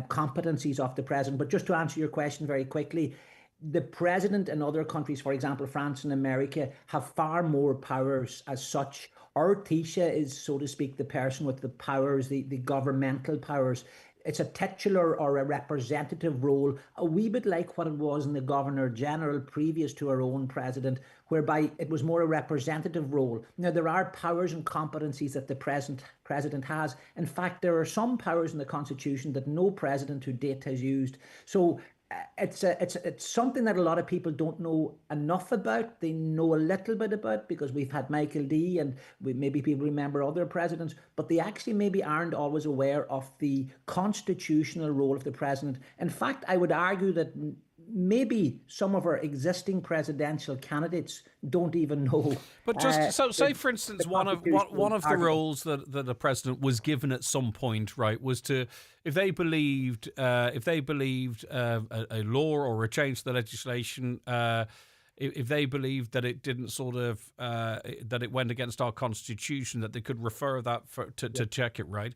competencies of the president. But just to answer your question very quickly, the president in other countries, for example, France and America, have far more powers as such. Our Taoiseach is, so to speak, the person with the powers, the governmental powers. It's a titular or a representative role, a wee bit like what it was in the Governor General previous to our own president, whereby it was more a representative role. Now, there are powers and competencies that the president has. In fact, there are some powers in the Constitution that no president to date has used. So it's something that a lot of people don't know enough about. They know a little bit about because we've had Michael D, and maybe people remember other presidents, but they actually maybe aren't always aware of the constitutional role of the president. In fact, I would argue that maybe some of our existing presidential candidates don't even know. But just so say, for instance, one of the roles that the president was given at some point, right, was to, if they believed a law or a change to the legislation, if they believed that it didn't sort of that it went against our constitution, that they could refer that to check it, right?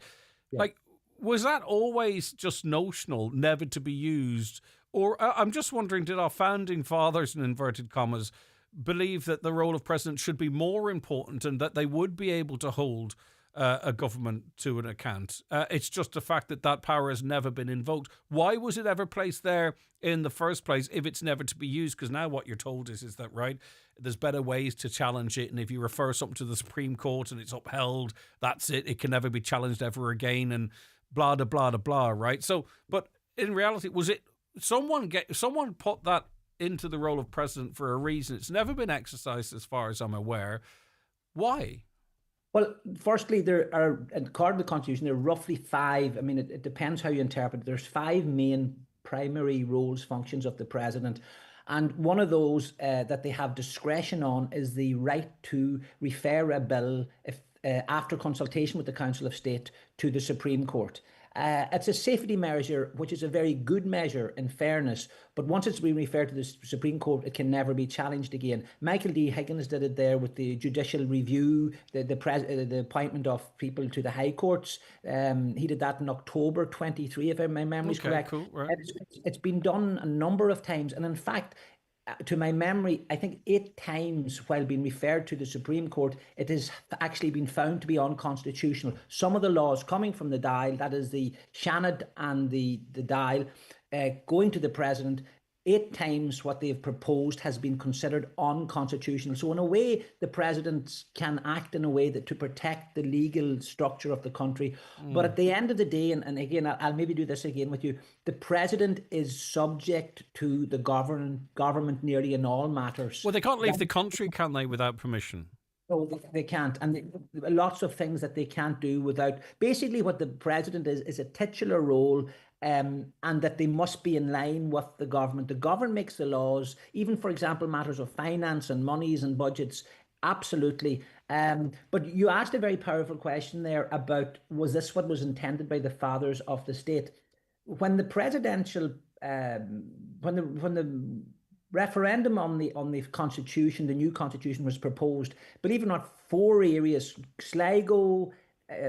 Yeah. Like, was that always just notional, never to be used? Or I'm just wondering, did our founding fathers, in inverted commas, believe that the role of president should be more important and that they would be able to hold a government to an account? It's just the fact that power has never been invoked. Why was it ever placed there in the first place if it's never to be used? Because now what you're told is that, right, there's better ways to challenge it, and if you refer something to the Supreme Court and it's upheld, that's it. It can never be challenged ever again, and blah, blah, blah, blah, right? So, but in reality, was it someone put that into the role of president for a reason? It's never been exercised as far as I'm aware. Why? Well, firstly, there are, according to the Constitution, there are roughly five. I mean, it depends how you interpret it. There's five main primary roles, functions of the president. And one of those that they have discretion on is the right to refer a bill after consultation with the Council of State, to the Supreme Court. It's a safety measure, which is a very good measure in fairness, but once it's been referred to the Supreme Court, it can never be challenged again. Michael D. Higgins did it there with the judicial review, the appointment of people to the High Courts. He did that in October 23, if my memory is correct. Cool, right. It's been done a number of times, and in fact, to my memory, I think 8 times while being referred to the Supreme Court, it has actually been found to be unconstitutional. Some of the laws coming from the Dáil, that is the Seanad and the Dáil, going to the President, 8 times what they've proposed has been considered unconstitutional. So in a way, the President can act in a way that to protect the legal structure of the country. But at the end of the day, and again, I'll maybe do this again with you, the President is subject to the government nearly in all matters. Well, they can't leave the country, can they, without permission? No, they can't. And lots of things that they can't do without. Basically, what the President is a titular role, and that they must be in line with the government. The government makes the laws, even, for example, matters of finance and monies and budgets. Absolutely. But you asked a very powerful question there about, was this what was intended by the fathers of the state? When the presidential, when the referendum on the constitution, the new constitution, was proposed, believe it or not, 4 areas, Sligo,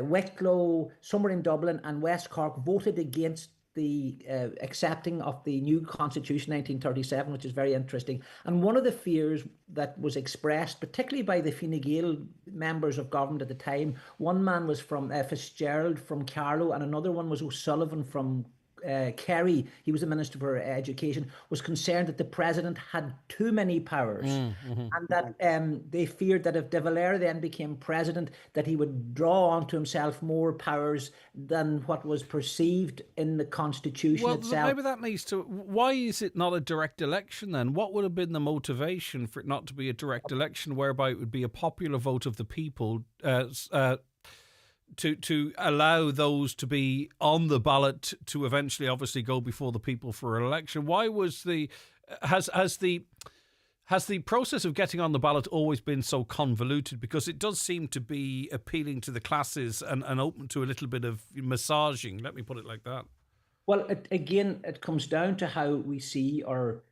Wicklow, somewhere in Dublin and West Cork, voted against the accepting of the new constitution 1937, which is very interesting. And one of the fears that was expressed, particularly by the Fine Gael members of government at the time, one man was from Fitzgerald from Carlow, and another one was O'Sullivan from Kerry, he was the Minister for Education, was concerned that the President had too many powers, and that they feared that if De Valera then became President, that he would draw onto himself more powers than what was perceived in the Constitution itself. Well, maybe that needs to... Why is it not a direct election then? What would have been the motivation for it not to be a direct election, whereby it would be a popular vote of the people, to allow those to be on the ballot to eventually obviously go before the people for an election? Why was has the process of getting on the ballot always been so convoluted? Because it does seem to be appealing to the classes and open to a little bit of massaging, let me put it like that. Well, it comes down to how we see our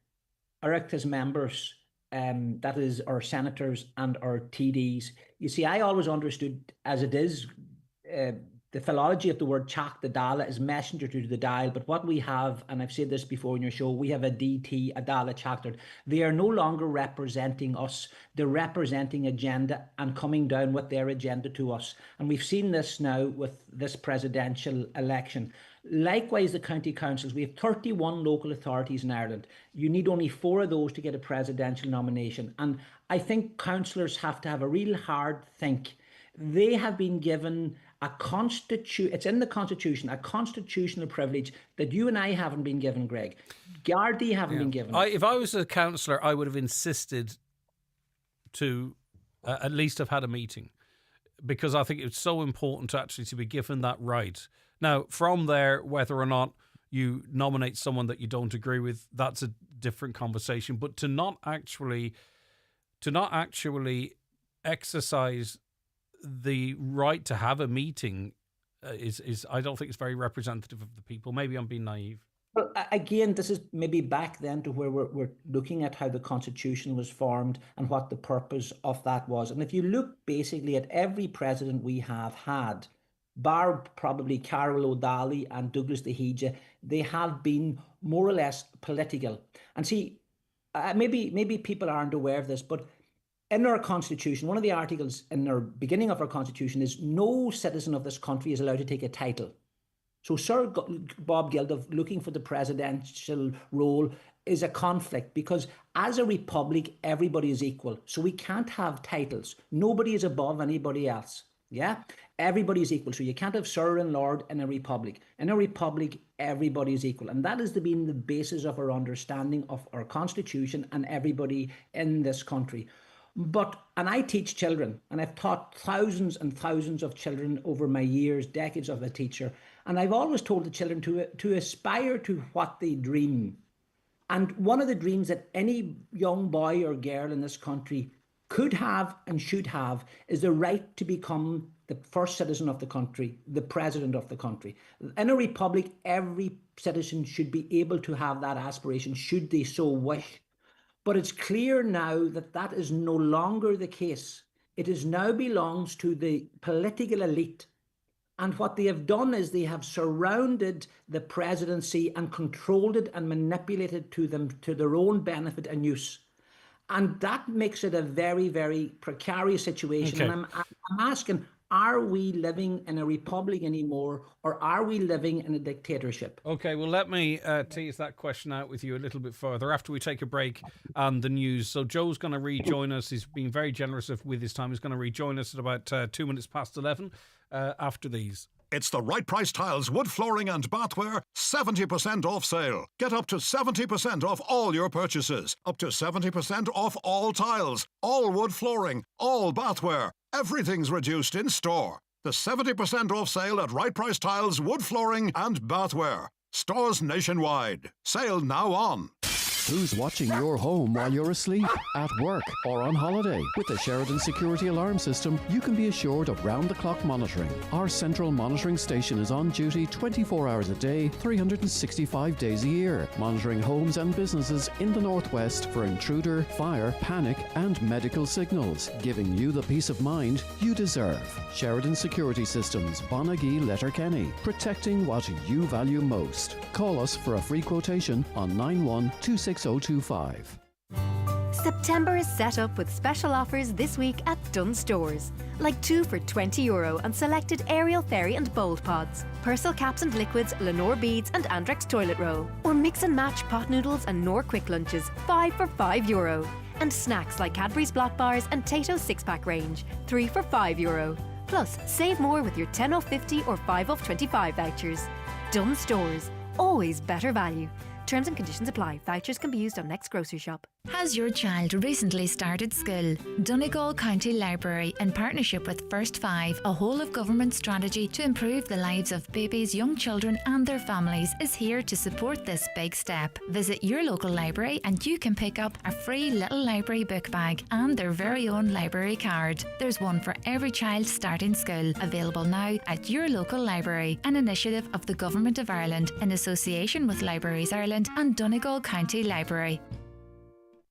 elected members, that is our senators and our TDs. You see, I always understood, as it is, the philology of the word Teach the Dála is messenger to the Dáil, but what we have, and I've said this before in your show, we have a DT, a Dála Teachtar. They are no longer representing us, they're representing agenda and coming down with their agenda to us. And we've seen this now with this presidential election. Likewise, the county councils, we have 31 local authorities in Ireland. You need only 4 of those to get a presidential nomination. And I think councillors have to have a real hard think. They have been given it's in the Constitution, a constitutional privilege that you and I haven't been given, Greg. Gardaí haven't been given. If I was a councillor, I would have insisted to at least have had a meeting, because I think it's so important to be given that right. Now, from there, whether or not you nominate someone that you don't agree with, that's a different conversation. But to not actually exercise the right to have a meeting is I don't think it's very representative of the people. Maybe I'm being naive. Well, again, this is maybe back then to where we're looking at how the Constitution was formed and what the purpose of that was. And if you look basically at every president we have had, bar probably Carol O'Daly and Douglas de Hija, they have been more or less political. And see, maybe people aren't aware of this, but in our Constitution, one of the articles in the beginning of our Constitution is no citizen of this country is allowed to take a title. So Sir Bob Geldof looking for the presidential role is a conflict, because as a republic, everybody is equal. So we can't have titles. Nobody is above anybody else. Yeah, everybody is equal. So you can't have Sir and Lord in a republic. In a republic, everybody is equal. And that has been the basis of our understanding of our Constitution and everybody in this country. And I teach children, and I've taught thousands and thousands of children over my years, decades of a teacher. And I've always told the children to aspire to what they dream. And one of the dreams that any young boy or girl in this country could have and should have is the right to become the first citizen of the country, the president of the country. In a republic, every citizen should be able to have that aspiration, should they so wish. But it's clear now that that is no longer the case. It is now belongs to the political elite. And what they have done is they have surrounded the presidency and controlled it and manipulated to their own benefit and use. And that makes it a very, very precarious situation. Okay. And I'm asking, are we living in a republic anymore, or are we living in a dictatorship? Okay, well, let me tease that question out with you a little bit further after we take a break on the news. So Joe's going to rejoin us. He's been very generous with his time. He's going to rejoin us at about 2 minutes past 11 after these. It's the Right Price Tiles wood flooring and bathware 70% off sale. Get up to 70% off all your purchases. Up to 70% off all tiles, all wood flooring, all bathware. Everything's reduced in store. The 70% off sale at Right Price Tiles wood flooring and bathware. Stores nationwide. Sale now on. Who's watching your home while you're asleep, at work, or on holiday? With the Sheridan Security Alarm System, you can be assured of round-the-clock monitoring. Our central monitoring station is on duty 24 hours a day, 365 days a year, monitoring homes and businesses in the northwest for intruder, fire, panic, and medical signals, giving you the peace of mind you deserve. Sheridan Security Systems, Bonagee, Letterkenny, protecting what you value most. Call us for a free quotation on 9126. 6025. September is set up with special offers this week at Dunnes Stores. Like 2 for €20 on selected Ariel Fairy and Bold Pods, Persil caps and liquids, Lenore beads and Andrex toilet roll. Or mix and match pot noodles and Knorr quick lunches, 5 for €5. And snacks like Cadbury's Block Bars and Tato 6-pack range, 3 for €5. Plus, save more with your 10 off 50 or 5 off 25 vouchers. Dunnes Stores, always better value. Terms and conditions apply. Vouchers can be used on next grocery shop. Has your child recently started school? Donegal County Library, in partnership with First 5, a whole-of-government strategy to improve the lives of babies, young children and their families, is here to support this big step. Visit your local library and you can pick up a free little library book bag and their very own library card. There's one for every child starting school, available now at your local library, an initiative of the Government of Ireland in association with Libraries Ireland and Donegal County Library.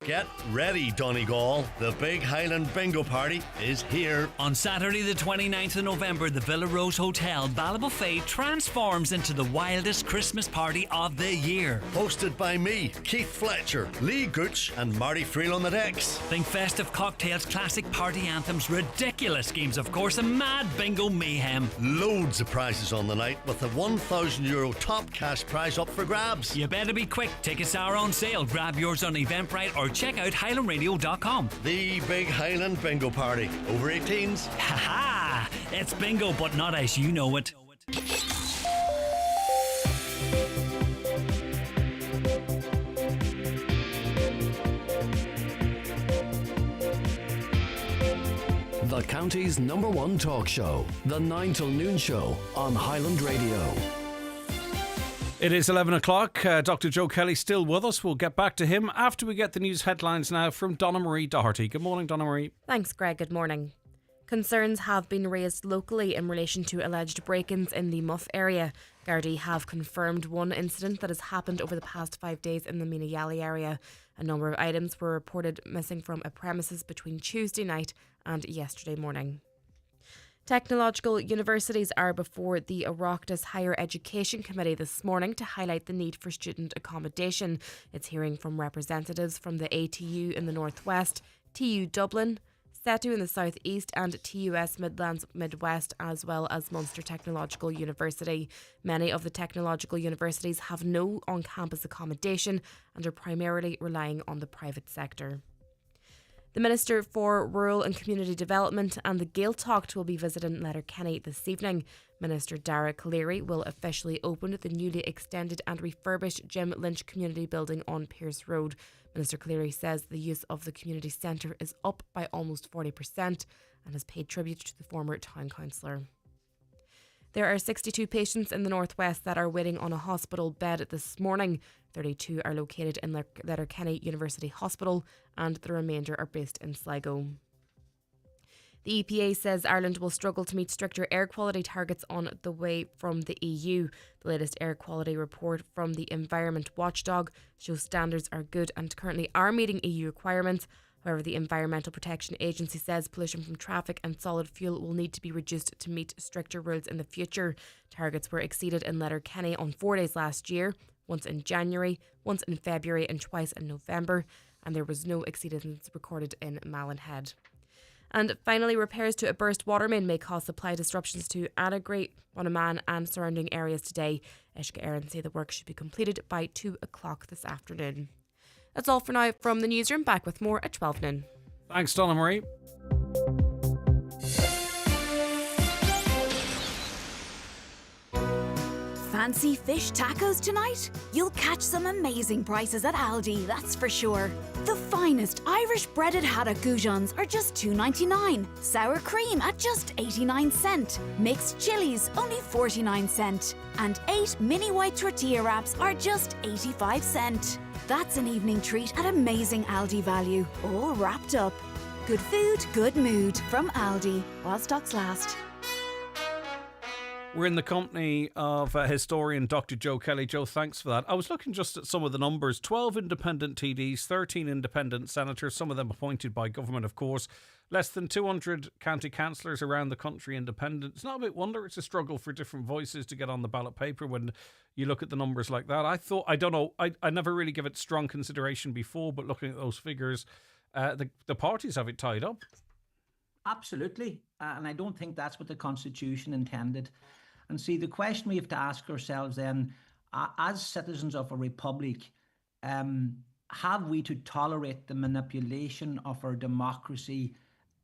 Get ready, Donegal. The big Highland Bingo Party is here. On Saturday the 29th of November, the Villa Rose Hotel, Ballybofey, transforms into the wildest Christmas party of the year. Hosted by me, Keith Fletcher, Lee Gooch and Marty Freel on the decks. Think festive cocktails, classic party anthems, ridiculous games of course, and mad bingo mayhem. Loads of prizes on the night with the €1,000 top cash prize up for grabs. You better be quick. Tickets are on sale. Grab yours on Eventbrite or check out highlandradio.com. The big Highland Bingo Party. Over 18s. Ha ha! It's bingo, but not as you know it. The county's #1 talk show, the 9 till noon show on Highland Radio. It is 11 o'clock. Dr. Joe Kelly still with us. We'll get back to him after we get the news headlines now from Donna Marie Doherty. Good morning, Donna Marie. Thanks, Greg. Good morning. Concerns have been raised locally in relation to alleged break-ins in the Muff area. Gardaí have confirmed one incident that has happened over the past 5 days in the Meenayally area. A number of items were reported missing from a premises between Tuesday night and yesterday morning. Technological universities are before the Oireachtas Higher Education Committee this morning to highlight the need for student accommodation. It's hearing from representatives from the ATU in the Northwest, TU Dublin, SETU in the South East and TUS Midlands Midwest, as well as Munster Technological University. Many of the technological universities have no on-campus accommodation and are primarily relying on the private sector. The Minister for Rural and Community Development and the Gaeltacht will be visiting Letterkenny this evening. Minister Dara Cleary will officially open the newly extended and refurbished Jim Lynch Community Building on Pearse Road. Minister Cleary says the use of the community centre is up by almost 40% and has paid tribute to the former town councillor. There are 62 patients in the Northwest that are waiting on a hospital bed this morning. 32 are located in Letterkenny University Hospital and the remainder are based in Sligo. The EPA says Ireland will struggle to meet stricter air quality targets on the way from the EU. The latest air quality report from the Environment Watchdog shows standards are good and currently are meeting EU requirements. However, the Environmental Protection Agency says pollution from traffic and solid fuel will need to be reduced to meet stricter rules in the future. Targets were exceeded in Letterkenny on 4 days last year, once in January, once in February and twice in November, and there was no exceedance recorded in Mallinhead. And finally, repairs to a burst water main may cause supply disruptions to Annagry, Bonnaman and surrounding areas today. Uisce Éireann say the work should be completed by 2 o'clock this afternoon. That's all for now from the newsroom. Back with more at 12 noon. Thanks, Donna Marie. Fancy fish tacos tonight? You'll catch some amazing prices at Aldi, that's for sure. The finest Irish breaded haddock goujons are just $2.99. Sour cream at just 89¢. Mixed chilies only 49¢. And 8 mini white tortilla wraps are just 85¢. That's an evening treat at amazing Aldi value, all wrapped up. Good food, good mood from Aldi, while stocks last. We're in the company of historian Dr. Joe Kelly. Joe, thanks for that. I was looking just at some of the numbers. 12 independent TDs, 13 independent senators, some of them appointed by government, of course. Less than 200 county councillors around the country independent. It's not a bit wonder it's a struggle for different voices to get on the ballot paper when you look at the numbers like that. I never really give it strong consideration before, but looking at those figures, the parties have it tied up. Absolutely. And I don't think that's what the Constitution intended. And see, the question we have to ask ourselves then, as citizens of a republic, have we to tolerate the manipulation of our democracy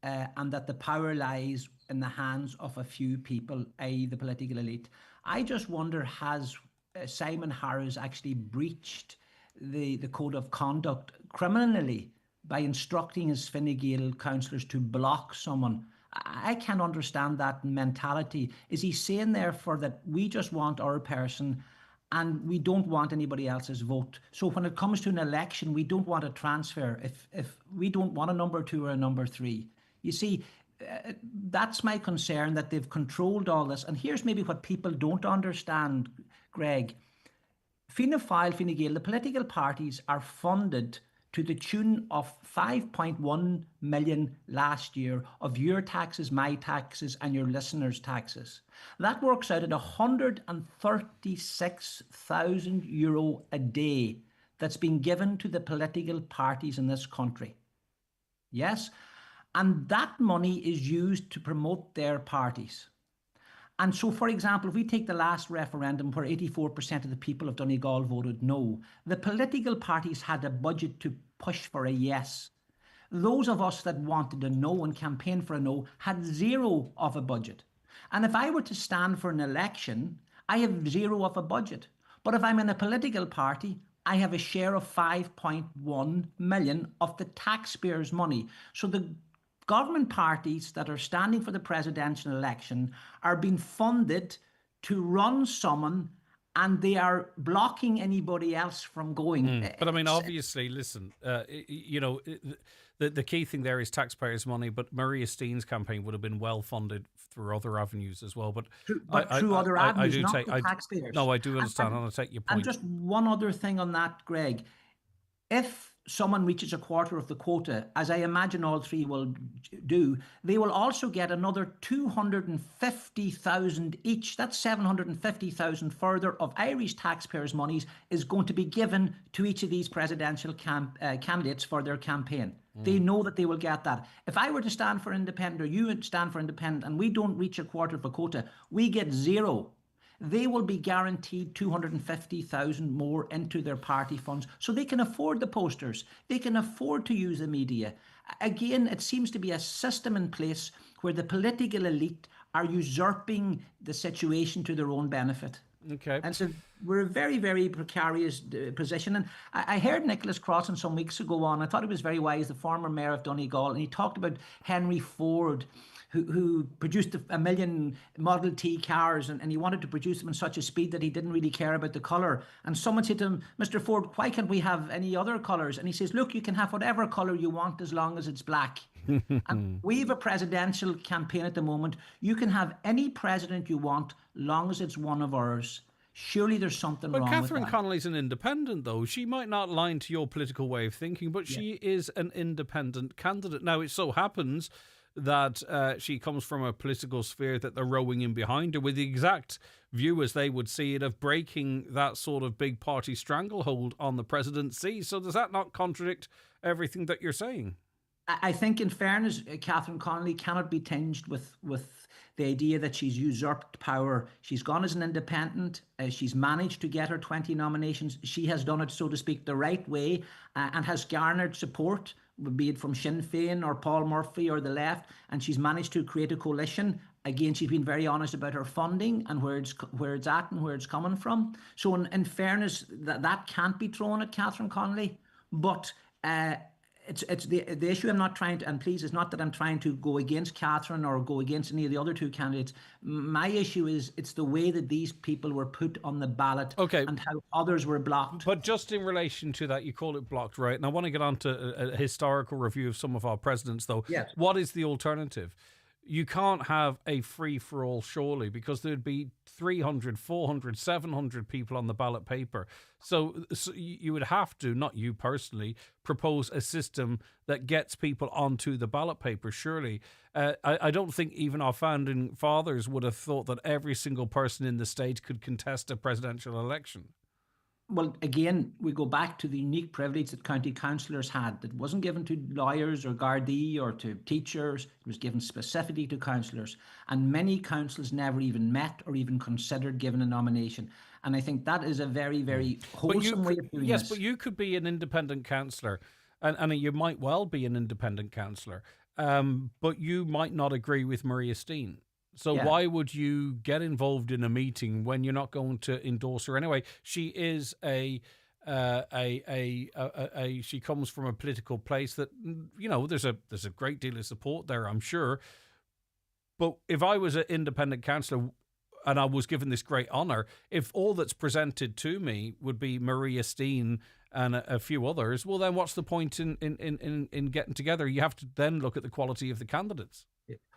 and that the power lies in the hands of a few people, i.e. the political elite? I just wonder, has Simon Harris actually breached the code of conduct criminally by instructing his Fine Gael councillors to block someone? I can't understand that mentality. Is he saying therefore that we just want our person and we don't want anybody else's vote? So when it comes to an election, we don't want a transfer if we don't want a number 2 or a number 3. You see, that's my concern, that they've controlled all this. And here's maybe what people don't understand, Greg. Fianna Fáil, Fine Gael, the political parties are funded to the tune of 5.1 million last year of your taxes, my taxes, and your listeners' taxes. That works out at €136,000 a day that's been given to the political parties in this country. Yes? And that money is used to promote their parties. And so, for example, if we take the last referendum where 84% of the people of Donegal voted no, the political parties had a budget to push for a yes. Those of us that wanted a no and campaigned for a no had zero of a budget. And if I were to stand for an election, I have zero of a budget. But if I'm in a political party, I have a share of 5.1 million of the taxpayers' money. So the government parties that are standing for the presidential election are being funded to run someone, and they are blocking anybody else from going. But I mean, obviously, listen, the key thing there is taxpayers' money, but Maria Steen's campaign would have been well funded through other avenues as well. But through other avenues, not the taxpayers. No, I do understand, and I take your point. And just one other thing on that, Greg. If someone reaches a quarter of the quota, as I imagine all three will do, they will also get another 250,000 each. That's 750,000 further of Irish taxpayers' monies is going to be given to each of these presidential candidates for their campaign. They know that they will get that. If I were to stand for independent, or you would stand for independent, and we don't reach a quarter of a quota, we get zero. They will be guaranteed 250,000 more into their party funds, so they can afford the posters. They can afford to use the media. Again, it seems to be a system in place where the political elite are usurping the situation to their own benefit. Okay. And so we're a very, very precarious position. And I heard Nicholas Crossan some weeks ago on, I thought he was very wise, the former mayor of Donegal, and he talked about Henry Ford, who produced a million Model T cars, and he wanted to produce them in such a speed that he didn't really care about the colour. And someone said to him, Mr. Ford, why can't we have any other colours? And he says, look, you can have whatever colour you want as long as it's black. And we have a presidential campaign at the moment. You can have any president you want, long as it's one of ours. Surely there's something But wrong Catherine with that. Connolly's an independent, though. She might not align to your political way of thinking, but she is an independent candidate. Now, it so happens that she comes from a political sphere that they're rowing in behind her with the exact view, as they would see it, of breaking that sort of big party stranglehold on the presidency. So does that not contradict everything that you're saying? I think, in fairness, Catherine Connolly cannot be tinged with the idea that she's usurped power. She's gone as an independent. She's managed to get her 20 nominations. She has done it, so to speak, the right way, and has garnered support, be it from Sinn Féin or Paul Murphy or the left, and she's managed to create a coalition. Again, she's been very honest about her funding and where it's at and where it's coming from. So in fairness, that can't be thrown at Catherine Connolly. But it's the issue. I'm not trying to, and please, it's not that I'm trying to go against Catherine or go against any of the other two candidates. My issue is it's the way that these people were put on the ballot, and how others were blocked. But just in relation to that, you call it blocked, right? And I want to get on to a historical review of some of our presidents, though. Yes. What is the alternative? You can't have a free-for-all, surely, because there'd be 300, 400, 700 people on the ballot paper. So you would have to, not you personally, propose a system that gets people onto the ballot paper, surely. I don't think even our founding fathers would have thought that every single person in the state could contest a presidential election. Well, again, we go back to the unique privilege that county councillors had that wasn't given to lawyers or Gardaí or to teachers. It was given specifically to councillors. And many councils never even met or even considered giving a nomination. And I think that is a very, very wholesome way of doing yes, this. but you could be an independent councillor, and you might well be an independent councillor, but you might not agree with Maria Steen. So why would you get involved in a meeting when you're not going to endorse her anyway? She is she comes from a political place that, you know, there's a great deal of support there, I'm sure. But if I was an independent councillor and I was given this great honour, if all that's presented to me would be Maria Steen and a few others, well, then what's the point in getting together? You have to then look at the quality of the candidates.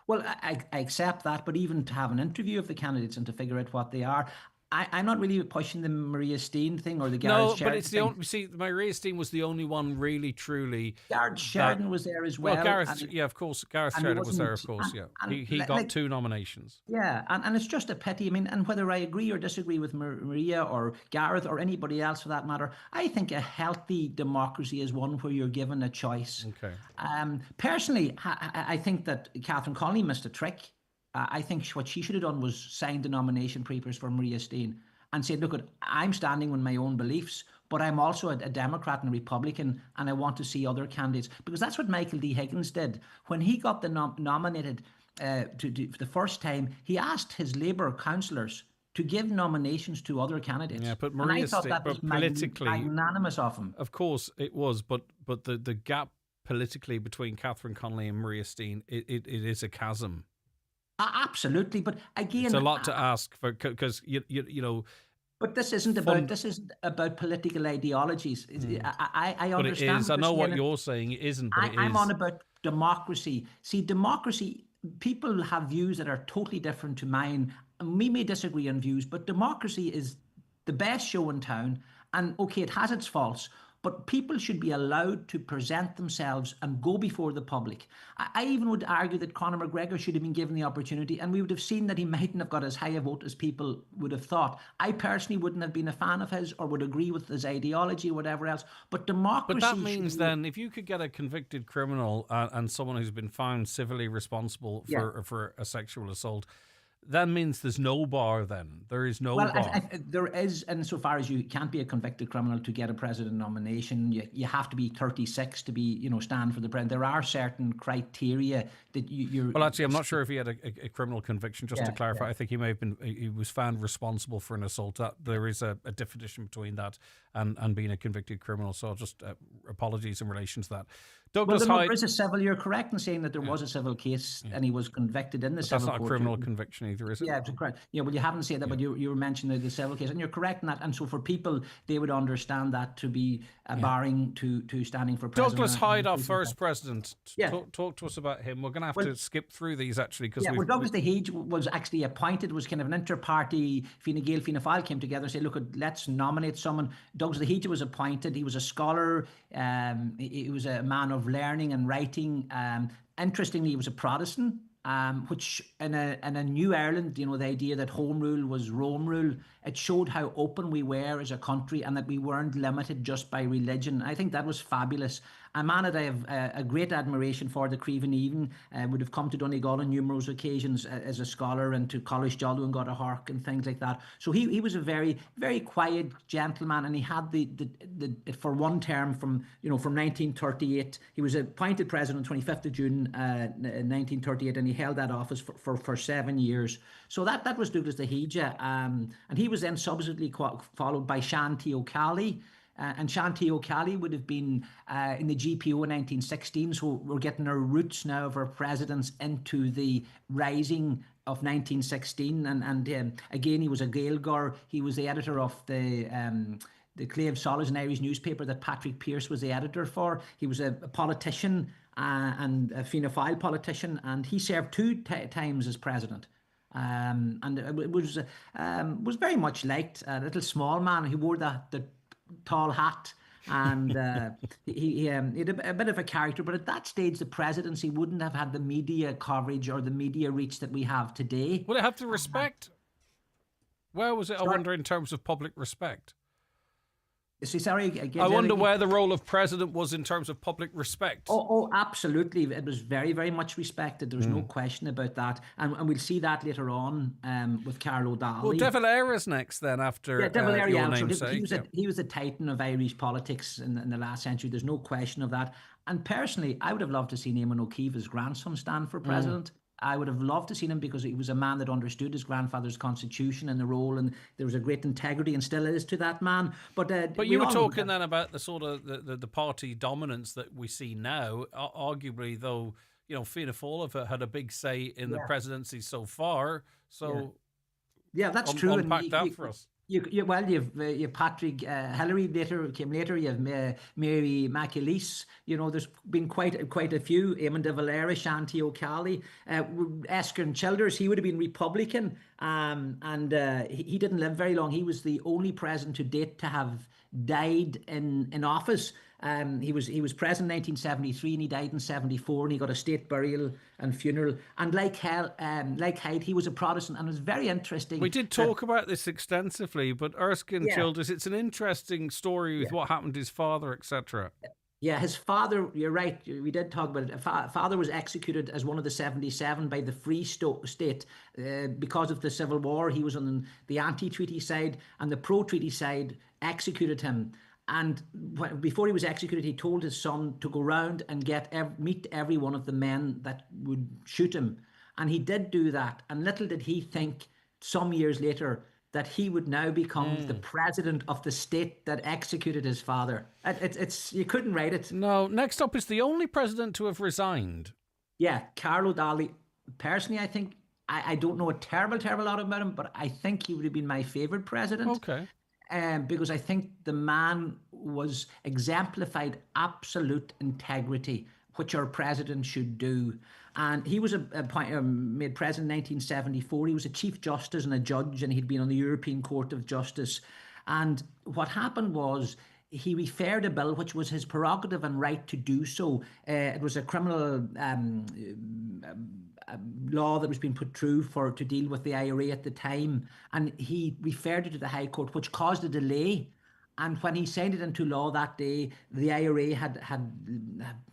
Well, I accept that, but even to have an interview of the candidates and to figure out what they are, I'm not really pushing the Maria Steen thing or the Gareth Sheridan. No, but it's the only. See, Maria Steen was the only one really, truly. Gareth Sheridan was there as well. Well, Gareth, yeah, of course, Gareth Sheridan was there, of course, yeah. He got 2 nominations. Yeah, and it's just a pity. I mean, and whether I agree or disagree with Maria or Gareth or anybody else for that matter, I think a healthy democracy is one where you're given a choice. Okay. Personally, I think that Catherine Connolly missed a trick. I think what she should have done was signed the nomination papers for Maria Steen and said, look, I'm standing on my own beliefs, but I'm also a Democrat and a Republican, and I want to see other candidates. Because that's what Michael D. Higgins did. When he got nominated for the first time, he asked his Labour councillors to give nominations to other candidates. Yeah, but Maria Steen, that was politically magnanimous of him. Of course it was, but the gap politically between Catherine Connolly and Maria Steen, it is a chasm. Absolutely, but again, it's a lot to ask for, because you know. But this isn't about political ideologies. I understand. But it is. I know what you're saying. It isn't. But I'm on about democracy. See, democracy. People have views that are totally different to mine. We may disagree on views, but democracy is the best show in town. And okay, it has its faults. But people should be allowed to present themselves and go before the public. I even would argue that Conor McGregor should have been given the opportunity, and we would have seen that he mightn't have got as high a vote as people would have thought. I personally wouldn't have been a fan of his or would agree with his ideology or whatever else. But democracy... But that means then, if you could get a convicted criminal and someone who's been found civilly responsible for a sexual assault, that means there's no bar then. There is no bar. There is, insofar as you can't be a convicted criminal to get a president nomination. You have to be 36 to be, stand for the president. There are certain criteria that you're... Well, actually, I'm not sure if he had a criminal conviction, just to clarify. Yeah. I think he was found responsible for an assault. There is a definition between that and being a convicted criminal. So just apologies in relation to that. Douglas well, Hyde. there is a civil. You're correct in saying that there was a civil case and he was convicted in the But civil that's not a court. criminal conviction either, is it? Yeah, it's correct. Yeah, well, you haven't said that, but you were mentioning the civil case, and you're correct in that. And so for people, they would understand that to be barring to standing for president. Douglas Hyde, our first president. Yeah. Talk to us about him. We're going to have to skip through these actually because Douglas Hyde was actually appointed. Was kind of an inter-party. Fine Gael, Fianna Fáil came together and said, "Look, let's nominate someone." Douglas Hyde was appointed. He was a scholar. He was a man of learning and writing. Interestingly, he was a Protestant. Which in a new Ireland, the idea that home rule was Rome rule, it showed how open we were as a country and that we weren't limited just by religion. I think that was fabulous. A man that I have a great admiration for, the Creven Even, would have come to Donegal on numerous occasions as a scholar and to College Jollo and got a hark and things like that. So he was a very, very quiet gentleman, and he had the for one term from 1938. He was appointed president on 25th of June 1938, and he held that office for 7 years. So that was Douglas Hyde, and he was then subsequently followed by Shanti O'Callaghan. And Shanti O'Callaghan would have been in the GPO in 1916, so we're getting our roots now of our presidents into the rising of 1916. And again, he was a Gaeilgeoir. He was the editor of the Clay of Solace, an Irish newspaper that Patrick Pearse was the editor for. He was a politician and a Fianna Fáil politician, and he served two times as president. And it was very much liked. A little small man who wore the tall hat, and he had a bit of a character, but at that stage the presidency wouldn't have had the media coverage or the media reach that we have today. Would it have to respect? Where was it, I wonder, in terms of public respect? I wonder where the role of president was in terms of public respect. Oh, absolutely. It was very, very much respected. There was no question about that. And we'll see that later on with Carol O'Donnell. Well, De Valera's next then after De Valera, your namesake. He was a titan of Irish politics in the last century. There's no question of that. And personally, I would have loved to see Eamon O'Keefe's grandson stand for president. I would have loved to see him because he was a man that understood his grandfather's constitution and the role, and there was a great integrity and still is to that man. But you were talking then about the sort of the party dominance that we see now. Arguably, though, Fianna Fáil have had a big say in the presidency so far. So yeah, that's true. Unpack that for us. You've Patrick Hillary came later. You have Mary McAleese. There's been quite a few. Eamon de Valera, Shanti O'Callaghan, Eskin Childers. He would have been Republican, and he didn't live very long. He was the only president to date to have died in office. He was president in 1973 and he died in 74, and he got a state burial and funeral. And like Hyde, he was a Protestant, and it was very interesting. We did talk about this extensively, but Erskine Childers, it's an interesting story with what happened to his father, etc. Yeah, his father, you're right, we did talk about it. Father was executed as one of the 77 by the Free State because of the Civil War. He was on the anti-treaty side, and the pro-treaty side executed him. And before he was executed, he told his son to go round and meet every one of the men that would shoot him. And he did do that. And little did he think, some years later, that he would now become the president of the state that executed his father. It's you couldn't write it. No. Next up is the only president to have resigned. Yeah, Carol O'Donnell. Personally, I think I don't know a terrible lot about him, but I think he would have been my favourite president. Okay. Because I think the man was exemplified absolute integrity, which our president should do. And he was made president in 1974. He was a chief justice and a judge, and he'd been on the European Court of Justice. And what happened was he referred a bill, which was his prerogative and right to do so. It was a criminal law that was being put through to deal with the IRA at the time, and he referred it to the High Court, which caused a delay. And when he signed it into law that day, the IRA had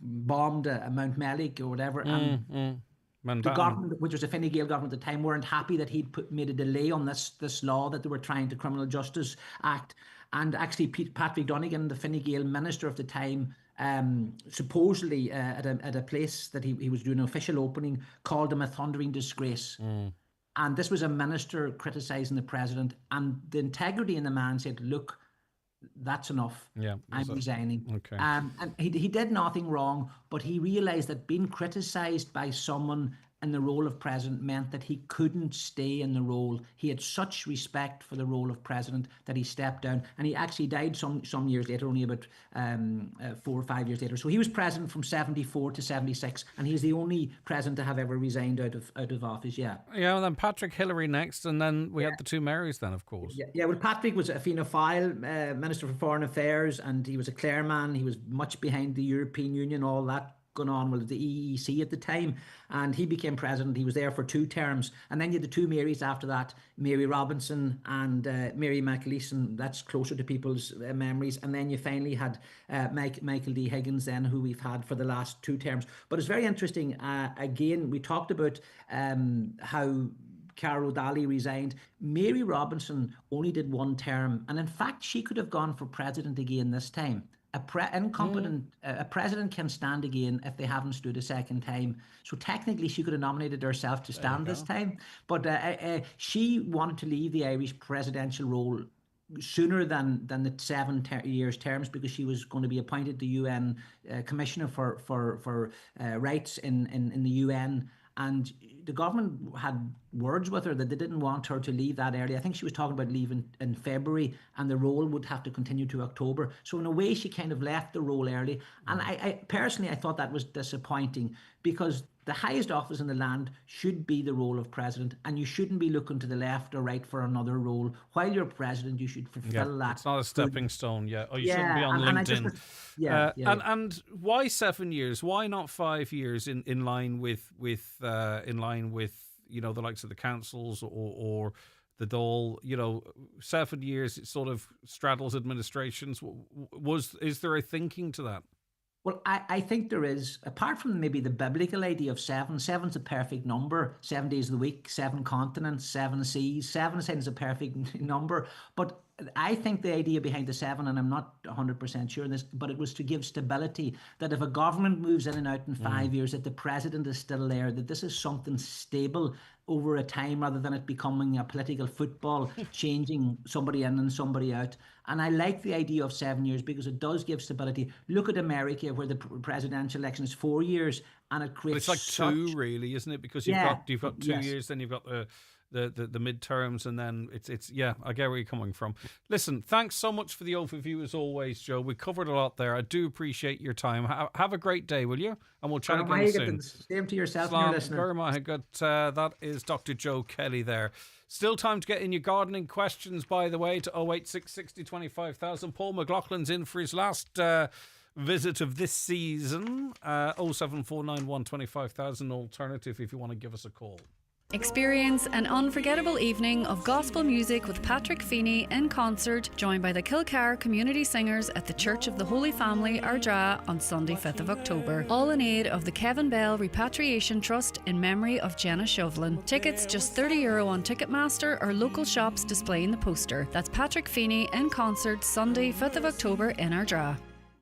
bombed Mount Mellick or whatever, and the government, which was a Fine Gael government at the time, weren't happy that he'd made a delay on this law that they were trying to Criminal Justice Act. And actually, Patrick Donegan, the Fine Gael minister of the time, supposedly at a place that he was doing an official opening, called him a thundering disgrace. And this was a minister criticising the president, and the integrity in the man said, look, that's enough. Yeah, I'm resigning. Okay. And he did nothing wrong, but he realised that being criticised by someone in the role of president meant that he couldn't stay in the role. He had such respect for the role of president that he stepped down, and he actually died some years later, only about 4 or 5 years later. So he was president from 74 to 76, and he's the only president to have ever resigned out of office. Yeah. Yeah. Well, then Patrick Hillary next, and then we had the two Marys. Then, of course. Yeah. Well, Patrick was a Fianna Fáil Minister for Foreign Affairs, and he was a Clare man. He was much behind the European Union, all that going on with the EEC at the time, and he became president. He was there for 2 terms, and then you had the two Marys after that, Mary Robinson and Mary McAleese. That's closer to people's memories. And then you finally had Michael D. Higgins, then, who we've had for the last 2 terms. But it's very interesting. Again, we talked about how Carol Daly resigned. Mary Robinson only did 1 term, and in fact she could have gone for president again this time. A president can stand again if they haven't stood a second time. So technically she could have nominated herself to stand this time. But she wanted to leave the Irish presidential role sooner than the 7 years terms, because she was going to be appointed the UN Commissioner for Rights in the UN. And the government had words with her that they didn't want her to leave that early. I think she was talking about leaving in February, and the role would have to continue to October. So in a way, she kind of left the role early. And I personally, I thought that was disappointing, because the highest office in the land should be the role of president, and you shouldn't be looking to the left or right for another role. While you're president, you should fulfill that. It's not a stepping stone. Yeah, or you shouldn't be on LinkedIn. And why 7 years? Why not 5 years in line with the likes of the councils or the Dáil? 7 years, it sort of straddles administrations. Is there a thinking to that? Well, I think there is, apart from maybe the biblical idea of 7. 7's a perfect number. 7 days of the week, 7 continents, 7 seas. 7 is a perfect number. But I think the idea behind the 7, and I'm not 100% sure in this, but it was to give stability, that if a government moves in and out in 5 years, that the president is still there, that this is something stable over a time, rather than it becoming a political football, changing somebody in and somebody out. And I like the idea of 7 years because it does give stability. Look at America, where the presidential election is 4 years, and it creates. But it's like 2, really, isn't it? Because you've got 2 years, then you've got the midterms, and then it's I get where you're coming from. Listen, thanks so much for the overview as always, Joe. We covered a lot there. I do appreciate your time. Have a great day, will you? And we'll chat again soon. Same to yourself and your listener. That is Dr. Joe Kelly there. Still time to get in your gardening questions, by the way, to 086 60 25,000. Paul McLaughlin's in for his last visit of this season. 07491 25,000 alternative if you want to give us a call. Experience an unforgettable evening of gospel music with Patrick Feeney in concert, joined by the Kilcar Community Singers at the Church of the Holy Family, Ardra, on Sunday 5th of October. All in aid of the Kevin Bell Repatriation Trust in memory of Jenna Shovlin. Tickets just €30 on Ticketmaster or local shops displaying the poster. That's Patrick Feeney in concert Sunday 5th of October in Ardra.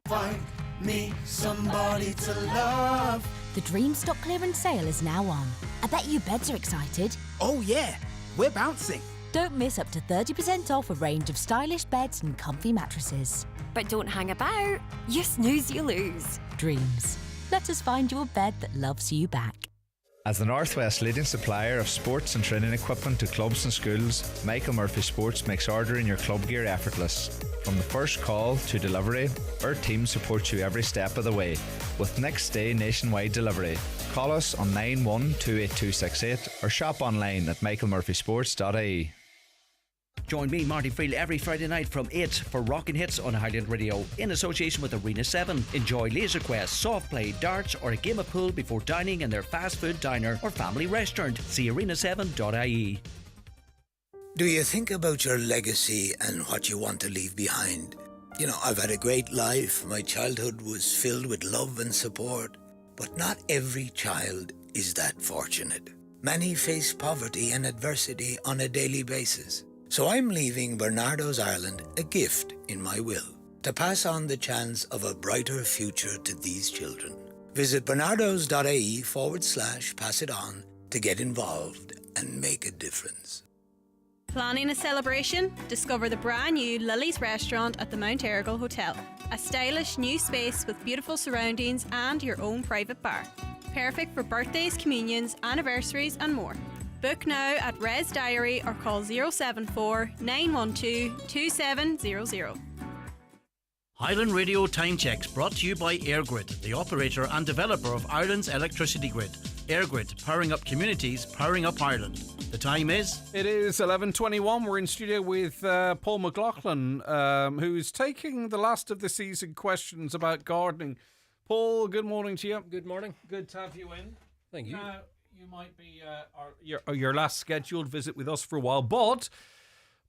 Find me somebody to love. The Dream Stock clearance sale is now on. I bet you beds are excited. Oh yeah, we're bouncing. Don't miss up to 30% off a range of stylish beds and comfy mattresses. But don't hang about. You snooze, you lose. Dreams. Let us find you a bed that loves you back. As the Northwest's leading supplier of sports and training equipment to clubs and schools, Michael Murphy Sports makes ordering your club gear effortless. From the first call to delivery, our team supports you every step of the way with next day nationwide delivery. Call us on 91282268 or shop online at michaelmurphysports.ie. Join me, Marty Field, every Friday night from 8 for Rockin' Hits on Highland Radio in association with Arena 7. Enjoy Laser Quest, soft play, darts or a game of pool before dining in their fast food diner or family restaurant. See arena7.ie. Do you think about your legacy and what you want to leave behind? You know, I've had a great life. My childhood was filled with love and support. But not every child is that fortunate. Many face poverty and adversity on a daily basis. So I'm leaving Bernardo's Ireland a gift in my will to pass on the chance of a brighter future to these children. Visit bernardos.ie/pass it on to get involved and make a difference. Planning a celebration? Discover the brand new Lily's Restaurant at the Mount Errigal Hotel. A stylish new space with beautiful surroundings and your own private bar. Perfect for birthdays, communions, anniversaries and more. Book now at Res Diary or call 074 912 2700. Highland Radio Time Checks brought to you by EirGrid, the operator and developer of Ireland's electricity grid. EirGrid, powering up communities, powering up Ireland. The time is? It is 11:21. We're in studio with Paul McLaughlin, who's taking the last of the season questions about gardening. Paul, good morning to you. Good morning. Good to have you in. Thank you. Now, you might be your last scheduled visit with us for a while, but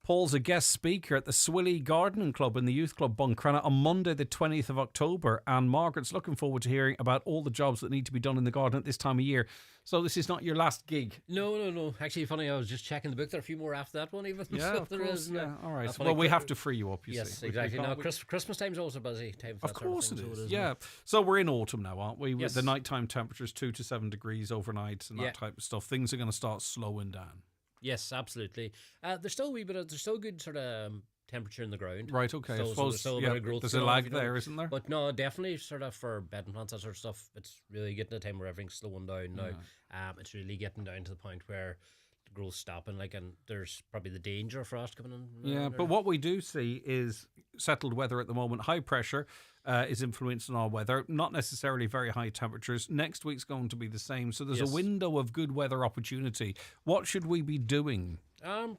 Paul's a guest speaker at the Swilly Gardening Club in the Youth Club Buncrana on Monday the 20th of October, and Margaret's looking forward to hearing about all the jobs that need to be done in the garden at this time of year. So this is not your last gig? No. Actually, funny, I was just checking the book. There are a few more after that one even. Yeah, so of course. is, yeah, all right. funny. Well, we have to free you up, you yes, see. exactly. Now, Christmas time's also a busy time for Of that course sort of it thing, is, so yeah. So we're in autumn now, aren't we? Yes. The nighttime temperatures 2 to 7 degrees overnight and that type of stuff. Things are going to start slowing down. Yes, absolutely. There's still there's still good sort of temperature in the ground. Right, okay. So, I suppose, there's still a bit of growth. there's a lag there, isn't there? But no, definitely sort of for bedding plants, that sort of stuff, it's really getting to the time where everything's slowing down now. It's really getting down to the point where the growth's stopping, and there's probably the danger of frost coming in. Yeah, but what we do see is settled weather at the moment. High pressure is influencing our weather, not necessarily very high temperatures. Next week's going to be the same. So there's a window of good weather opportunity. What should we be doing?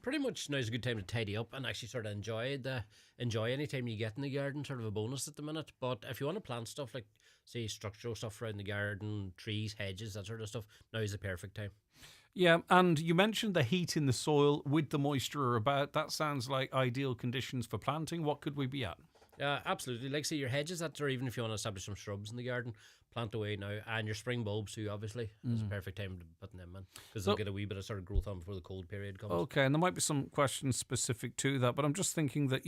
Pretty much now's a good time to tidy up and actually sort of enjoy any time you get in the garden, sort of a bonus at the minute. But if you want to plant stuff like, say, structural stuff around the garden, trees, hedges, that sort of stuff, now is the perfect time. Yeah, and you mentioned the heat in the soil with the moisture about. That sounds like ideal conditions for planting. What could we be at? Absolutely. Like, say, your hedges, or even if you want to establish some shrubs in the garden, plant away now. And your spring bulbs too, obviously. It's a perfect time to put them in, because they'll get a wee bit of sort of growth on before the cold period comes. Okay, and there might be some questions specific to that, but I'm just thinking that,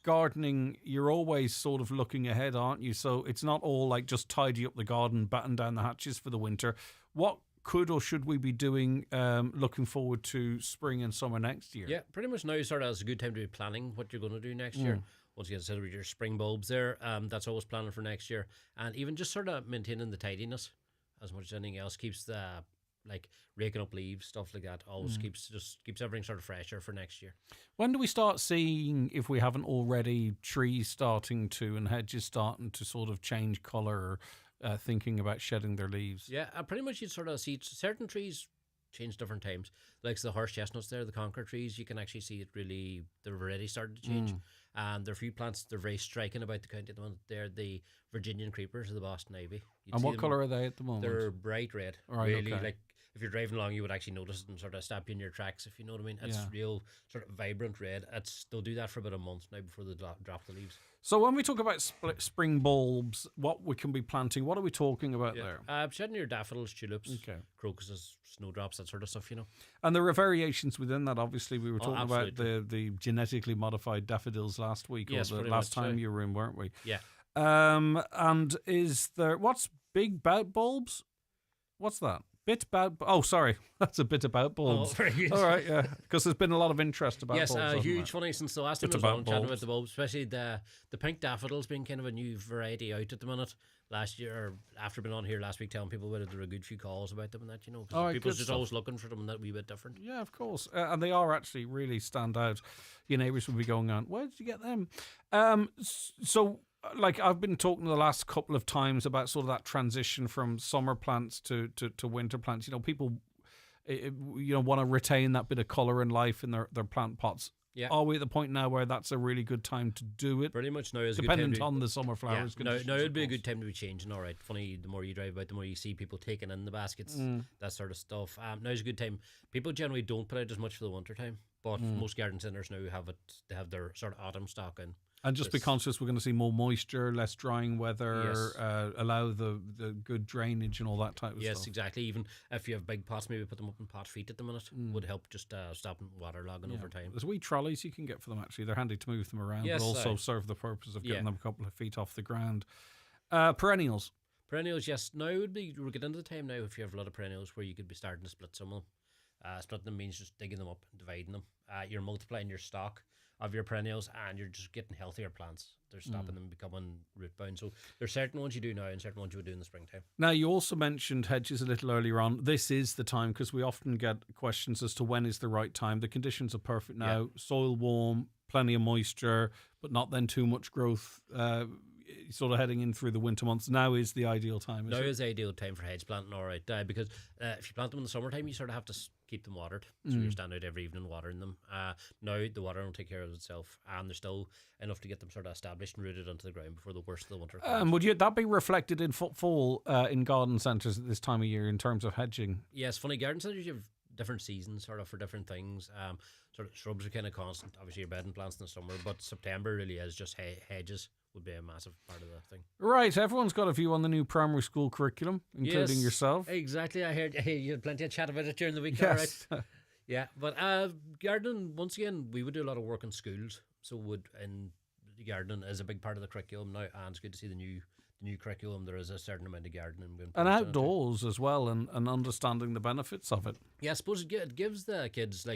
gardening, you're always sort of looking ahead, aren't you? So it's not all like just tidy up the garden, batten down the hatches for the winter. What could or should we be doing looking forward to spring and summer next year? Yeah, pretty much now sort of is a good time to be planning what you're going to do next year. Once you get set with your spring bulbs there, that's always planning for next year. And even just sort of maintaining the tidiness as much as anything else, keeps the, raking up leaves, stuff like that, always keeps everything sort of fresher for next year. When do we start seeing, if we haven't already, trees starting to and hedges starting to sort of change colour, thinking about shedding their leaves? Yeah, pretty much you'd sort of see certain trees change different times. Like the horse chestnuts there, the conker trees, you can actually see it really, they've already started to change. And there are a few plants, they're very striking about the county at the moment. They're the Virginian creepers or the Boston ivy. And what colour are they at the moment? They're bright red. Right, really, okay. if you're driving along, you would actually notice it and sort of stop you in your tracks, if you know what I mean. It's real sort of vibrant red. They'll do that for about a month now before they drop the leaves. So when we talk about spring bulbs, what we can be planting, what are we talking about there? Shedding your daffodils, tulips, crocuses, snowdrops, that sort of stuff, And there are variations within that. Obviously, we were talking about absolutely. the genetically modified daffodils last week, Yes, or the pretty last much, time you were in, weren't we? Yeah. And is there, what's big bout bulbs? What's that? Bit about, oh, sorry, that's a bit about bulbs. Oh, very good. All right, yeah, because there's been a lot of interest about bulbs. Yes, hasn't huge, there? funny, since the last time Bit I was about on chatting bulbs. about the bulbs, especially the pink daffodils being kind of a new variety out at the minute. Last year, or after being on here last week telling people about it, there were a good few calls about them and that, 'cause All right, people's good just stuff. always looking for them and that wee bit different. Yeah, of course. And they are actually really stand out. Your neighbours will be going on, where did you get them? So, I've been talking the last couple of times about sort of that transition from summer plants to winter plants. People, want to retain that bit of colour and life in their plant pots. Yeah. Are we at the point now where that's a really good time to do it? Pretty much now is dependent a good time on the summer flowers. Yeah. Now it'd be a good time to be changing. All right, funny. The more you drive about, the more you see people taking in the baskets, that sort of stuff. Now's a good time. People generally don't put out as much for the winter time, but most garden centres now have it. They have their sort of autumn stock in. And just be conscious, we're going to see more moisture, less drying weather, allow the good drainage and all that type of stuff. Yes, exactly. Even if you have big pots, maybe put them up in pot feet at the minute. Would help just stop waterlogging over time. There's wee trolleys you can get for them, actually. They're handy to move them around, Yes, but also serve the purpose of getting them a couple of feet off the ground. Perennials. Perennials, yes. Now we're getting into the time now if you have a lot of perennials where you could be starting to split some of them. Splitting them means just digging them up and dividing them. You're multiplying your stock of your perennials, and you're just getting healthier plants. They're stopping them becoming root bound. So there's certain ones you do now and certain ones you would do in the springtime. Now, you also mentioned hedges a little earlier on. This is the time, because we often get questions as to when is the right time. The conditions are perfect now. Soil warm, plenty of moisture, but not then too much growth. Sort of heading in through the winter months. Now is the ideal time. Now is the ideal time for hedge planting, all right, because if you plant them in the summertime, you sort of have to keep them watered. So you're standing out every evening watering them. Now the water will take care of itself, and there's still enough to get them sort of established and rooted onto the ground before the worst of the winter comes. Would that be reflected in footfall in garden centres at this time of year in terms of hedging? Yes, funny, garden centres, you have different seasons sort of for different things. Sort of shrubs are kind of constant. Obviously, your bedding plants in the summer, but September really is just hedges would be a massive part of the thing. Right, everyone's got a view on the new primary school curriculum, including yourself. Exactly, I heard you had plenty of chat about it during the week. Yes. All right. Yeah, but gardening, once again, we would do a lot of work in schools, so gardening is a big part of the curriculum now, and it's good to see the new curriculum. There is a certain amount of gardening being and outdoors as well, and understanding the benefits of it. Yeah, I suppose it gives the kids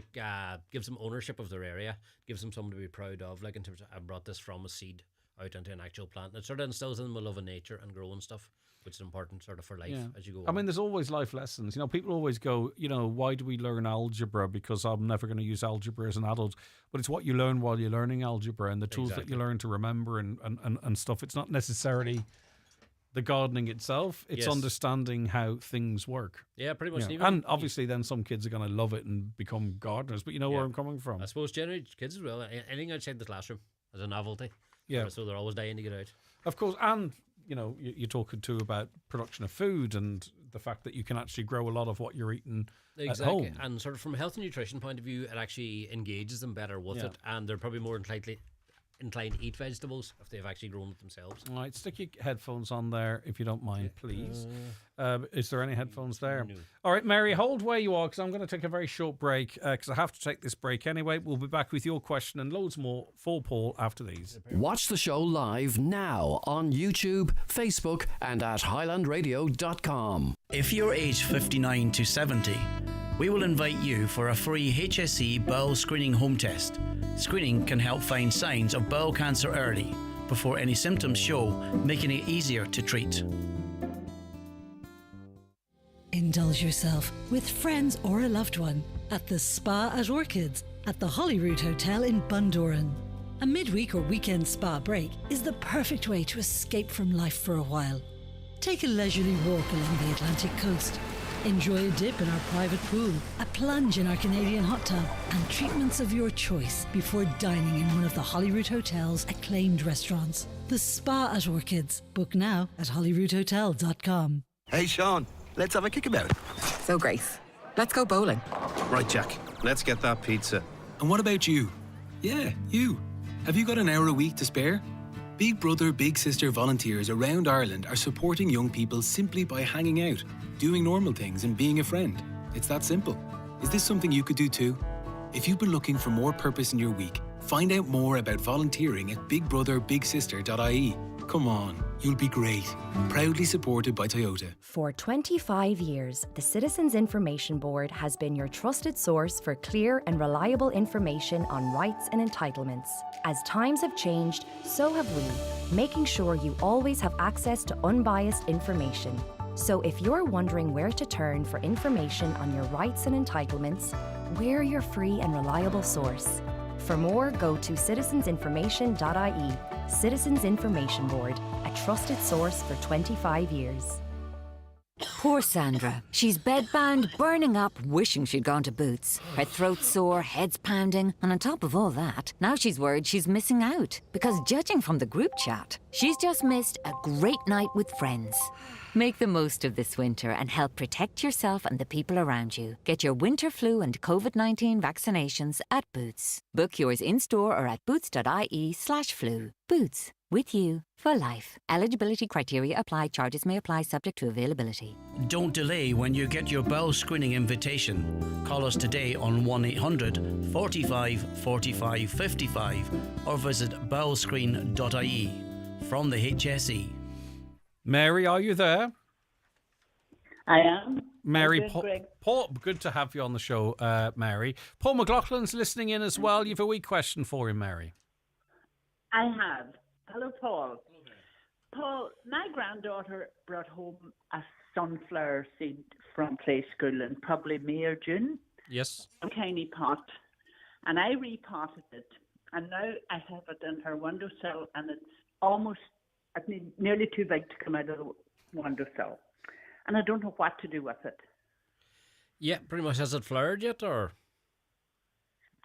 gives them ownership of their area, gives them something to be proud of. Like in terms of, I brought this from a seed out into an actual plant. It sort of instills in them a love of nature and growing stuff, which is important sort of for life as you go on. I mean, there's always life lessons. People always go, why do we learn algebra? Because I'm never going to use algebra as an adult. But it's what you learn while you're learning algebra and the tools that you learn to remember and stuff. It's not necessarily the gardening itself. It's understanding how things work. Yeah, pretty much. And obviously then some kids are going to love it and become gardeners, but you know where I'm coming from. I suppose generally kids as well, anything outside the classroom is a novelty. Yeah. So they're always dying to get out. Of course, and you're talking too about production of food and the fact that you can actually grow a lot of what you're eating at home. And sort of from a health and nutrition point of view, it actually engages them better with it, and they're probably more inclined to eat vegetables if they've actually grown it themselves. All right, stick your headphones on there if you don't mind, please. Is there any headphones there? No. All right, Mary, hold where you are, because I'm going to take a very short break, because I have to take this break anyway. We'll be back with your question and loads more for Paul after these. Watch the show live now on YouTube, Facebook and at highlandradio.com. If you're aged 59 to 70, we will invite you for a free HSE bowel screening home test. Screening can help find signs of bowel cancer early, before any symptoms show, making it easier to treat. Indulge yourself with friends or a loved one at the Spa at Orchids at the Holyrood Hotel in Bundoran. A midweek or weekend spa break is the perfect way to escape from life for a while. Take a leisurely walk along the Atlantic coast. Enjoy a dip in our private pool, a plunge in our Canadian hot tub, and treatments of your choice before dining in one of the Holyrood Hotel's acclaimed restaurants. The Spa at Orchids. Book now at holyroodhotel.com. Hey, Sean, let's have a kickabout. So, Grace, let's go bowling. Right, Jack, let's get that pizza. And what about you? Yeah, you. Have you got an hour a week to spare? Big Brother, Big Sister volunteers around Ireland are supporting young people simply by hanging out, doing normal things and being a friend. It's that simple. Is this something you could do too? If you've been looking for more purpose in your week, find out more about volunteering at bigbrotherBigSister.ie. Come on, you'll be great. Proudly supported by Toyota. For 25 years, the Citizens Information Board has been your trusted source for clear and reliable information on rights and entitlements. As times have changed, so have we, making sure you always have access to unbiased information. So if you're wondering where to turn for information on your rights and entitlements, we're your free and reliable source. For more, go to citizensinformation.ie. Citizens Information Board, a trusted source for 25 years. Poor Sandra. She's bedbound, burning up, wishing she'd gone to Boots. Her throat's sore, head's pounding, and on top of all that, now she's worried she's missing out. Because judging from the group chat, she's just missed a great night with friends. Make the most of this winter and help protect yourself and the people around you. Get your winter flu and COVID-19 vaccinations at Boots. Book yours in-store or at boots.ie/flu. Boots. With you for life. Eligibility criteria apply. Charges may apply subject to availability. Don't delay when you get your bowel screening invitation. Call us today on 1-800 45 45 55 or visit bowelscreen.ie. From the HSE. Mary, are you there? I am. Mary, Good, Greg. Paul, good to have you on the show, Mary. Paul McLaughlin's listening in as well. You've a wee question for him, Mary. I have. Hello, Paul. Paul, my granddaughter brought home a sunflower seed from play school in probably May or June. Yes. A tiny pot. And I repotted it. And now I have it in her windowsill, and it's almost, nearly too big to come out of the windowsill. And I don't know what to do with it. Yeah, pretty much. Has it flowered yet, or?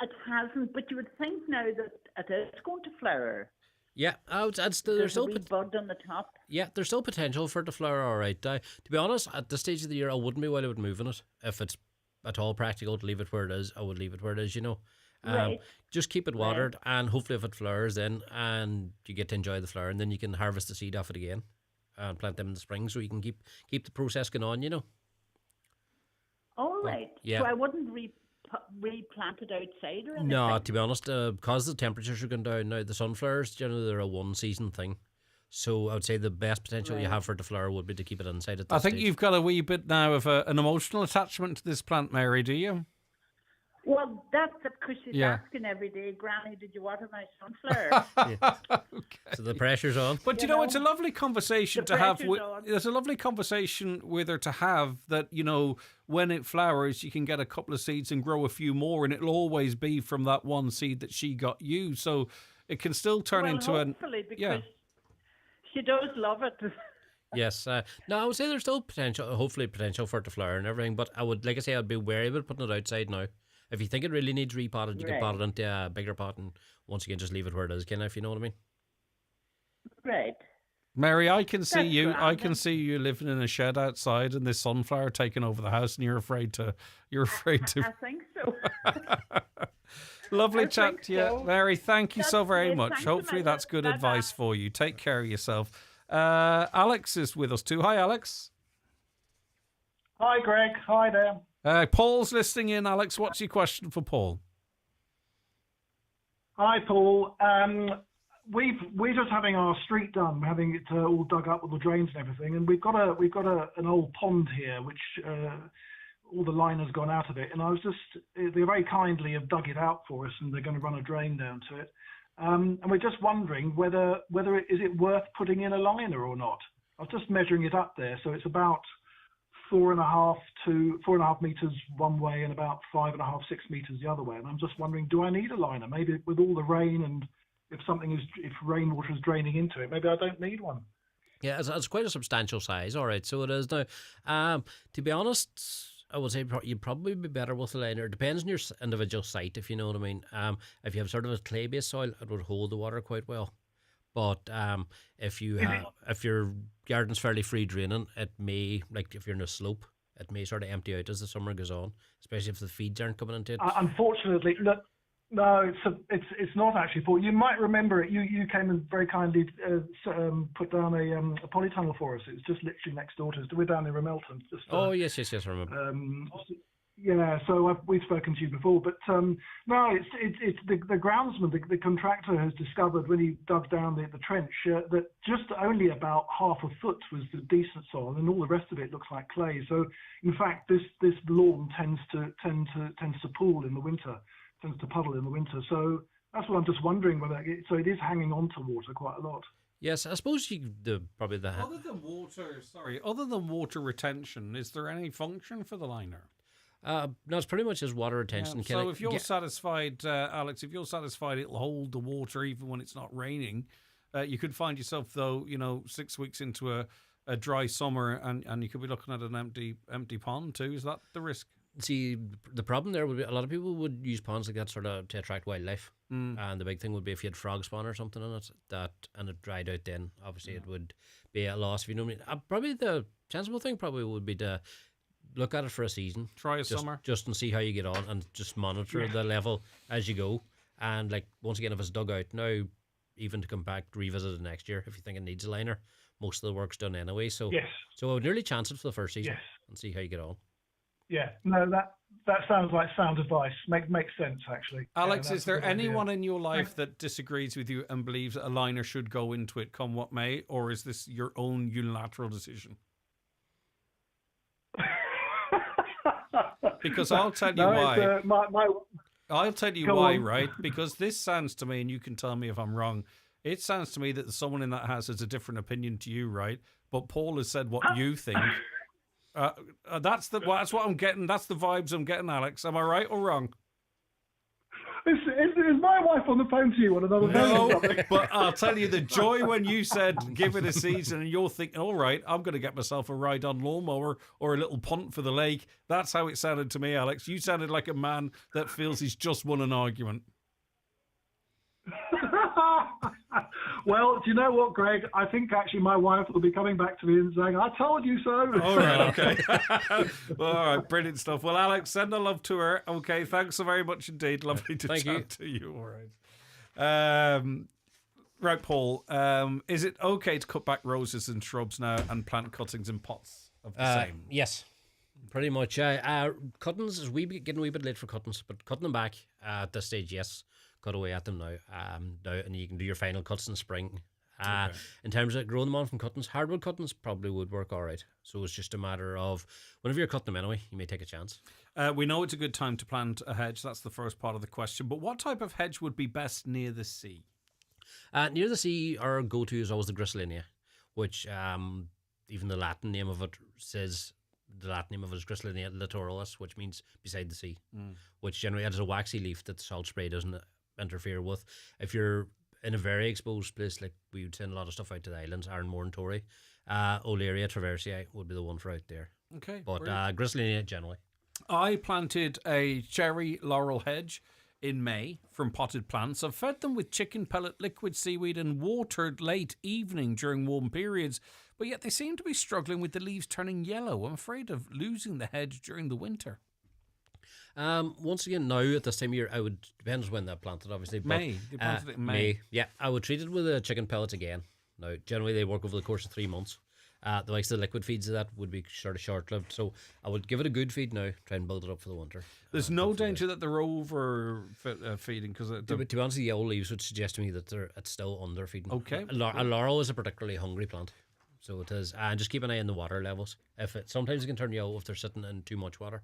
It hasn't, but you would think now that it is going to flower. Yeah, there's a wee bud on the top. Yeah, there's still potential for it to flower, all right. To be honest, at this stage of the year, I wouldn't be worried about moving it. If it's at all practical to leave it where it is, I would leave it where it is, Right. Just keep it watered, and hopefully if it flowers then, and you get to enjoy the flower, and then you can harvest the seed off it again and plant them in the spring, so you can keep the process going on, All right. yeah. So I wouldn't replant it outside or anything? No, to be honest, because the temperatures are going down now, the sunflowers, generally they're a one-season thing. So I would say the best potential you have for it to flower would be to keep it inside at this I think stage. you've got a wee bit now of an emotional attachment to this plant, Mary, do you? Well, that's because she's Yeah. asking every day, Granny, did you water my sunflower? So the pressure's on. But it's a lovely conversation to have. pressure's on. There's a lovely conversation with her to have that, when it flowers, you can get a couple of seeds and grow a few more, and it'll always be from that one seed that she got you. So it can still turn into hopefully, because she does love it. Yes. No, I would say there's still hopefully potential for it to flower and everything, but I'd be wary about putting it outside now. If you think it really needs repotted, you can pot it into a bigger pot and once again just leave it where it is, if you know what I mean. Right. Mary, I can see That's you. grand, I can see you living in a shed outside, and this sunflower taking over the house, and you're afraid to. I think so. Lovely I chat think to you, so. Mary. Thank you so That's very great. much. Thanks a Hopefully, that's good million. advice for you. Take care of yourself. Alex is with us too. Hi, Alex. Hi, Greg. Hi there. Paul's listening in. Alex, what's your question for Paul? Hi, Paul. We're just having our street done. We're having it all dug up with the drains and everything, and we've got an old pond here, which all the line has gone out of it. And they very kindly have dug it out for us, and they're going to run a drain down to it. And we're just wondering whether is it worth putting in a liner or not. I was just measuring it up there, so it's about 4.5 meters one way and about 5.5, 6 meters the other way. And I'm just wondering, do I need a liner? Maybe with all the rain and if rainwater is draining into it, maybe I don't need one. Yeah, it's quite a substantial size, all right. So it is now. To be honest, I would say you'd probably be better with a liner. It depends on your individual site, if you know what I mean. If you have sort of a clay-based soil, it would hold the water quite well. But if your garden's fairly free draining, it may, like if you're in a slope, it may sort of empty out as the summer goes on, especially if the feeds aren't coming into it. Unfortunately, no, it's not actually, Paul. You might remember it. You came and very kindly put down a polytunnel for us. It was just literally next door to us. We're down in Ramelton. Yes, I remember. Yeah, so we've spoken to you before, but no, it's the groundsman, the contractor has discovered when he dug down the trench that just only about half a foot was the decent soil, and all the rest of it looks like clay. So, in fact, this lawn tends to pool in the winter, tends to puddle in the winter. So that's what I'm just wondering whether it is hanging on to water quite a lot. Yes, I suppose Other than water retention, is there any function for the liner? No, it's pretty much as water retention. So if you're satisfied, Alex, it'll hold the water even when it's not raining. You could find yourself, though, 6 weeks into a dry summer, and you could be looking at an empty pond too. Is that the risk? See, the problem there would be a lot of people would use ponds like that sort of to attract wildlife, and the big thing would be if you had frog spawn or something in it and it dried out. Then obviously it would be a loss. If you know what I mean. Probably the sensible thing would be to look at it for a season. Try summer. Just and see how you get on and just monitor the level as you go. And once again, if it's dug out now, even to come back, revisit it next year if you think it needs a liner. Most of the work's done anyway. So I would nearly chance it for the first season and see how you get on. Yeah, no, that sounds like sound advice. Makes sense, actually. Alex, is there anyone in your life that disagrees with you and believes that a liner should go into it come what may, or is this your own unilateral decision? Because I'll tell you No, why. my I'll tell you Go why, on. right? Because this sounds to me, and you can tell me if I'm wrong, it sounds to me that someone in that house has a different opinion to you, right? But Paul has said what you think. That's what I'm getting. That's the vibes I'm getting, Alex. Am I right or wrong? Is my wife on the phone to you on another phone or No, something? but I'll tell you the joy when you said give it a season and you're thinking, all right, I'm going to get myself a ride on lawnmower or a little punt for the lake. That's how it sounded to me, Alex. You sounded like a man that feels he's just won an argument. Well, do you know what, Greg? I think actually my wife will be coming back to me and saying, I told you so. All right, okay. All right, brilliant stuff. Well, Alex, send a love to her. Okay, thanks so very much indeed. Lovely to chat to you. All right. Right, Paul, is it okay to cut back roses and shrubs now and plant cuttings in pots of the same? Yes, pretty much. Cuttings is getting a wee bit late for cuttings, but cutting them back at this stage, yes. Cut away at them now. And you can do your final cuts in the spring. In terms of growing them on from cuttings, hardwood cuttings probably would work all right. So it's just a matter of whenever you're cutting them anyway, you may take a chance. We know it's a good time to plant a hedge. That's the first part of the question. But what type of hedge would be best near the sea? Near the sea, our go-to is always the Gristlinia, which even the Latin name of it says the Latin name of it is Gristlinia littoralis, which means beside the sea, which generally has a waxy leaf that salt spray doesn't interfere with. If you're in a very exposed place, like we would send a lot of stuff out to the islands, Ironmore and Tory, Olearia traversiae would be the one for out there. Okay, but Gristlinia generally. I planted a cherry laurel hedge in May from potted plants. I've fed them with chicken pellet, liquid seaweed and watered late evening during warm periods, but yet they seem to be struggling with the leaves turning yellow. I'm afraid of losing the hedge during the winter. Once again, now at this time of year, I would, depends when they're planted, obviously. But, May. They planted it in May. Yeah, I would treat it with a chicken pellets again. Now, generally they work over the course of 3 months. The likes of the liquid feeds of that would be sort of short-lived. So I would give it a good feed now, try and build it up for the winter. There's no danger that they're over feeding because to be honest, the yellow leaves would suggest to me that it's still under feeding. Okay. A laurel is a particularly hungry plant. So it is. And just keep an eye on the water levels. Sometimes it can turn yellow if they're sitting in too much water.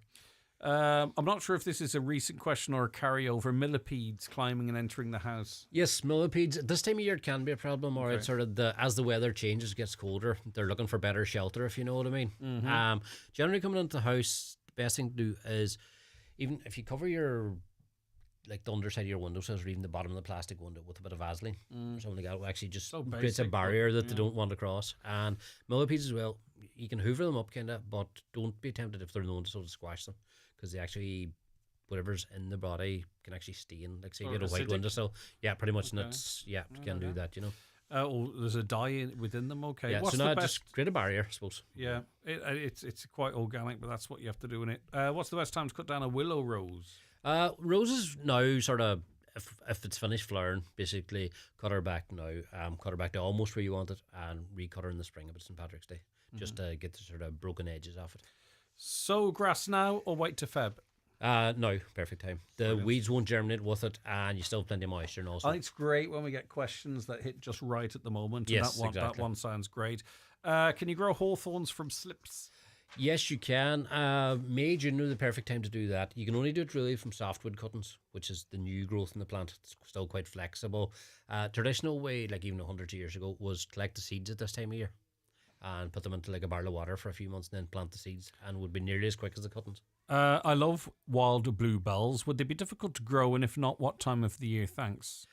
I'm not sure if this is a recent question or a carryover. Millipedes climbing and entering the house. Yes, millipedes. This time of year it can be a problem, or it's sort of as the weather changes, gets colder, they're looking for better shelter, if you know what I mean. Mm-hmm. Generally coming into the house, the best thing to do is, even if you cover your, like the underside of your windowsills or even the bottom of the plastic window with a bit of Vaseline or something like that, will actually just creates a barrier that they don't want to cross. And millipedes as well, you can hoover them up kind of, but don't be tempted if they're known to sort of squash them, because they actually, whatever's in the body can actually stain. Like say you get a white windowsill, pretty much nuts. Yeah, you can do that, you know. There's a dye within them. Okay, yeah. What's So now the best? just create a barrier, I suppose. Yeah, it's quite organic, but that's what you have to do in it. What's the best time to cut down a willow rose? Roses now sort of, if it's finished flowering, basically cut her back now. Cut her back to almost where you want it, and recut her in the spring if it's St. Patrick's Day, just to get the sort of broken edges off it. Sow grass now or wait to Feb? No, perfect time. The weeds won't germinate with it, and you still have plenty of moisture. And also, I think it's great when we get questions that hit just right at the moment. Yes, and that one sounds great. Can you grow hawthorns from slips? Yes, you can. May, June are the perfect time to do that. You can only do it really from softwood cuttings, which is the new growth in the plant. It's still quite flexible. Traditional way, like even 100 years ago, was collect the seeds at this time of year and put them into like a barrel of water for a few months and then plant the seeds, and would be nearly as quick as the cuttings. I love wild bluebells. Would they be difficult to grow, and if not, what time of the year? Thanks.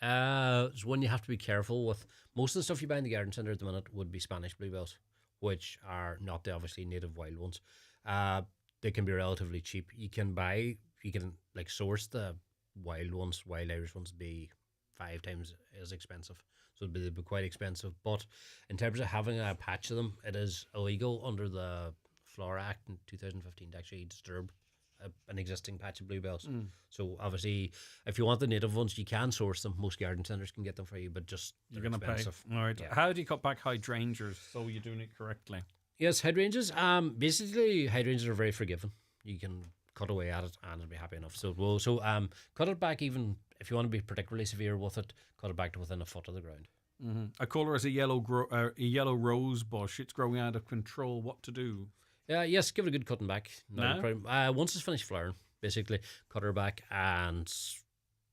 It's one you have to be careful with. Most of the stuff you buy in the garden centre at the minute would be Spanish bluebells, which are not the obviously native wild ones. They can be relatively cheap. You can source the wild ones, wild Irish ones, be 5 times as expensive. So they'd be quite expensive. But in terms of having a patch of them, it is illegal under the Flora Act in 2015 to actually disturb an existing patch of bluebells. So obviously, if you want the native ones, you can source them. Most garden centres can get them for you, but just you're going to pay. All right. Yeah. How do you cut back hydrangeas so you're doing it correctly? Yes, hydrangeas. Basically, hydrangeas are very forgiving. You can cut away at it and it'll be happy enough. So cut it back. Even if you want to be particularly severe with it, cut it back to within a foot of the ground. I call her as a yellow rose bush. It's growing out of control. What to do? Yes, give it a good cutting back. No? Once it's finished flowering, basically, cut her back and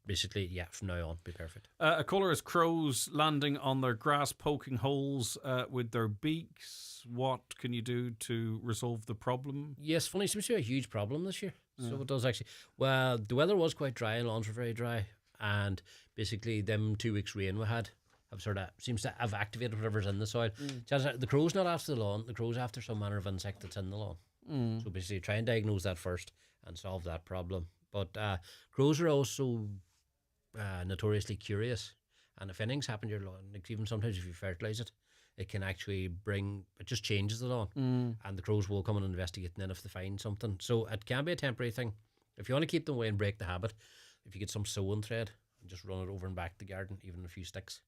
basically, from now on, be perfect. A caller is crows landing on their grass, poking holes with their beaks. What can you do to resolve the problem? Yes, funny, seems to be a huge problem this year. So it does actually. Well, the weather was quite dry and lawns were very dry. And basically, them 2 weeks rain we had have seems to have activated whatever's in the soil. The crow's not after the lawn, the crow's after some manner of insect that's in the lawn. So basically try and diagnose that first and solve that problem. But crows are also notoriously curious, and if anything's happened to your lawn, like even sometimes if you fertilise it, it can actually it just changes the lawn, and the crows will come and investigate then if they find something. So it can be a temporary thing. If you want to keep them away and break the habit, if you get some sewing thread and just run it over and back the garden, even a few sticks,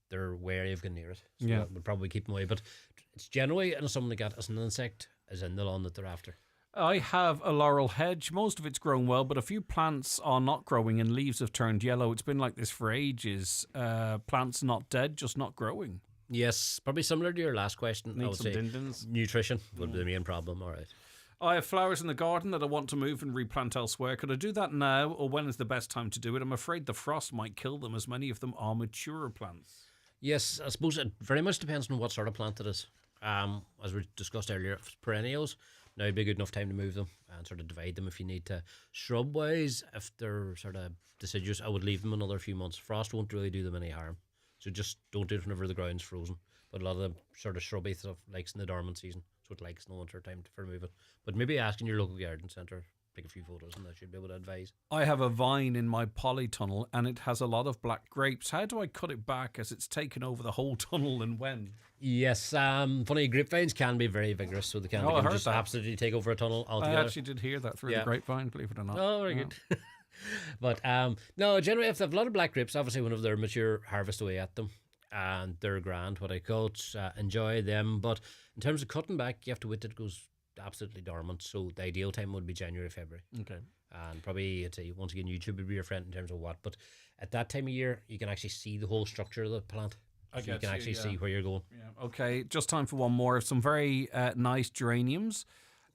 they're wary of getting near it. So that would probably keep them away. But it's generally something like that as an insect is in the lawn that they're after. I have a laurel hedge. Most of it's grown well, but a few plants are not growing and leaves have turned yellow. It's been like this for ages. Plants not dead, just not growing. Yes, probably similar to your last question. I would say dindins. Nutrition would be the main problem. All right. I have flowers in the garden that I want to move and replant elsewhere. Could I do that now, or when is the best time to do it? I'm afraid the frost might kill them, as many of them are mature plants. Yes, I suppose it very much depends on what sort of plant it is. As we discussed earlier, if it's perennials, now would be a good enough time to move them and sort of divide them if you need to. Shrub-wise, if they're sort of deciduous, I would leave them another few months. Frost won't really do them any harm. So just don't do it whenever the ground's frozen. But a lot of the sort of shrubby stuff likes in the dormant season, so it likes in the winter time for moving. But maybe asking your local garden centre, take a few photos, and they should be able to advise. I have a vine in my polytunnel, and it has a lot of black grapes. How do I cut it back as it's taken over the whole tunnel, and when? Yes, funny, grapevines can be very vigorous, so they can just absolutely take over a tunnel altogether. I actually did hear that through the grapevine, believe it or not. Oh, very good. But no, generally, if they have a lot of black grapes, obviously whenever they're mature, harvest away at them. And they're grand, what I cut, enjoy them. But in terms of cutting back, you have to wait till it goes absolutely dormant. So the ideal time would be January, February. Okay. And probably, once again, YouTube would be your friend in terms of what. But at that time of year, you can actually see the whole structure of the plant. So you can actually see where you're going. Yeah. Okay, just time for one more. Some very nice geraniums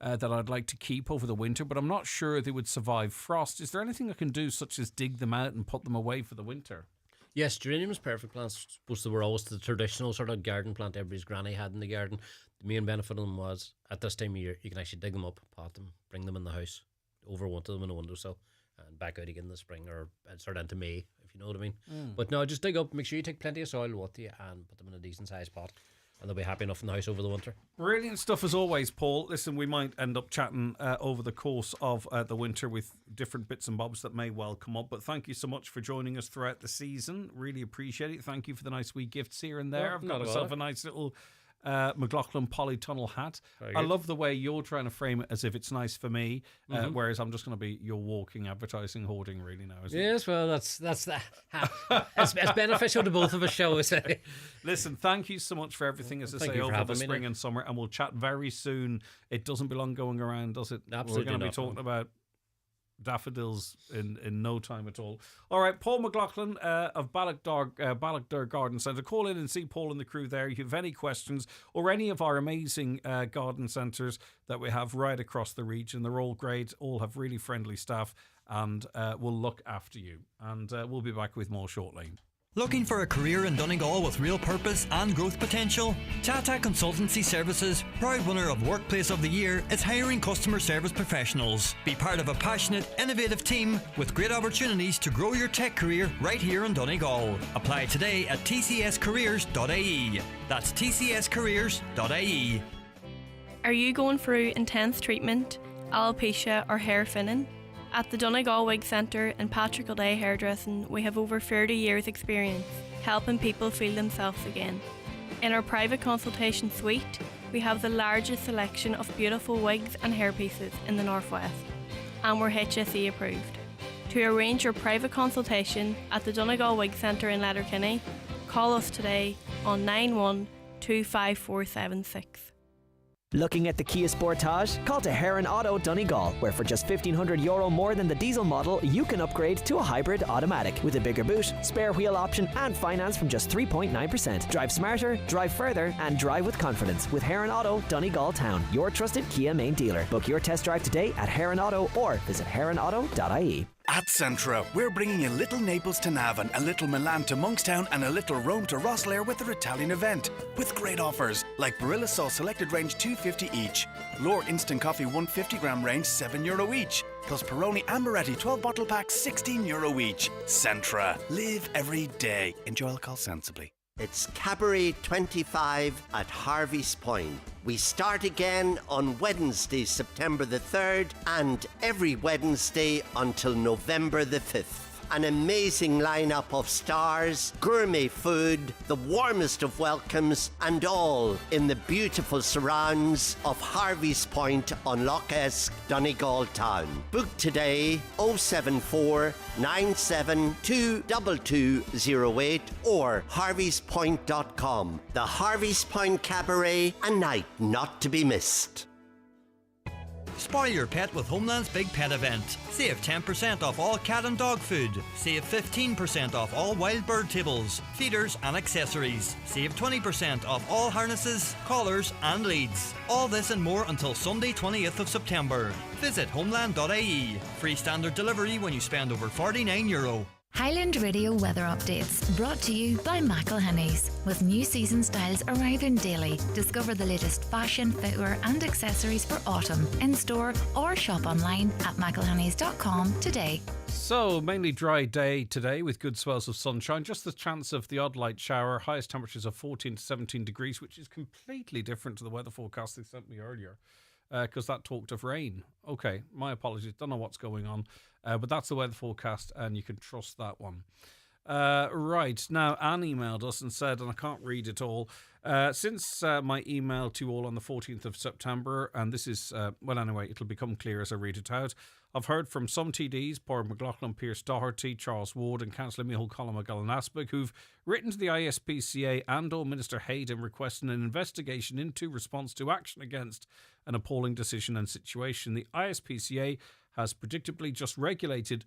that I'd like to keep over the winter, but I'm not sure they would survive frost. Is there anything I can do, such as dig them out and put them away for the winter? Yes, geranium is perfect plants. I suppose they were always the traditional sort of garden plant everybody's granny had in the garden. The main benefit of them was, at this time of year, you can actually dig them up, pot them, bring them in the house, overwinter them in a windowsill, and back out again in the spring or sort of into May, if you know what I mean. But no, just dig up, make sure you take plenty of soil with you, and put them in a decent sized pot. And they'll be happy enough in the house over the winter. Brilliant stuff as always, Paul. Listen, we might end up chatting over the course of the winter with different bits and bobs that may well come up. But thank you so much for joining us throughout the season. Really appreciate it. Thank you for the nice wee gifts here and there. I've got myself a nice little McLaughlin polytunnel hat. I love the way you're trying to frame it as if it's nice for me, whereas I'm just going to be your walking advertising hoarding really now, isn't it? Yes, well, that's that. It's beneficial to both of us, shall we say. Listen, thank you so much for everything, as I say, over the spring and summer, and we'll chat very soon. It doesn't belong going around, does it? Absolutely. We're going to be talking about daffodils in no time at all. All right, Paul McLaughlin of Ballochdur Garden Centre. Call in and see Paul and the crew there. If you have any questions or any of our amazing garden centres that we have right across the region, they're all great, all have really friendly staff, and will look after you. And we'll be back with more shortly. Looking for a career in Donegal with real purpose and growth potential? Tata Consultancy Services, proud winner of Workplace of the Year, is hiring customer service professionals. Be part of a passionate, innovative team with great opportunities to grow your tech career right here in Donegal. Apply today at tcscareers.ie. That's tcscareers.ie. Are you going through intense treatment, alopecia or hair thinning? At the Donegal Wig Centre and Patrick O'Day Hairdressing, we have over 30 years' experience helping people feel themselves again. In our private consultation suite, we have the largest selection of beautiful wigs and hairpieces in the Northwest, and we're HSE approved. To arrange your private consultation at the Donegal Wig Centre in Letterkenny, call us today on 91 25476. Looking at the Kia Sportage? Call to Heron Auto Donegal, where for just €1,500 more than the diesel model, you can upgrade to a hybrid automatic with a bigger boot, spare wheel option and finance from just 3.9%. Drive smarter, drive further and drive with confidence with Heron Auto Donegal Town, your trusted Kia main dealer. Book your test drive today at Heron Auto or visit heronauto.ie. At Centra, we're bringing a little Naples to Navan, a little Milan to Monkstown and a little Rome to Rosslare with their Italian event. With great offers, like Barilla Sauce Selected Range $2.50 each. Lore Instant Coffee 150-gram range €7 each. Plus Peroni Amberetti 12-bottle packs €16 each. Centra. Live every day. Enjoy alcohol sensibly. It's Cabaret 25 at Harvey's Point. We start again on Wednesday, September the 3rd, and every Wednesday until November the 5th. An amazing lineup of stars, gourmet food, the warmest of welcomes, and all in the beautiful surrounds of Harvey's Point on Lough Esk, Donegal Town. Book today 074 972 2208 or harveyspoint.com. The Harvey's Point Cabaret, a night not to be missed. Spoil your pet with Homeland's Big Pet Event. Save 10% off all cat and dog food. Save 15% off all wild bird tables, feeders and accessories. Save 20% off all harnesses, collars and leads. All this and more until Sunday 20th of September. Visit homeland.ie. Free standard delivery when you spend over €49. Highland Radio weather updates brought to you by McElhenny's. With new season styles arriving daily, discover the latest fashion, footwear and accessories for autumn in store or shop online at mcelhennys.com today. So, mainly dry day today with good swells of sunshine. Just the chance of the odd light shower. Highest temperatures of 14 to 17 degrees, which is completely different to the weather forecast they sent me earlier. Because that talked of rain. Okay, my apologies. Don't know what's going on. But that's the weather forecast, and you can trust that one. Right, now Anne emailed us and said, and I can't read it all, since my email to you all on the 14th of September, and this is, well, anyway, it'll become clear as I read it out. I've heard from some TDs, Paul McLaughlin, Pierce Doherty, Charles Ward and Councillor Micheál Colm McGillen-Aspig, who've written to the ISPCA and or Minister Hayden requesting an investigation into response to action against an appalling decision and situation. The ISPCA has predictably just regurgitated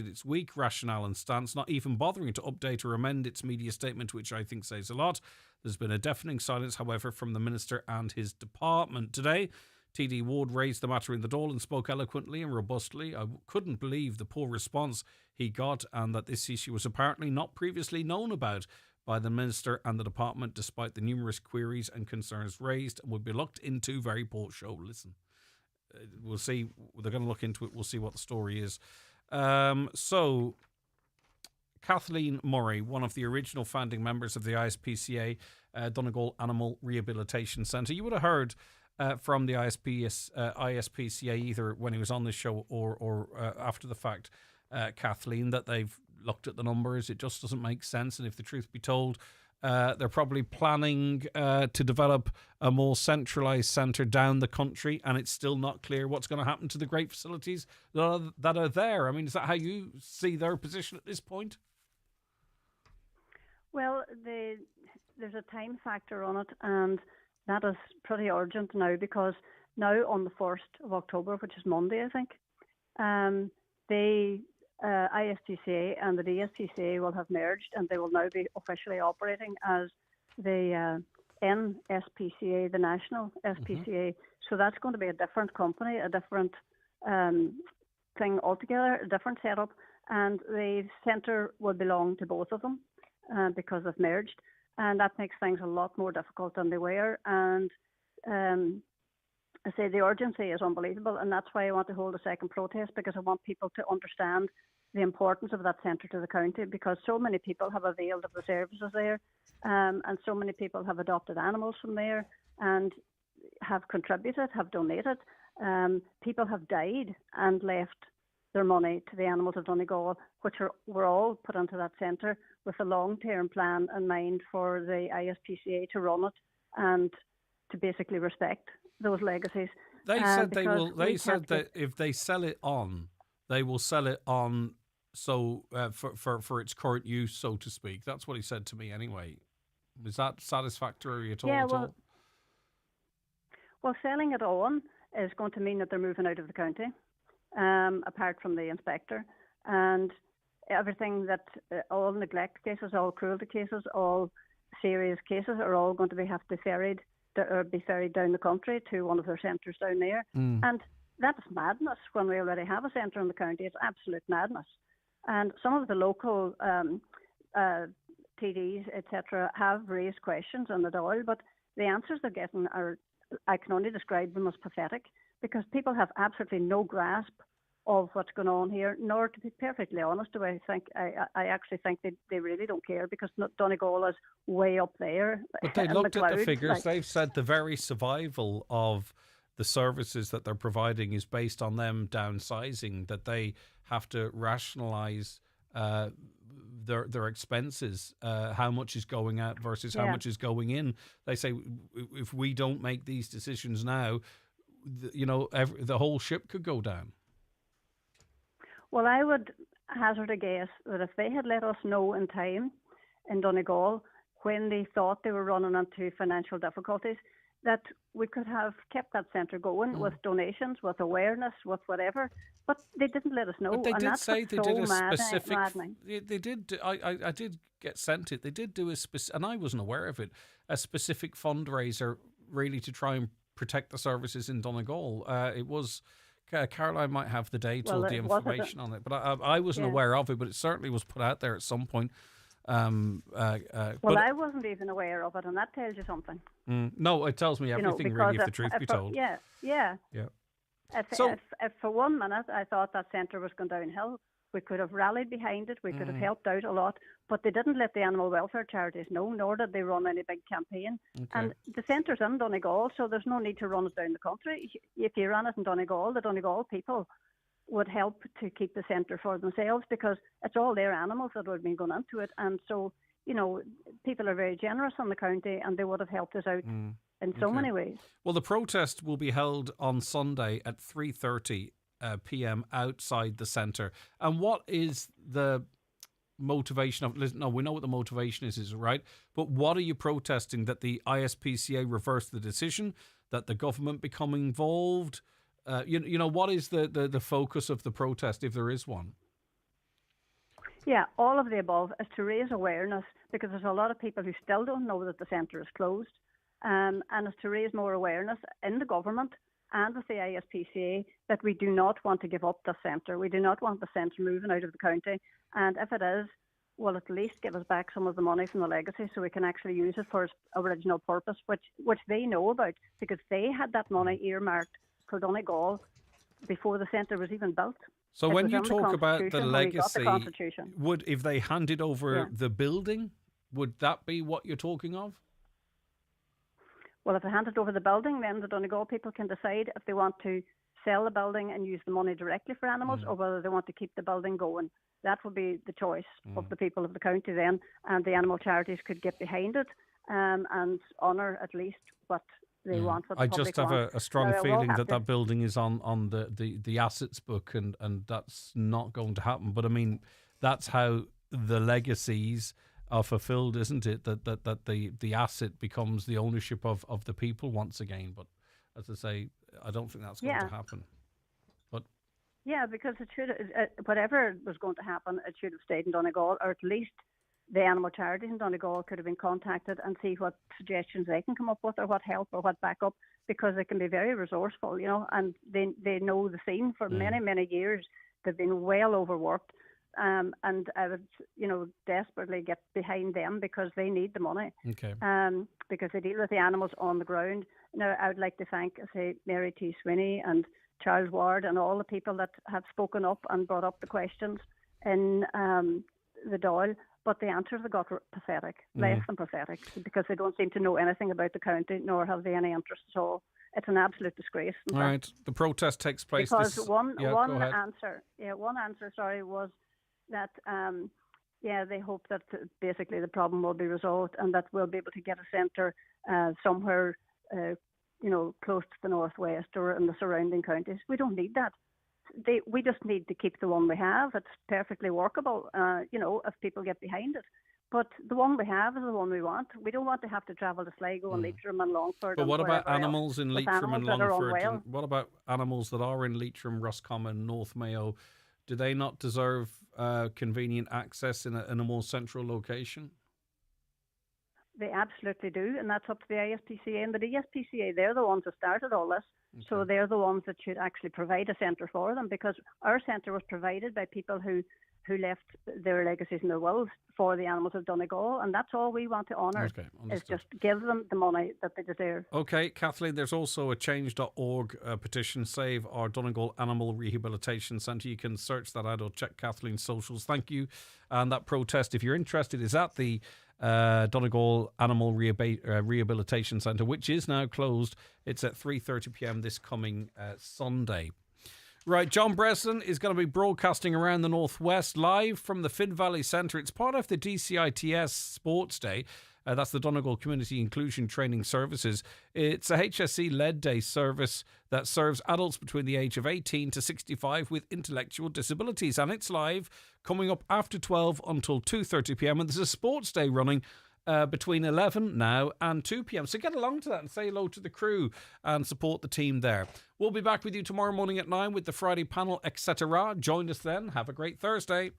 its weak rationale and stance, not even bothering to update or amend its media statement, which I think says a lot. There's been a deafening silence, however, from the Minister and his department. Today, TD Ward raised the matter in the Dáil and spoke eloquently and robustly. I couldn't believe the poor response he got and that this issue was apparently not previously known about by the Minister and the department, despite the numerous queries and concerns raised, and would be looked into. Very poor show. Listen. We'll see. They're going to look into it. We'll see what the story is. So, Kathleen Murray, one of the original founding members of the ISPCA, Donegal Animal Rehabilitation Centre. You would have heard from the ISPCA either when he was on this show or after the fact, Kathleen, that they've looked at the numbers. It just doesn't make sense. And if the truth be told, they're probably planning to develop a more centralised centre down the country, and it's still not clear what's going to happen to the great facilities that are there. I mean, is that how you see their position at this point? Well, there's a time factor on it, and that is pretty urgent now, because now on the 1st of October, which is Monday, I think, the ISPCA and the DSPCA will have merged, and they will now be officially operating as the NSPCA, the National SPCA. So that's going to be a different company, a different thing altogether, a different setup, and the centre will belong to both of them because they've merged, and that makes things a lot more difficult than they were. And I say the urgency is unbelievable, and that's why I want to hold a second protest, because I want people to understand the importance of that centre to the county, because so many people have availed of the services there, and so many people have adopted animals from there and have contributed, have donated. People have died and left their money to the animals of Donegal, which were all put into that centre with a long-term plan in mind for the ISPCA to run it and to basically respect those legacies. They said they will. They said that if they sell it on, they will sell it on so for its current use, so to speak. That's what he said to me anyway. Is that satisfactory at all? Yeah, at well, all? Well, selling it on is going to mean that they're moving out of the county, apart from the inspector. And everything that, all neglect cases, all cruelty cases, all serious cases are all going to have to be ferried down the country to one of their centres down there. And that is madness when we already have a centre in the county. It's absolute madness. And some of the local TDs, etc., have raised questions on the Dáil, but the answers they're getting are, I can only describe them as pathetic, because people have absolutely no grasp of what's going on here, nor, to be perfectly honest, do I think, I actually think they really don't care, because Donegal is way up there. But they looked at the figures. They've said the very survival of the services that they're providing is based on them downsizing, that they have to rationalise their expenses, how much is going out versus how much is going in. They say if we don't make these decisions now, the whole ship could go down. Well, I would hazard a guess that if they had let us know in time in Donegal when they thought they were running into financial difficulties, that we could have kept that centre going with donations, with awareness, with whatever. But they didn't let us know. But they and did that's say what's they so did a specific. maddening. They did. I did get sent it. They did do a specific, and I wasn't aware of it. A specific fundraiser, really, to try and protect the services in Donegal. It was. Caroline might have the date or the information on it, but I wasn't aware of it. But it certainly was put out there at some point. Well, I wasn't even aware of it, and that tells you something. No, it tells me everything, really, if the truth be told. Yeah. If for 1 minute I thought that centre was going downhill, we could have rallied behind it, we could have helped out a lot, but they didn't let the animal welfare charities know, nor did they run any big campaign. Okay. And the centre's in Donegal, so there's no need to run it down the country. If you ran it in Donegal, the Donegal people would help to keep the centre for themselves, because it's all their animals that would have been going into it. And so, people are very generous in the county, and they would have helped us out in so many ways. Well, the protest will be held on Sunday at 3:30 p.m. outside the centre. And what is the motivation of? No, we know what the motivation is right? But what are you protesting? That the ISPCA reverse the decision? That the government become involved? What is the focus of the protest, if there is one? Yeah, all of the above is to raise awareness, because there's a lot of people who still don't know that the centre is closed, and it's to raise more awareness in the government and with the ISPCA that we do not want to give up the centre. We do not want the centre moving out of the county, and if it is, will at least give us back some of the money from the legacy so we can actually use it for its original purpose, which they know about, because they had that money earmarked for Donegal before the centre was even built. So when you talk about the legacy, if they handed over the building, would that be what you're talking of? Well, if they handed over the building, then the Donegal people can decide if they want to sell the building and use the money directly for animals, or whether they want to keep the building going. That would be the choice of the people of the county then, and the animal charities could get behind it and honour at least what they want. What the I just have a strong feeling that building is on the assets book, and that's not going to happen. But I mean, that's how the legacies are fulfilled, isn't it? That the asset becomes the ownership of the people once again. But as I say, I don't think that's going to happen. But yeah, because it should, whatever was going to happen, it should have stayed in Donegal, or at least the animal charities in Donegal could have been contacted and see what suggestions they can come up with, or what help or what backup, because they can be very resourceful, and they know the scene for many, many years. They've been well overworked. And I would, desperately get behind them, because they need the money. Okay. Because they deal with the animals on the ground. Now, I would like to thank, Mary T. Sweeney and Charles Ward and all the people that have spoken up and brought up the questions in the Dáil. But the answers they got were pathetic, less than pathetic, because they don't seem to know anything about the county, nor have they any interest at all. It's an absolute disgrace. All right. The protest takes place because one answer was that they hope that basically the problem will be resolved, and that we'll be able to get a centre somewhere close to the northwest or in the surrounding counties. We don't need that. We just need to keep the one we have. It's perfectly workable, if people get behind it. But the one we have is the one we want. We don't want to have to travel to Sligo and Leitrim and Longford. But what about wherever animals else, in with Leitrim and animals that are Longford? unwell. And what about animals that are in Leitrim, Roscommon, North Mayo? Do they not deserve convenient access in a more central location? They absolutely do, and that's up to the ISPCA. And the ISPCA, they're the ones that started all this. So they're the ones that should actually provide a centre for them, because our centre was provided by people who left their legacies and their wills for the animals of Donegal, and that's all we want to honour, is just give them the money that they deserve. Okay, Kathleen, there's also a change.org petition, Save Our Donegal Animal Rehabilitation Centre. You can search that out or check Kathleen's socials. Thank you. And that protest, if you're interested, is at the Donegal Animal Rehabilitation Centre, which is now closed. It's at 3:30 p.m. this coming Sunday. Right, John Breslin is going to be broadcasting around the Northwest live from the Finn Valley Centre. It's part of the DCITS Sports Day. That's the Donegal Community Inclusion Training Services. It's a HSE-led day service that serves adults between the age of 18 to 65 with intellectual disabilities. And it's live, coming up after 12 until 2:30 p.m. And there's a sports day running between 11 now and 2 p.m. So get along to that and say hello to the crew and support the team there. We'll be back with you tomorrow morning at 9 with the Friday panel, etc. Join us then. Have a great Thursday.